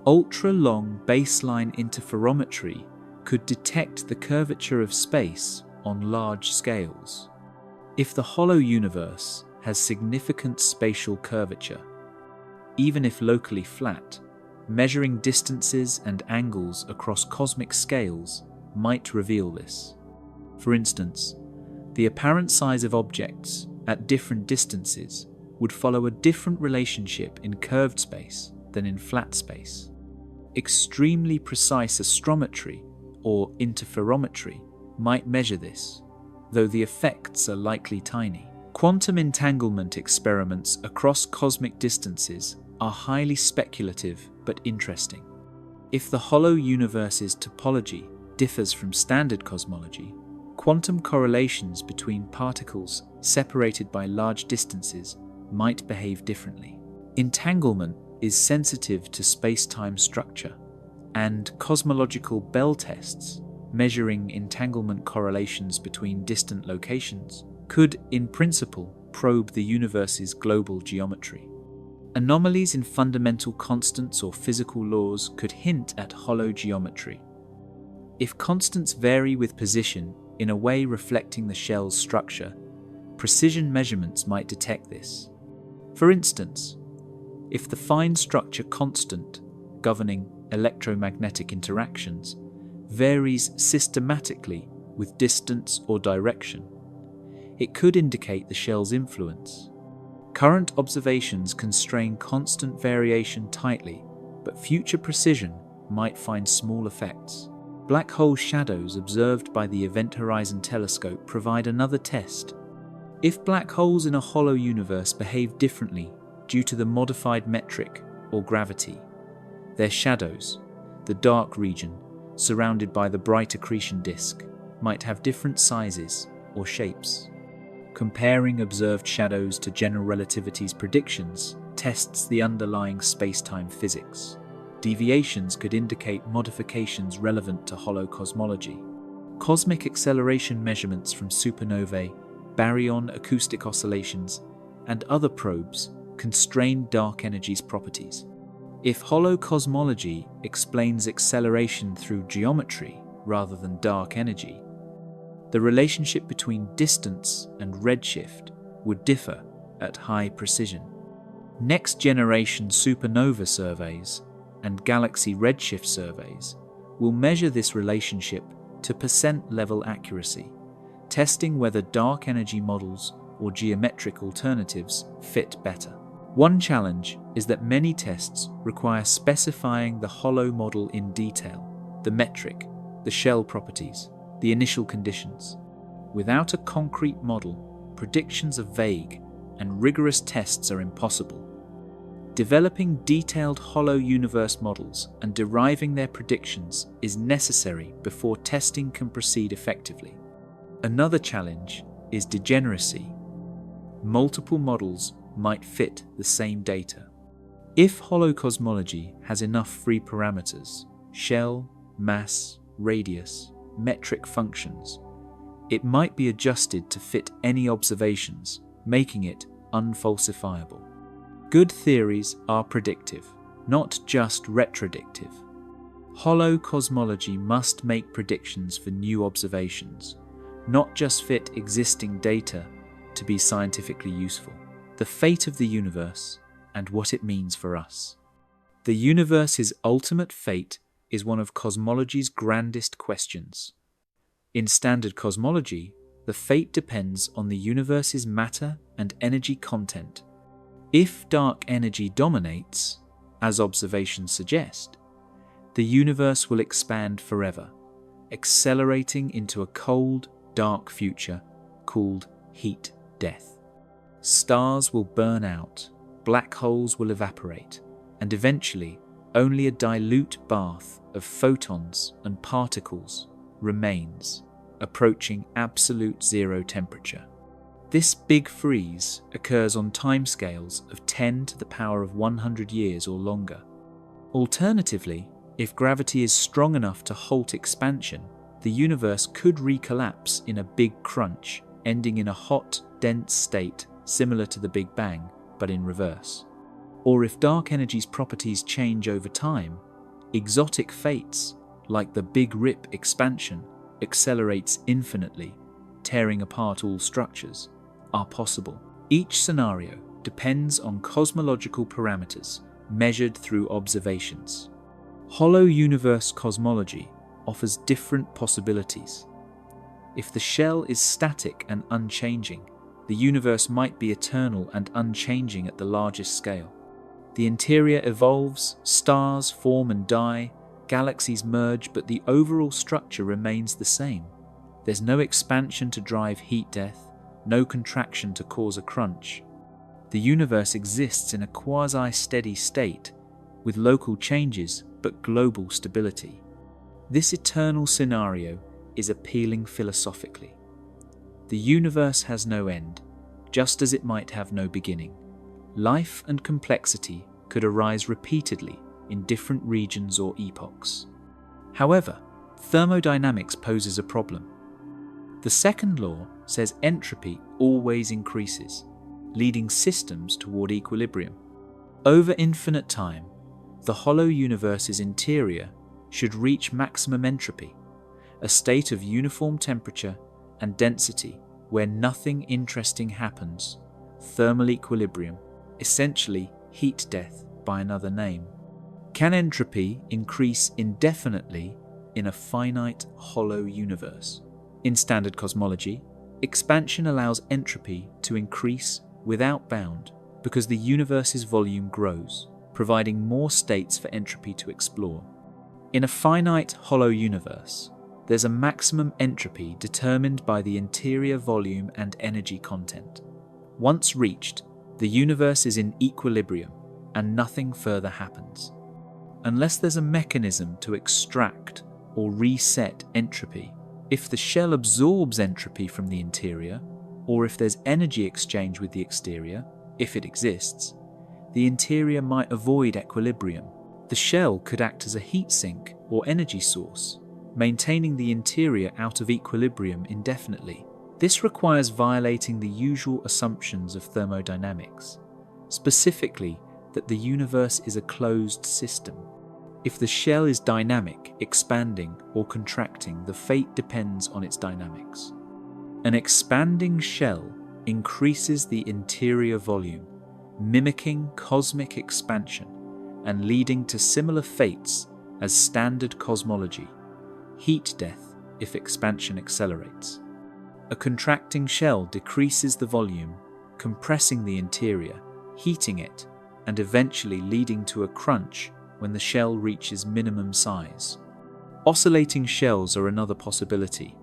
Ultra-long baseline interferometry could detect the curvature of space on large scales. If the hollow universe has significant spatial curvature, even if locally flat, measuring distances and angles across cosmic scales might reveal this. For instance, the apparent size of objects at different distances would follow a different relationship in curved space than in flat space. Extremely precise astrometry or interferometry might measure this, though the effects are likely tiny. Quantum entanglement experiments across cosmic distances are highly speculative but interesting. If the hollow universe's topology differs from standard cosmology, quantum correlations between particles separated by large distances might behave differently. Entanglement is sensitive to space-time structure, and cosmological Bell tests measuring entanglement correlations between distant locations could, in principle, probe the universe's global geometry. Anomalies in fundamental constants or physical laws could hint at hollow geometry. If constants vary with position in a way reflecting the shell's structure, precision measurements might detect this. For instance, if the fine structure constant governing electromagnetic interactions varies systematically with distance or direction, it could indicate the shell's influence. Current observations constrain constant variation tightly, but future precision might find small effects. Black hole shadows observed by the Event Horizon Telescope provide another test. If black holes in a hollow universe behave differently due to the modified metric or gravity, their shadows, the dark region surrounded by the bright accretion disk, might have different sizes or shapes. Comparing observed shadows to general relativity's predictions tests the underlying space-time physics. Deviations could indicate modifications relevant to hollow cosmology. Cosmic acceleration measurements from supernovae, baryon acoustic oscillations, and other probes constrain dark energy's properties. If hollow cosmology explains acceleration through geometry rather than dark energy, the relationship between distance and redshift would differ at high precision. Next-generation supernova surveys and galaxy redshift surveys will measure this relationship to percent-level accuracy, testing whether dark energy models or geometric alternatives fit better. One challenge is that many tests require specifying the hollow model in detail, the metric, the shell properties, the initial conditions. Without a concrete model, predictions are vague and rigorous tests are impossible. Developing detailed hollow universe models and deriving their predictions is necessary before testing can proceed effectively. Another challenge is degeneracy. Multiple models might fit the same data. If hollow cosmology has enough free parameters, shell, mass, radius, metric functions, it might be adjusted to fit any observations, making it unfalsifiable. Good theories are predictive, not just retrodictive. Hollow cosmology must make predictions for new observations, not just fit existing data to be scientifically useful. The fate of the universe and what it means for us. The universe's ultimate fate is one of cosmology's grandest questions. In standard cosmology, the fate depends on the universe's matter and energy content. If dark energy dominates, as observations suggest, the universe will expand forever, accelerating into a cold, dark future called heat death. Stars will burn out, black holes will evaporate, and eventually only a dilute bath of photons and particles remains, approaching absolute zero temperature. This big freeze occurs on timescales of 10 to the power of 100 years or longer. Alternatively, if gravity is strong enough to halt expansion, the universe could recollapse in a big crunch, ending in a hot, dense state similar to the Big Bang, but in reverse. Or if dark energy's properties change over time, exotic fates, like the Big Rip expansion, accelerates infinitely, tearing apart all structures, are possible. Each scenario depends on cosmological parameters measured through observations. Hollow universe cosmology offers different possibilities. If the shell is static and unchanging, the universe might be eternal and unchanging at the largest scale. The interior evolves, stars form and die, galaxies merge, but the overall structure remains the same. There's no expansion to drive heat death, no contraction to cause a crunch. The universe exists in a quasi-steady state, with local changes but global stability. This eternal scenario is appealing philosophically. The universe has no end, just as it might have no beginning. Life and complexity could arise repeatedly in different regions or epochs. However, thermodynamics poses a problem. The second law says entropy always increases, leading systems toward equilibrium. Over infinite time, the hollow universe's interior should reach maximum entropy, a state of uniform temperature and density where nothing interesting happens, thermal equilibrium, essentially heat death by another name. Can entropy increase indefinitely in a finite hollow universe? In standard cosmology, expansion allows entropy to increase without bound because the universe's volume grows, providing more states for entropy to explore. In a finite hollow universe, there's a maximum entropy determined by the interior volume and energy content. Once reached, the universe is in equilibrium and nothing further happens. Unless there's a mechanism to extract or reset entropy, if the shell absorbs entropy from the interior, or if there's energy exchange with the exterior, if it exists, the interior might avoid equilibrium. The shell could act as a heat sink or energy source, maintaining the interior out of equilibrium indefinitely. This requires violating the usual assumptions of thermodynamics, specifically that the universe is a closed system. If the shell is dynamic, expanding, or contracting, the fate depends on its dynamics. An expanding shell increases the interior volume, mimicking cosmic expansion and leading to similar fates as standard cosmology: heat death if expansion accelerates. A contracting shell decreases the volume, compressing the interior, heating it, and eventually leading to a crunch when the shell reaches minimum size. Oscillating shells are another possibility.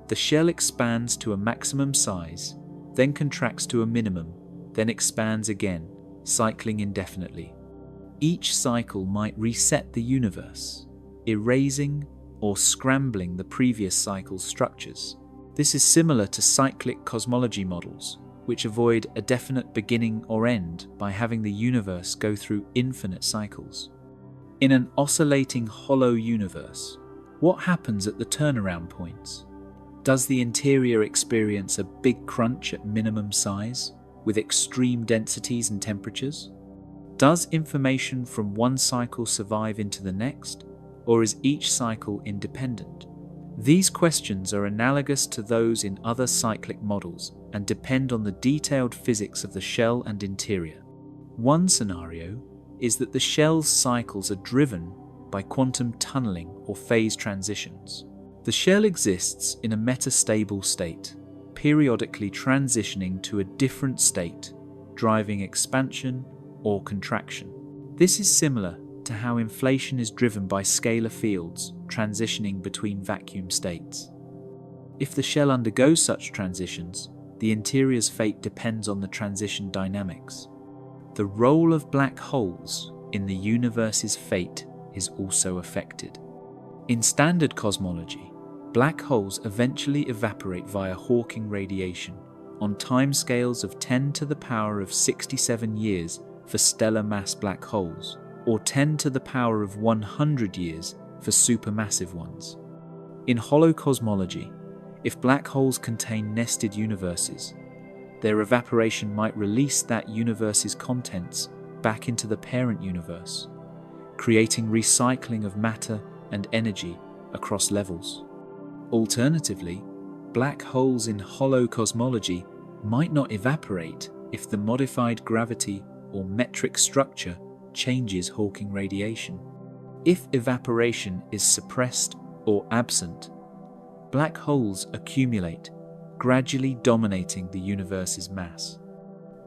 The shell expands to a maximum size, then contracts to a minimum, then expands again, cycling indefinitely. Each cycle might reset the universe, erasing or scrambling the previous cycle's structures. This is similar to cyclic cosmology models, which avoid a definite beginning or end by having the universe go through infinite cycles. In an oscillating hollow universe, what happens at the turnaround points? Does the interior experience a big crunch at minimum size, with extreme densities and temperatures? Does information from one cycle survive into the next, or is each cycle independent? These questions are analogous to those in other cyclic models and depend on the detailed physics of the shell and interior. One scenario is that the shell's cycles are driven by quantum tunneling or phase transitions. The shell exists in a metastable state, periodically transitioning to a different state, driving expansion or contraction. This is similar to how inflation is driven by scalar fields transitioning between vacuum states. If the shell undergoes such transitions, the interior's fate depends on the transition dynamics. The role of black holes in the universe's fate is also affected. In standard cosmology, black holes eventually evaporate via Hawking radiation on timescales of 10 to the power of 67 years for stellar mass black holes, or 10 to the power of 100 years for supermassive ones. In hollow cosmology, if black holes contain nested universes, their evaporation might release that universe's contents back into the parent universe, creating recycling of matter and energy across levels. Alternatively, black holes in hollow cosmology might not evaporate if the modified gravity or metric structure changes Hawking radiation. If evaporation is suppressed or absent, black holes accumulate, gradually dominating the universe's mass.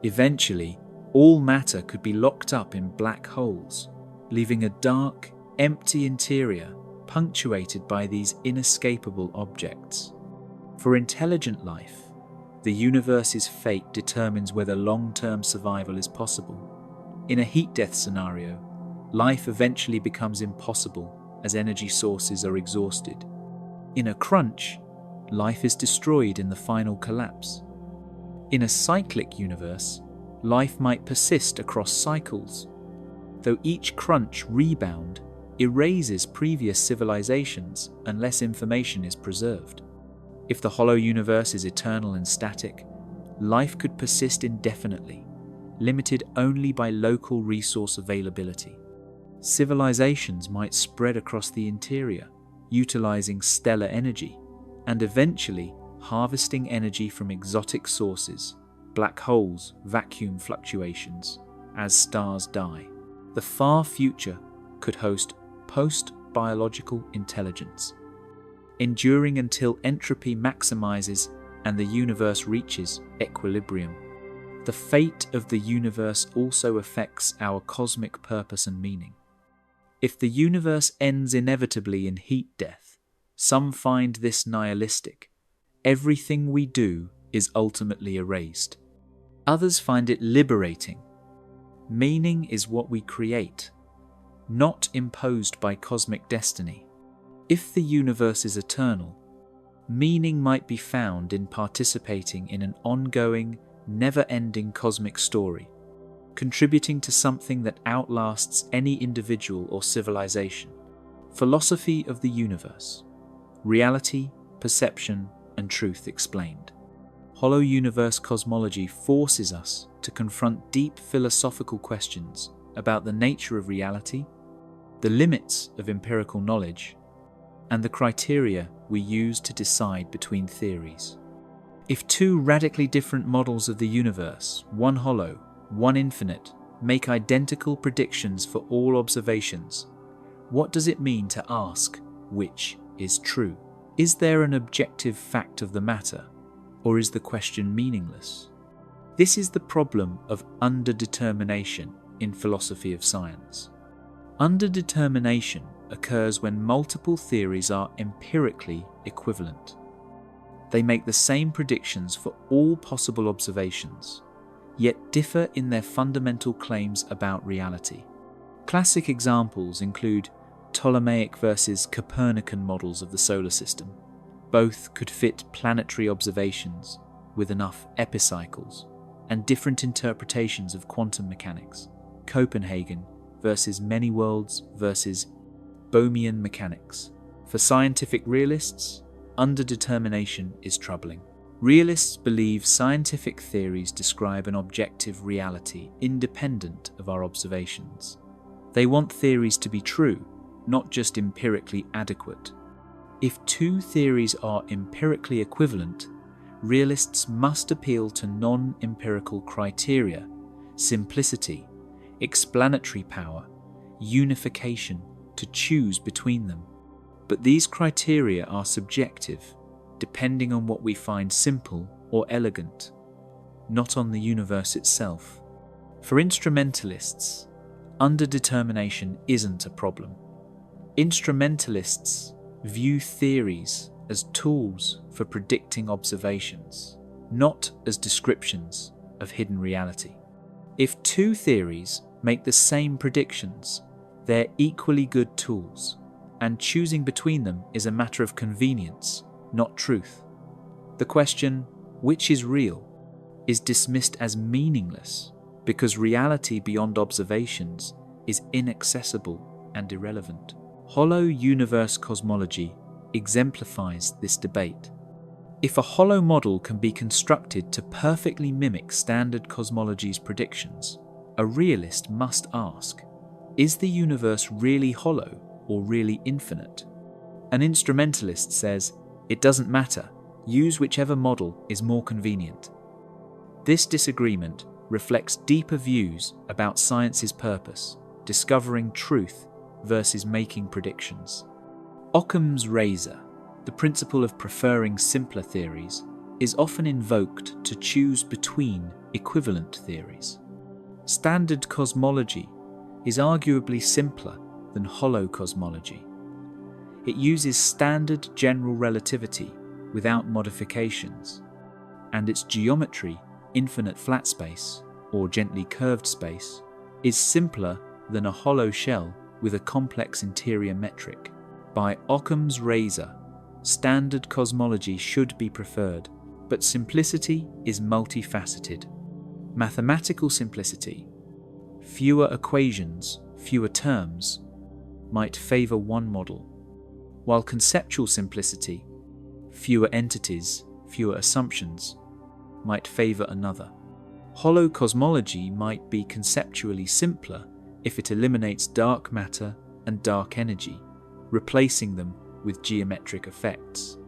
Eventually, all matter could be locked up in black holes, leaving a dark, empty interior punctuated by these inescapable objects. For intelligent life, the universe's fate determines whether long-term survival is possible. In a heat death scenario, life eventually becomes impossible as energy sources are exhausted. In a crunch, life is destroyed in the final collapse. In a cyclic universe, life might persist across cycles, though each crunch rebound erases previous civilizations unless information is preserved. If the hollow universe is eternal and static, life could persist indefinitely, limited only by local resource availability. Civilizations might spread across the interior, utilizing stellar energy, and eventually harvesting energy from exotic sources, black holes, vacuum fluctuations, as stars die. The far future could host post-biological intelligence, enduring until entropy maximizes and the universe reaches equilibrium. The fate of the universe also affects our cosmic purpose and meaning. If the universe ends inevitably in heat death, Some find this nihilistic. Everything we do is ultimately erased. Others find it liberating. Meaning is what we create, not imposed by cosmic destiny. If the universe is eternal, meaning might be found in participating in an ongoing, never-ending cosmic story, contributing to something that outlasts any individual or civilization. Philosophy of the universe. Reality, perception, and truth explained. Hollow universe cosmology forces us to confront deep philosophical questions about the nature of reality, the limits of empirical knowledge, and the criteria we use to decide between theories. If two radically different models of the universe, one hollow, one infinite, make identical predictions for all observations, what does it mean to ask which is true? Is there an objective fact of the matter, or is the question meaningless? This is the problem of underdetermination in philosophy of science. Underdetermination occurs when multiple theories are empirically equivalent. They make the same predictions for all possible observations, yet differ in their fundamental claims about reality. Classic examples include Ptolemaic versus Copernican models of the solar system. Both could fit planetary observations with enough epicycles, and different interpretations of quantum mechanics. Copenhagen versus many worlds versus Bohmian mechanics. For scientific realists, underdetermination is troubling. Realists believe scientific theories describe an objective reality independent of our observations. They want theories to be true, not just empirically adequate. If two theories are empirically equivalent, realists must appeal to non-empirical criteria, simplicity, explanatory power, unification to choose between them. But these criteria are subjective, depending on what we find simple or elegant, not on the universe itself. For instrumentalists, underdetermination isn't a problem. Instrumentalists view theories as tools for predicting observations, not as descriptions of hidden reality. If two theories make the same predictions, they're equally good tools, and choosing between them is a matter of convenience, not truth. The question, which is real, is dismissed as meaningless because reality beyond observations is inaccessible and irrelevant. Hollow universe cosmology exemplifies this debate. If a hollow model can be constructed to perfectly mimic standard cosmology's predictions, a realist must ask, is the universe really hollow or really infinite? An instrumentalist says, it doesn't matter, use whichever model is more convenient. This disagreement reflects deeper views about science's purpose, discovering truth versus making predictions. Occam's razor, the principle of preferring simpler theories, is often invoked to choose between equivalent theories. Standard cosmology is arguably simpler than hollow cosmology. It uses standard general relativity without modifications, and its geometry, infinite flat space, or gently curved space, is simpler than a hollow shell with a complex interior metric. By Occam's razor, standard cosmology should be preferred, but simplicity is multifaceted. Mathematical simplicity, fewer equations, fewer terms, might favor one model, while conceptual simplicity, fewer entities, fewer assumptions, might favor another. Hollow cosmology might be conceptually simpler if it eliminates dark matter and dark energy, replacing them with geometric effects.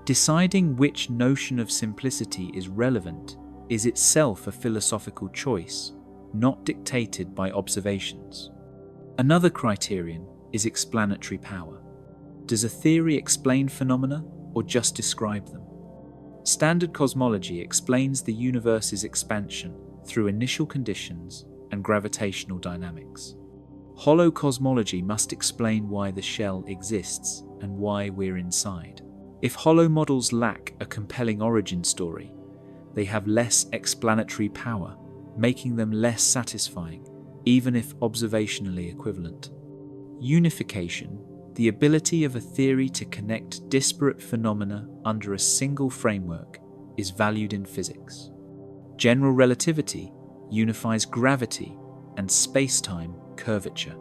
Deciding which notion of simplicity is relevant is itself a philosophical choice, not dictated by observations. Another criterion is explanatory power. Does a theory explain phenomena or just describe them? Standard cosmology explains the universe's expansion through initial conditions and gravitational dynamics. Hollow cosmology must explain why the shell exists and why we're inside. If hollow models lack a compelling origin story, they have less explanatory power, making them less satisfying, even if observationally equivalent. Unification, the ability of a theory to connect disparate phenomena under a single framework, is valued in physics. General relativity unifies gravity and space-time curvature.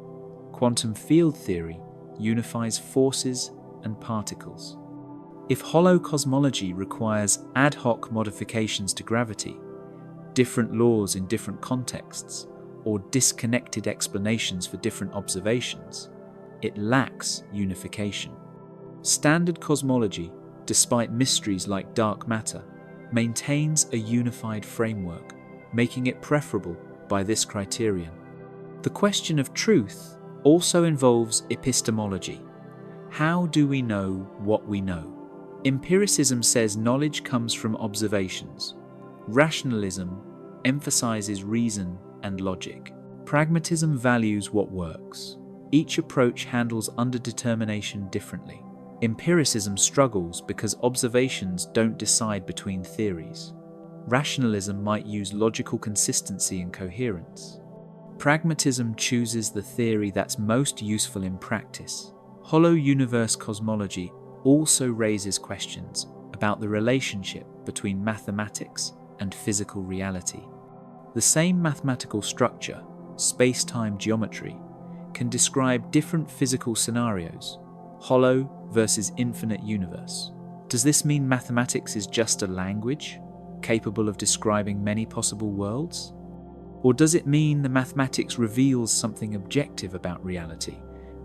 Quantum field theory unifies forces and particles. If hollow cosmology requires ad hoc modifications to gravity, different laws in different contexts, or disconnected explanations for different observations, it lacks unification. Standard cosmology, despite mysteries like dark matter, maintains a unified framework, making it preferable by this criterion. The question of truth also involves epistemology. How do we know what we know? Empiricism says knowledge comes from observations. Rationalism emphasizes reason and logic. Pragmatism values what works. Each approach handles underdetermination differently. Empiricism struggles because observations don't decide between theories. Rationalism might use logical consistency and coherence. Pragmatism chooses the theory that's most useful in practice. Hollow universe cosmology also raises questions about the relationship between mathematics and physical reality. The same mathematical structure, space-time geometry, can describe different physical scenarios, hollow versus infinite universe. Does this mean mathematics is just a language, capable of describing many possible worlds? Or does it mean the mathematics reveals something objective about reality,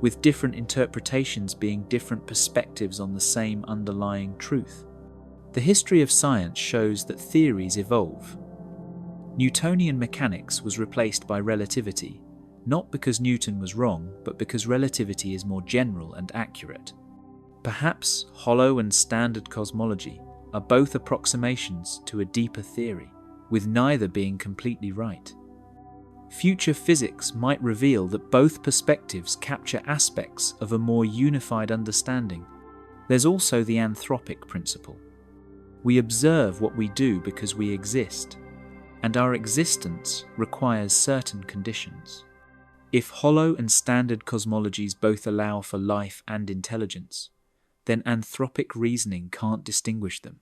with different interpretations being different perspectives on the same underlying truth? The history of science shows that theories evolve. Newtonian mechanics was replaced by relativity, not because Newton was wrong, but because relativity is more general and accurate. Perhaps hollow and standard cosmology are both approximations to a deeper theory, with neither being completely right. Future physics might reveal that both perspectives capture aspects of a more unified understanding. There's also the anthropic principle. We observe what we do because we exist, and our existence requires certain conditions. If hollow and standard cosmologies both allow for life and intelligence, then anthropic reasoning can't distinguish them.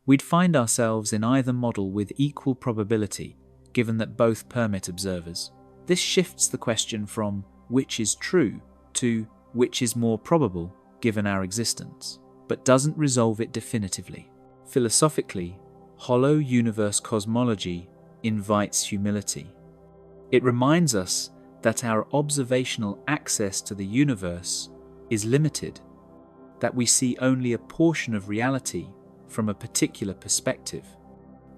We'd find ourselves in either model with equal probability, given that both permit observers. This shifts the question from which is true to which is more probable given our existence, but doesn't resolve it definitively. Philosophically, hollow universe cosmology invites humility. It reminds us that our observational access to the universe is limited, that we see only a portion of reality from a particular perspective.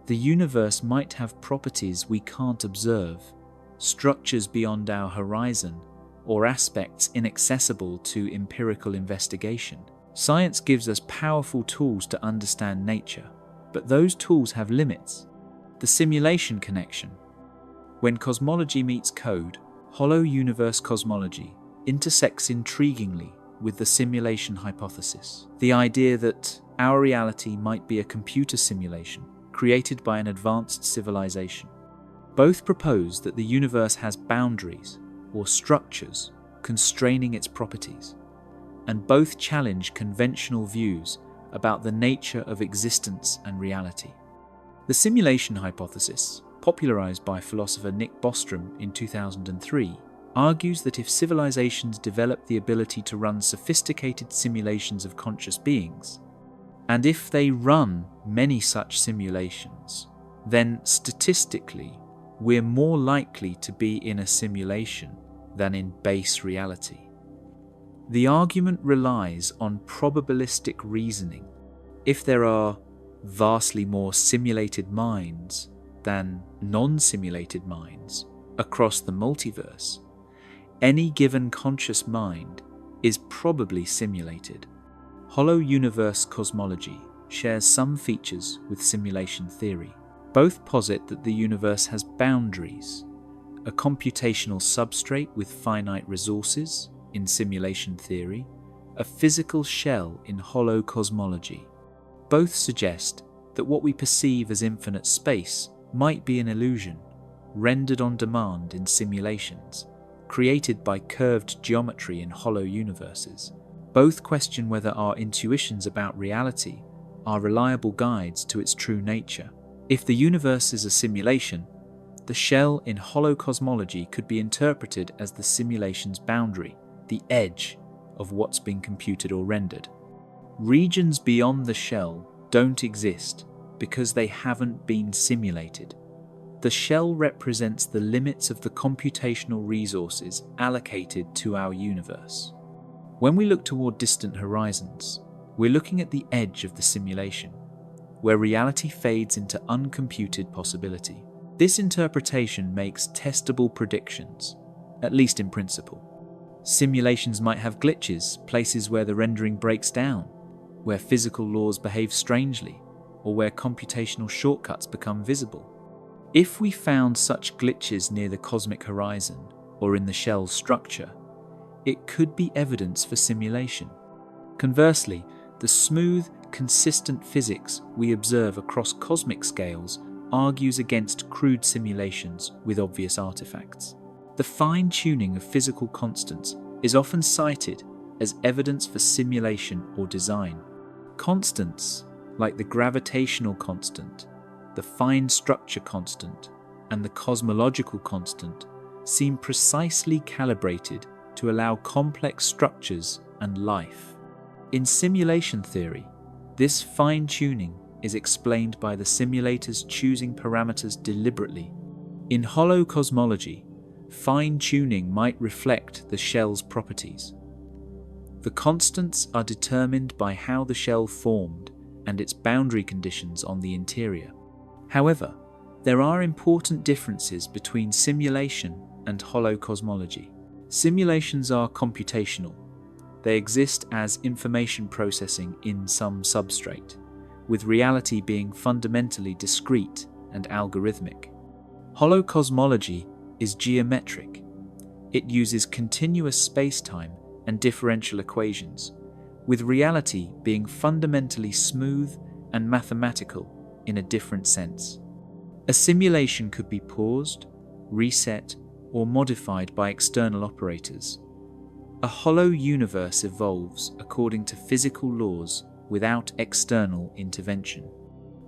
The universe might have properties we can't observe, structures beyond our horizon, or aspects inaccessible to empirical investigation. Science gives us powerful tools to understand nature, but those tools have limits. The simulation connection. When cosmology meets code, hollow universe cosmology intersects intriguingly with the simulation hypothesis, the idea that our reality might be a computer simulation created by an advanced civilization. Both propose that the universe has boundaries or structures constraining its properties, and both challenge conventional views about the nature of existence and reality. The simulation hypothesis, popularized by philosopher Nick Bostrom in 2003, argues that if civilizations develop the ability to run sophisticated simulations of conscious beings, and if they run many such simulations, then statistically, we're more likely to be in a simulation than in base reality. The argument relies on probabilistic reasoning. If there are vastly more simulated minds than non-simulated minds across the multiverse, any given conscious mind is probably simulated. Hollow universe cosmology shares some features with simulation theory. Both posit that the universe has boundaries, a computational substrate with finite resources in simulation theory, a physical shell in hollow cosmology. Both suggest that what we perceive as infinite space might be an illusion, rendered on demand in simulations, created by curved geometry in hollow universes. Both question whether our intuitions about reality are reliable guides to its true nature. If the universe is a simulation, the shell in hollow cosmology could be interpreted as the simulation's boundary, the edge of what's been computed or rendered. Regions beyond the shell don't exist because they haven't been simulated. The shell represents the limits of the computational resources allocated to our universe. When we look toward distant horizons, we're looking at the edge of the simulation, where reality fades into uncomputed possibility. This interpretation makes testable predictions, at least in principle. Simulations might have glitches, places where the rendering breaks down, where physical laws behave strangely, or where computational shortcuts become visible. If we found such glitches near the cosmic horizon or in the shell's structure, it could be evidence for simulation. Conversely, the smooth, consistent physics we observe across cosmic scales argues against crude simulations with obvious artifacts. The fine-tuning of physical constants is often cited as evidence for simulation or design. Constants, like the gravitational constant, the fine structure constant, and the cosmological constant, seem precisely calibrated to allow complex structures and life. In simulation theory, this fine-tuning is explained by the simulators choosing parameters deliberately. In hollow cosmology, fine-tuning might reflect the shell's properties. The constants are determined by how the shell formed and its boundary conditions on the interior. However, there are important differences between simulation and hollow cosmology. Simulations are computational. They exist as information processing in some substrate, with reality being fundamentally discrete and algorithmic. Hollow cosmology is geometric. It uses continuous space-time and differential equations, with reality being fundamentally smooth and mathematical in a different sense. A simulation could be paused, reset, or modified by external operators. A hollow universe evolves according to physical laws without external intervention.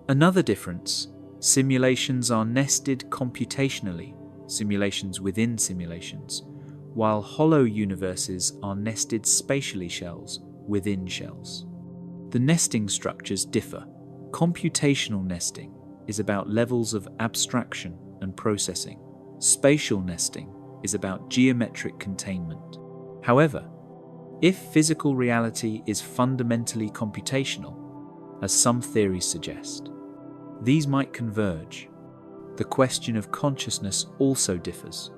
Another difference: simulations are nested computationally, simulations within simulations, while hollow universes are nested spatially, shells within shells. The nesting structures differ. Computational nesting is about levels of abstraction and processing. Spatial nesting is about geometric containment. However, if physical reality is fundamentally computational, as some theories suggest, these might converge. The question of consciousness also differs.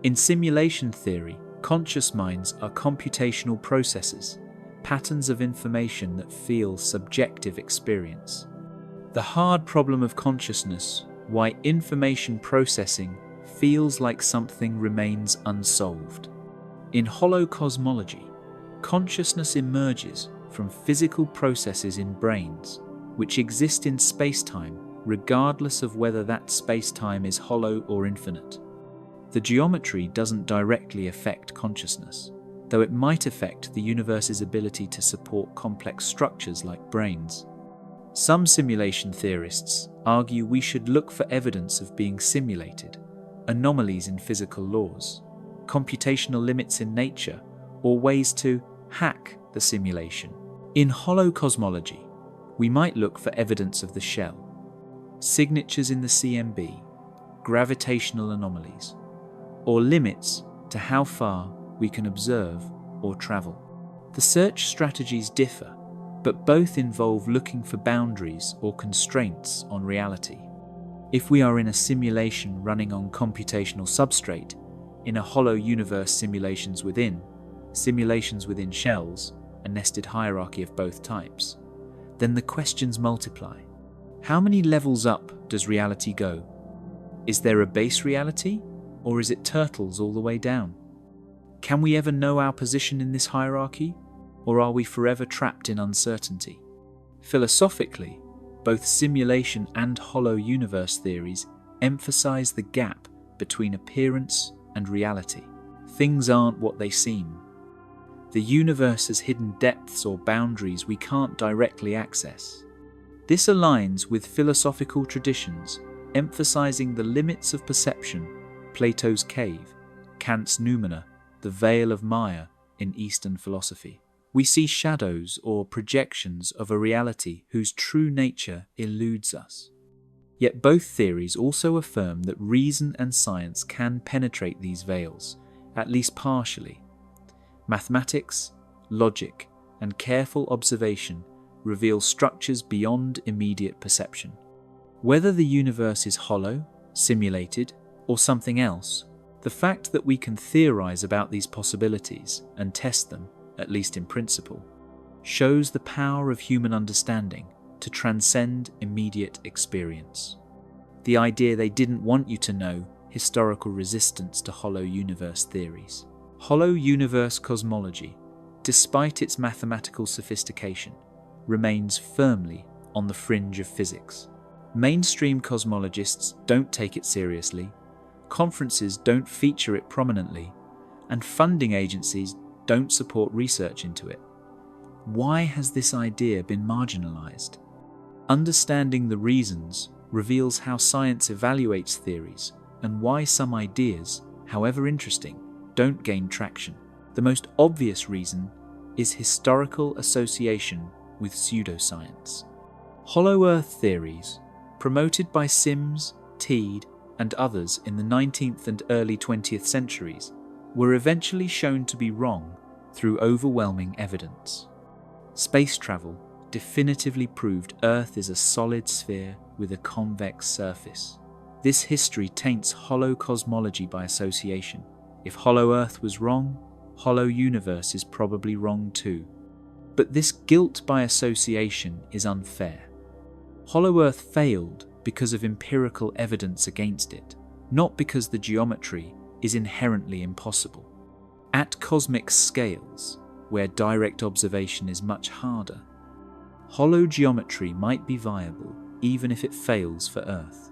In simulation theory, conscious minds are computational processes, patterns of information that feel subjective experience. The hard problem of consciousness, why information processing feels like something remains unsolved. In hollow cosmology, consciousness emerges from physical processes in brains, which exist in space-time regardless of whether that space-time is hollow or infinite. The geometry doesn't directly affect consciousness, though it might affect the universe's ability to support complex structures like brains. Some simulation theorists argue we should look for evidence of being simulated, anomalies in physical laws, computational limits in nature, or ways to hack the simulation. In hollow cosmology, we might look for evidence of the shell, signatures in the CMB, gravitational anomalies, or limits to how far we can observe or travel. The search strategies differ, but both involve looking for boundaries or constraints on reality. If we are in a simulation running on computational substrate, in a hollow universe simulations within shells, a nested hierarchy of both types, then the questions multiply. How many levels up does reality go? Is there a base reality, or is it turtles all the way down? Can we ever know our position in this hierarchy? Or are we forever trapped in uncertainty? Philosophically, both simulation and hollow universe theories emphasize the gap between appearance and reality. Things aren't what they seem. The universe has hidden depths or boundaries we can't directly access. This aligns with philosophical traditions emphasizing the limits of perception, Plato's cave, Kant's noumena, the veil of Maya in Eastern philosophy. We see shadows or projections of a reality whose true nature eludes us. Yet both theories also affirm that reason and science can penetrate these veils, at least partially. Mathematics, logic, and careful observation reveal structures beyond immediate perception. Whether the universe is hollow, simulated, or something else, the fact that we can theorize about these possibilities and test them, at least in principle, shows the power of human understanding to transcend immediate experience. The idea they didn't want you to know historical resistance to hollow universe theories. Hollow universe cosmology, despite its mathematical sophistication, remains firmly on the fringe of physics. Mainstream cosmologists don't take it seriously, conferences don't feature it prominently, and funding agencies don't support research into it. Why has this idea been marginalized? Understanding the reasons reveals how science evaluates theories and why some ideas, however interesting, don't gain traction. The most obvious reason is historical association with pseudoscience. Hollow Earth theories, promoted by Sims, Teed, and others in the 19th and early 20th centuries, were eventually shown to be wrong through overwhelming evidence. Space travel definitively proved Earth is a solid sphere with a convex surface. This history taints hollow cosmology by association. If hollow Earth was wrong, hollow universe is probably wrong too. But this guilt by association is unfair. Hollow Earth failed because of empirical evidence against it, not because the geometry is inherently impossible. At cosmic scales, where direct observation is much harder, hollow geometry might be viable even if it fails for Earth.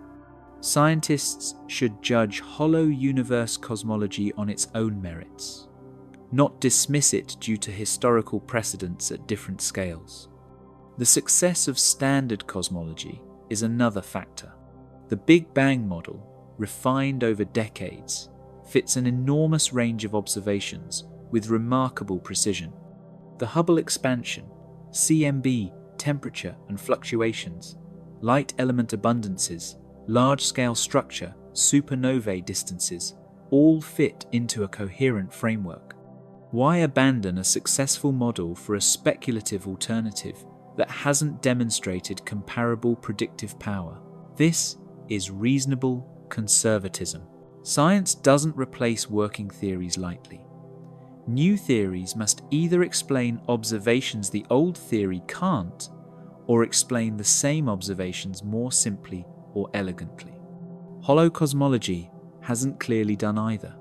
Scientists should judge hollow universe cosmology on its own merits, not dismiss it due to historical precedents at different scales. The success of standard cosmology is another factor. The Big Bang model, refined over decades, fits an enormous range of observations with remarkable precision. The Hubble expansion, CMB, temperature and fluctuations, light element abundances, large-scale structure, supernovae distances, all fit into a coherent framework. Why abandon a successful model for a speculative alternative that hasn't demonstrated comparable predictive power? This is reasonable conservatism. Science doesn't replace working theories lightly. New theories must either explain observations the old theory can't, or explain the same observations more simply or elegantly. Hollow cosmology hasn't clearly done either.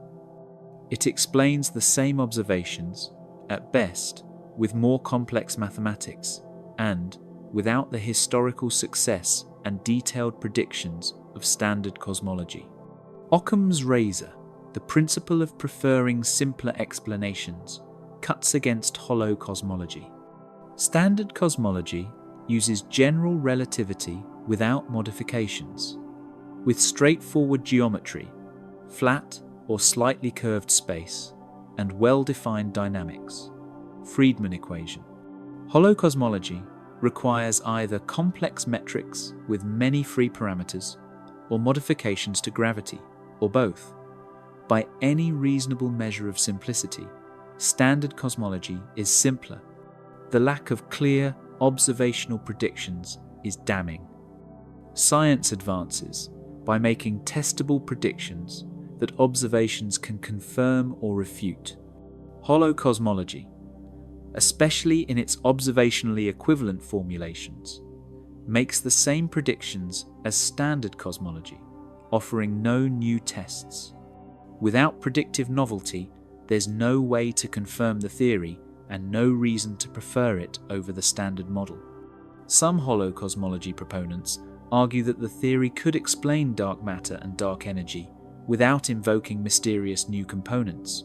It explains the same observations, at best, with more complex mathematics, and without the historical success and detailed predictions of standard cosmology. Occam's razor, the principle of preferring simpler explanations, cuts against hollow cosmology. Standard cosmology uses general relativity without modifications, with straightforward geometry, flat or slightly curved space, and well-defined dynamics. Friedmann equation. Hollow cosmology requires either complex metrics with many free parameters or modifications to gravity, or both. By any reasonable measure of simplicity, standard cosmology is simpler. The lack of clear, observational predictions is damning. Science advances by making testable predictions that observations can confirm or refute. Hollow cosmology, especially in its observationally equivalent formulations, makes the same predictions as standard cosmology, offering no new tests. Without predictive novelty, there's no way to confirm the theory and no reason to prefer it over the standard model. Some hollow cosmology proponents argue that the theory could explain dark matter and dark energy without invoking mysterious new components.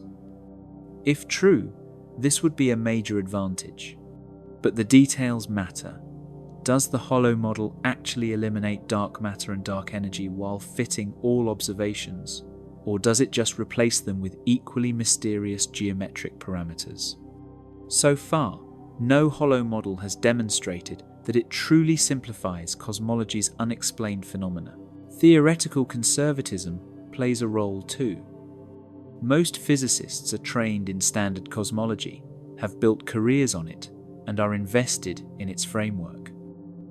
If true, this would be a major advantage. But the details matter. Does the hollow model actually eliminate dark matter and dark energy while fitting all observations, or does it just replace them with equally mysterious geometric parameters? So far, no hollow model has demonstrated that it truly simplifies cosmology's unexplained phenomena. Theoretical conservatism plays a role too. Most physicists are trained in standard cosmology, have built careers on it, and are invested in its framework.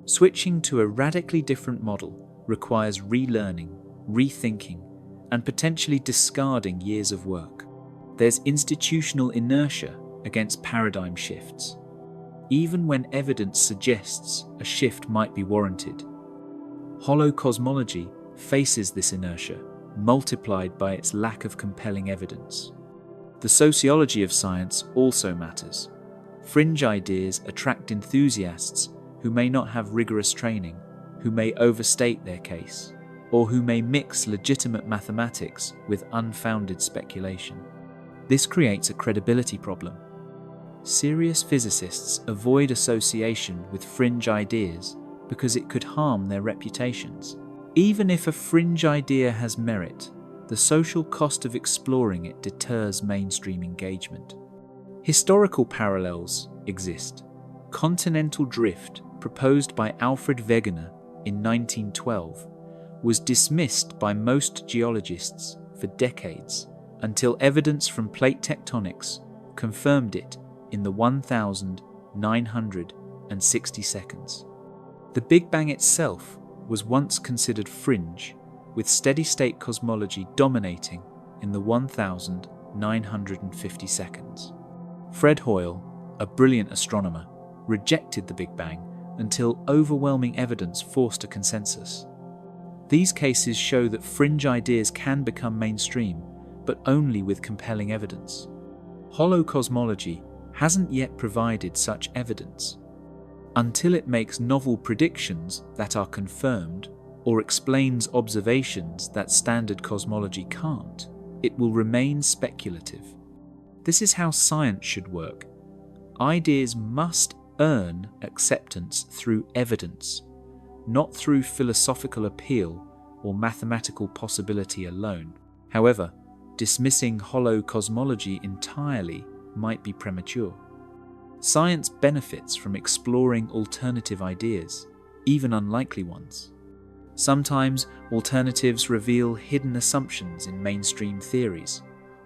Switching to a radically different model requires relearning, rethinking, and potentially discarding years of work. There's institutional inertia against paradigm shifts, even when evidence suggests a shift might be warranted. Hollow cosmology faces this inertia, multiplied by its lack of compelling evidence. The sociology of science also matters. Fringe ideas attract enthusiasts who may not have rigorous training, who may overstate their case, or who may mix legitimate mathematics with unfounded speculation. This creates a credibility problem. Serious physicists avoid association with fringe ideas because it could harm their reputations. Even if a fringe idea has merit, the social cost of exploring it deters mainstream engagement. Historical parallels exist. Continental drift, proposed by Alfred Wegener in 1912, was dismissed by most geologists for decades until evidence from plate tectonics confirmed it in the 1,960 seconds. The Big Bang itself was once considered fringe, with steady-state cosmology dominating in the 1,950 seconds. Fred Hoyle, a brilliant astronomer, rejected the Big Bang until overwhelming evidence forced a consensus. These cases show that fringe ideas can become mainstream, but only with compelling evidence. Hollow cosmology hasn't yet provided such evidence. Until it makes novel predictions that are confirmed or explains observations that standard cosmology can't, it will remain speculative. This is how science should work. Ideas must earn acceptance through evidence, not through philosophical appeal or mathematical possibility alone. However, dismissing hollow cosmology entirely might be premature. Science benefits from exploring alternative ideas, even unlikely ones. Sometimes alternatives reveal hidden assumptions in mainstream theories,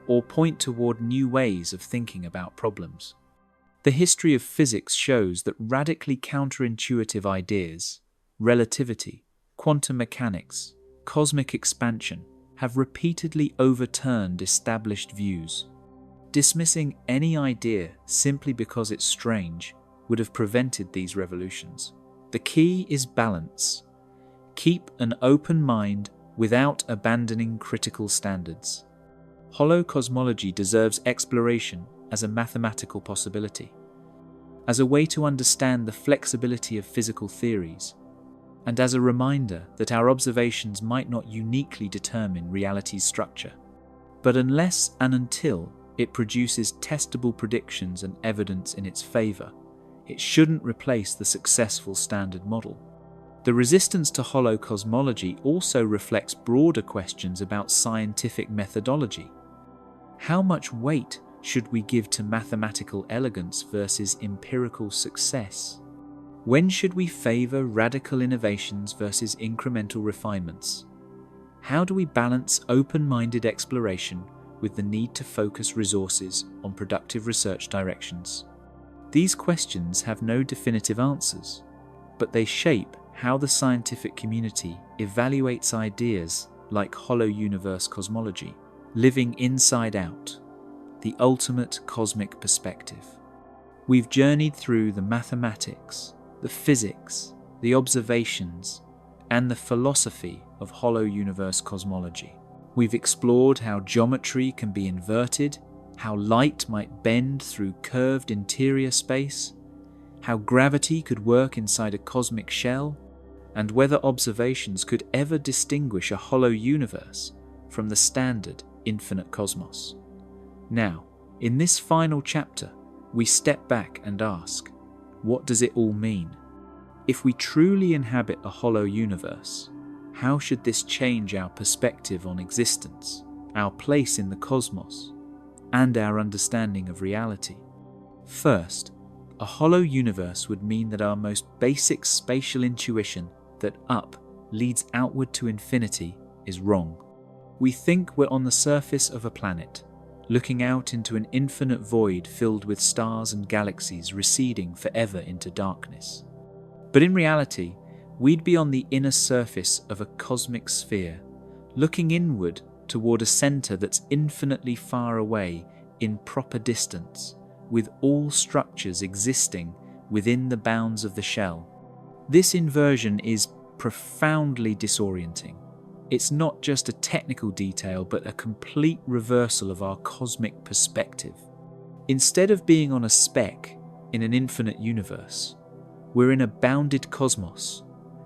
or point toward new ways of thinking about problems. The history of physics shows that radically counterintuitive ideas, relativity, quantum mechanics, cosmic expansion, have repeatedly overturned established views. Dismissing any idea simply because it's strange would have prevented these revolutions. The key is balance. Keep an open mind without abandoning critical standards. Hollow cosmology deserves exploration as a mathematical possibility, as a way to understand the flexibility of physical theories, and as a reminder that our observations might not uniquely determine reality's structure. But unless and until it produces testable predictions and evidence in its favor, it shouldn't replace the successful standard model. The resistance to hollow cosmology also reflects broader questions about scientific methodology. How much weight should we give to mathematical elegance versus empirical success? When should we favor radical innovations versus incremental refinements? How do we balance open-minded exploration with the need to focus resources on productive research directions? These questions have no definitive answers, but they shape how the scientific community evaluates ideas like hollow universe cosmology, living inside out, the ultimate cosmic perspective. We've journeyed through the mathematics, the physics, the observations, and the philosophy of hollow universe cosmology. We've explored how geometry can be inverted, how light might bend through curved interior space, how gravity could work inside a cosmic shell, and whether observations could ever distinguish a hollow universe from the standard infinite cosmos. Now, in this final chapter, we step back and ask, what does it all mean? If we truly inhabit a hollow universe, how should this change our perspective on existence, our place in the cosmos, and our understanding of reality? First, a hollow universe would mean that our most basic spatial intuition that up leads outward to infinity is wrong. We think we're on the surface of a planet, looking out into an infinite void filled with stars and galaxies receding forever into darkness. But in reality, we'd be on the inner surface of a cosmic sphere, looking inward toward a center that's infinitely far away in proper distance, with all structures existing within the bounds of the shell. This inversion is profoundly disorienting. It's not just a technical detail, but a complete reversal of our cosmic perspective. Instead of being on a speck in an infinite universe, we're in a bounded cosmos,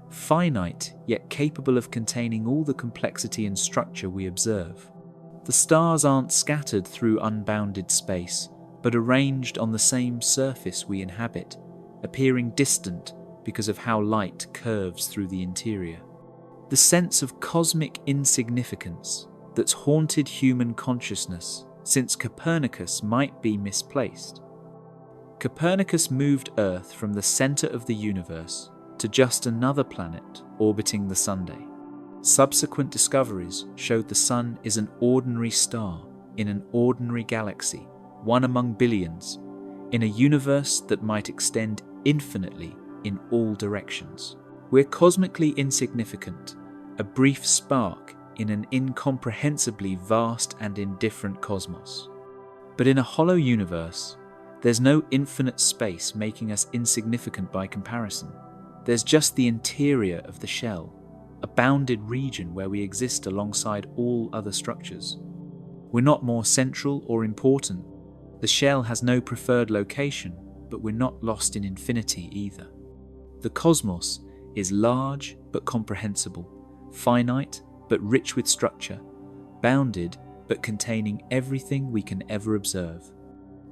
finite yet capable of containing all the complexity and structure we observe. The stars aren't scattered through unbounded space, but arranged on the same surface we inhabit, appearing distant because of how light curves through the interior. The sense of cosmic insignificance that's haunted human consciousness since Copernicus might be misplaced. Copernicus moved Earth from the center of the universe to just another planet orbiting the Sunday. Subsequent discoveries showed the Sun is an ordinary star in an ordinary galaxy, one among billions, in a universe that might extend infinitely in all directions. We're cosmically insignificant, a brief spark in an incomprehensibly vast and indifferent cosmos. But in a hollow universe, there's no infinite space making us insignificant by comparison. There's just the interior of the shell, a bounded region where we exist alongside all other structures. We're not more central or important. The shell has no preferred location, but we're not lost in infinity either. The cosmos is large but comprehensible, finite but rich with structure, bounded but containing everything we can ever observe.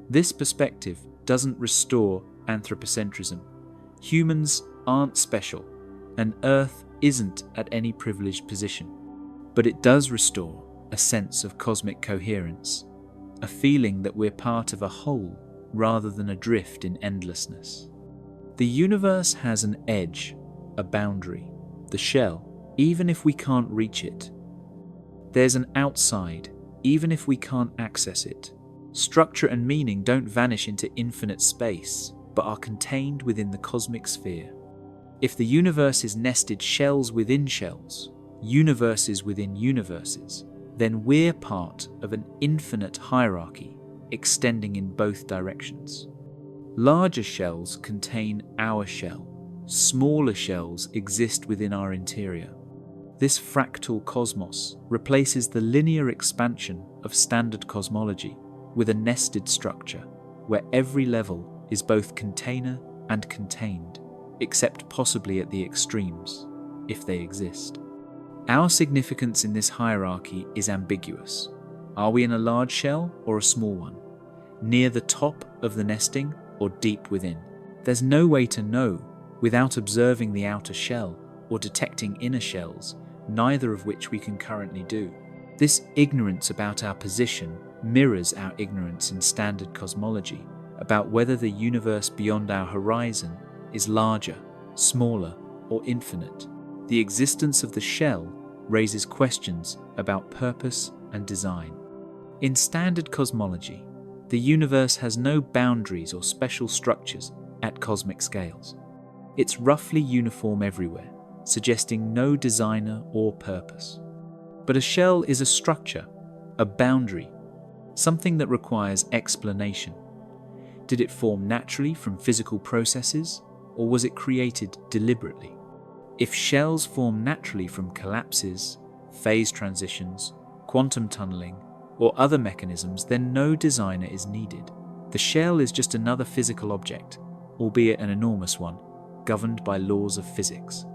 This perspective doesn't restore anthropocentrism. Humans aren't special, and Earth isn't at any privileged position. But it does restore a sense of cosmic coherence, a feeling that we're part of a whole rather than adrift in endlessness. The universe has an edge, a boundary, the shell, even if we can't reach it. There's an outside, even if we can't access it. Structure and meaning don't vanish into infinite space, but are contained within the cosmic sphere. If the universe is nested shells within shells, universes within universes, then we're part of an infinite hierarchy extending in both directions. Larger shells contain our shell. Smaller shells exist within our interior. This fractal cosmos replaces the linear expansion of standard cosmology with a nested structure where every level is both container and contained, except possibly at the extremes, if they exist. Our significance in this hierarchy is ambiguous. Are we in a large shell or a small one? Near the top of the nesting or deep within? There's no way to know without observing the outer shell or detecting inner shells, neither of which we can currently do. This ignorance about our position mirrors our ignorance in standard cosmology about whether the universe beyond our horizon is larger, smaller, or infinite. The existence of the shell raises questions about purpose and design. In standard cosmology, the universe has no boundaries or special structures at cosmic scales. It's roughly uniform everywhere, suggesting no designer or purpose. But a shell is a structure, a boundary, something that requires explanation. Did it form naturally from physical processes, or was it created deliberately? If shells form naturally from collapses, phase transitions, quantum tunneling, or other mechanisms, then no designer is needed. The shell is just another physical object, albeit an enormous one, governed by laws of physics.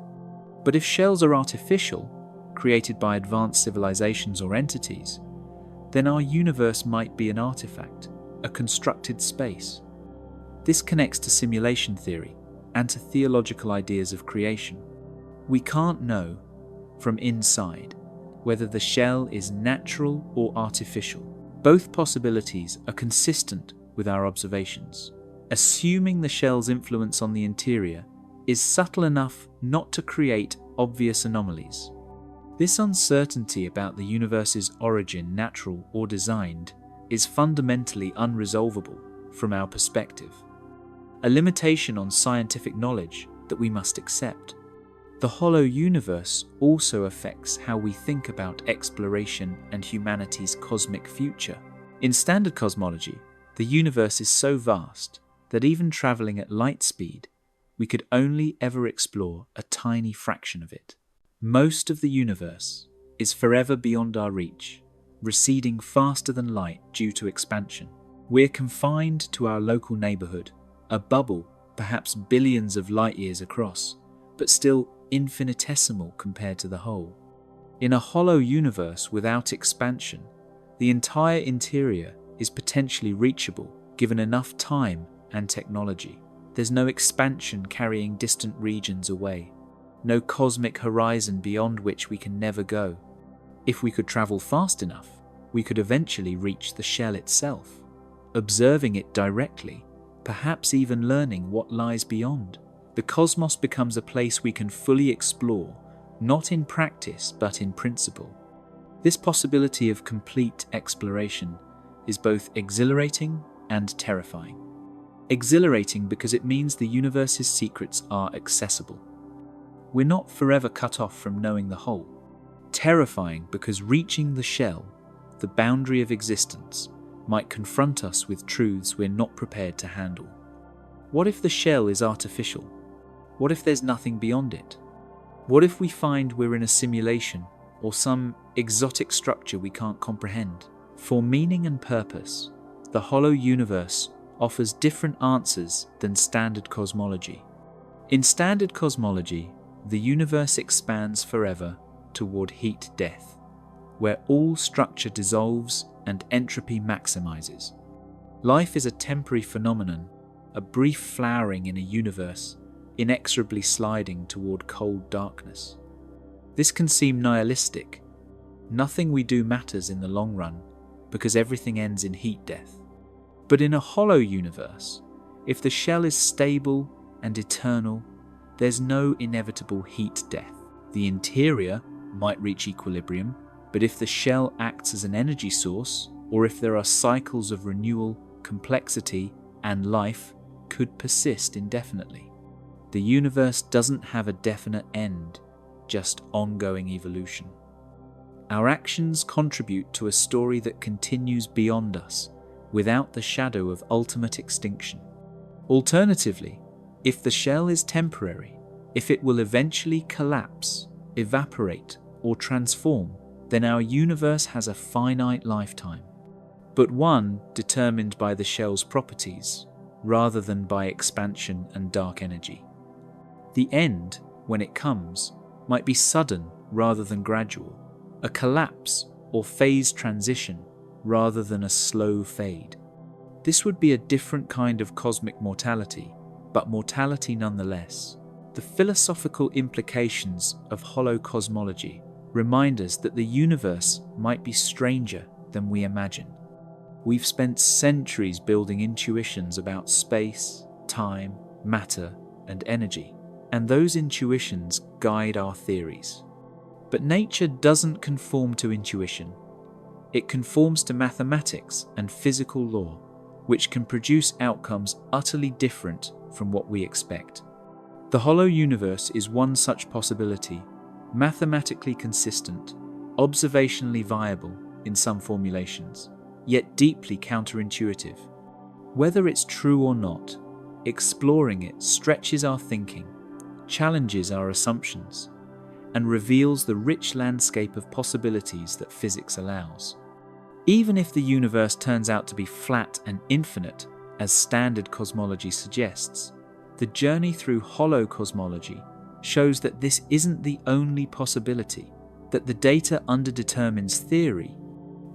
But if shells are artificial, created by advanced civilizations or entities, then our universe might be an artifact, a constructed space. This connects to simulation theory and to theological ideas of creation. We can't know from inside whether the shell is natural or artificial. Both possibilities are consistent with our observations. Assuming the shell's influence on the interior is subtle enough not to create obvious anomalies. This uncertainty about the universe's origin, natural or designed, is fundamentally unresolvable from our perspective, a limitation on scientific knowledge that we must accept. The hollow universe also affects how we think about exploration and humanity's cosmic future. In standard cosmology, the universe is so vast that even traveling at light speed, we could only ever explore a tiny fraction of it. Most of the universe is forever beyond our reach, receding faster than light due to expansion. We're confined to our local neighborhood, a bubble perhaps billions of light years across, but still infinitesimal compared to the whole. In a hollow universe without expansion, the entire interior is potentially reachable given enough time and technology. There's no expansion carrying distant regions away, no cosmic horizon beyond which we can never go. If we could travel fast enough, we could eventually reach the shell itself, observing it directly, perhaps even learning what lies beyond. The cosmos becomes a place we can fully explore, not in practice but in principle. This possibility of complete exploration is both exhilarating and terrifying. Exhilarating because it means the universe's secrets are accessible. We're not forever cut off from knowing the whole. Terrifying because reaching the shell, the boundary of existence, might confront us with truths we're not prepared to handle. What if the shell is artificial? What if there's nothing beyond it? What if we find we're in a simulation or some exotic structure we can't comprehend? For meaning and purpose, the hollow universe offers different answers than standard cosmology. In standard cosmology, the universe expands forever toward heat death, where all structure dissolves and entropy maximizes. Life is a temporary phenomenon, a brief flowering in a universe inexorably sliding toward cold darkness. This can seem nihilistic. Nothing we do matters in the long run because everything ends in heat death. But in a hollow universe, if the shell is stable and eternal, there's no inevitable heat death. The interior might reach equilibrium, but if the shell acts as an energy source, or if there are cycles of renewal, complexity, and life could persist indefinitely. The universe doesn't have a definite end, just ongoing evolution. Our actions contribute to a story that continues beyond us, without the shadow of ultimate extinction. Alternatively, if the shell is temporary, if it will eventually collapse, evaporate, or transform, then our universe has a finite lifetime, but one determined by the shell's properties, rather than by expansion and dark energy. The end, when it comes, might be sudden rather than gradual, a collapse or phase transition rather than a slow fade. This would be a different kind of cosmic mortality, but mortality nonetheless. The philosophical implications of hollow cosmology remind us that the universe might be stranger than we imagine. We've spent centuries building intuitions about space, time, matter, and energy, and those intuitions guide our theories. But nature doesn't conform to intuition. It conforms to mathematics and physical law, which can produce outcomes utterly different from what we expect. The hollow universe is one such possibility, mathematically consistent, observationally viable in some formulations, yet deeply counterintuitive. Whether it's true or not, exploring it stretches our thinking, challenges our assumptions, and reveals the rich landscape of possibilities that physics allows. Even if the universe turns out to be flat and infinite, as standard cosmology suggests, the journey through hollow cosmology shows that this isn't the only possibility, that the data underdetermines theory,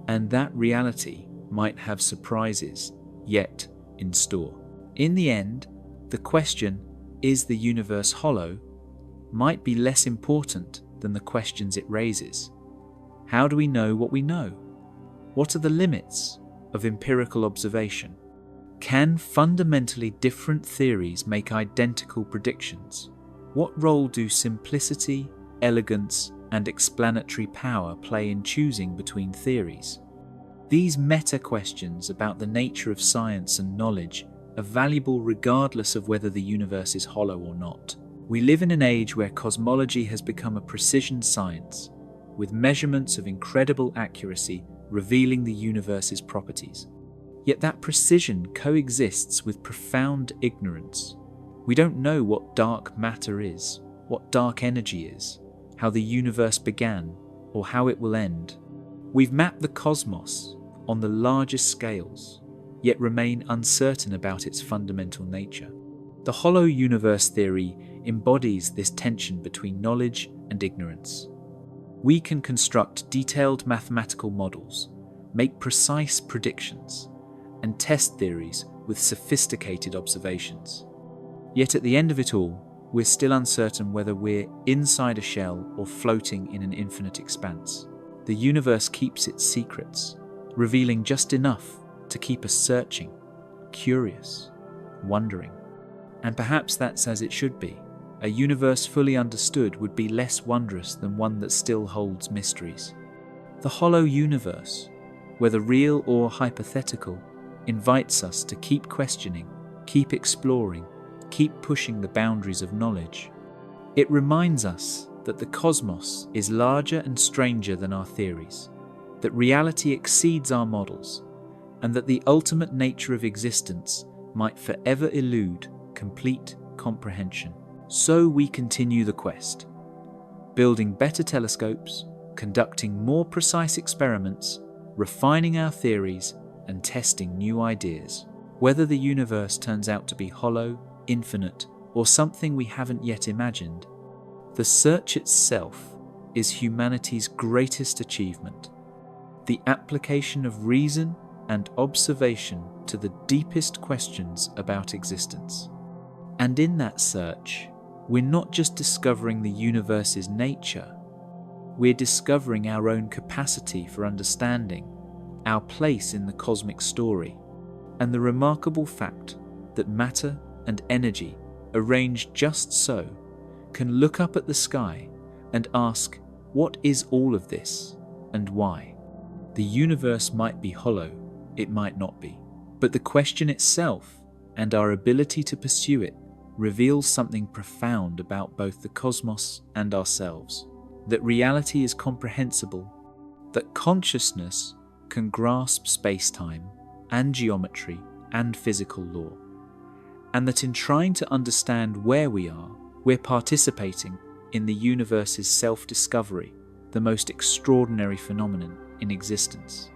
and that reality might have surprises yet in store. In the end, the question, is the universe hollow, might be less important than the questions it raises. How do we know what we know? What are the limits of empirical observation? Can fundamentally different theories make identical predictions? What role do simplicity, elegance, and explanatory power play in choosing between theories? These meta-questions about the nature of science and knowledge are valuable regardless of whether the universe is hollow or not. We live in an age where cosmology has become a precision science, with measurements of incredible accuracy revealing the universe's properties. Yet that precision coexists with profound ignorance. We don't know what dark matter is, what dark energy is, how the universe began, or how it will end. We've mapped the cosmos on the largest scales, yet remain uncertain about its fundamental nature. The hollow universe theory embodies this tension between knowledge and ignorance. We can construct detailed mathematical models, make precise predictions, and test theories with sophisticated observations. Yet at the end of it all, we're still uncertain whether we're inside a shell or floating in an infinite expanse. The universe keeps its secrets, revealing just enough to keep us searching, curious, wondering. And perhaps that's as it should be. A universe fully understood would be less wondrous than one that still holds mysteries. The hollow universe, whether real or hypothetical, invites us to keep questioning, keep exploring, keep pushing the boundaries of knowledge. It reminds us that the cosmos is larger and stranger than our theories, that reality exceeds our models, and that the ultimate nature of existence might forever elude complete comprehension. So we continue the quest, building better telescopes, conducting more precise experiments, refining our theories, and testing new ideas. Whether the universe turns out to be hollow, infinite, or something we haven't yet imagined, the search itself is humanity's greatest achievement. The application of reason and observation to the deepest questions about existence. And in that search, we're not just discovering the universe's nature, we're discovering our own capacity for understanding, our place in the cosmic story, and the remarkable fact that matter and energy, arranged just so, can look up at the sky and ask, what is all of this and why? The universe might be hollow, it might not be, but the question itself and our ability to pursue it reveals something profound about both the cosmos and ourselves. That reality is comprehensible, that consciousness can grasp space-time and geometry and physical law, and that in trying to understand where we are, we're participating in the universe's self-discovery, the most extraordinary phenomenon in existence.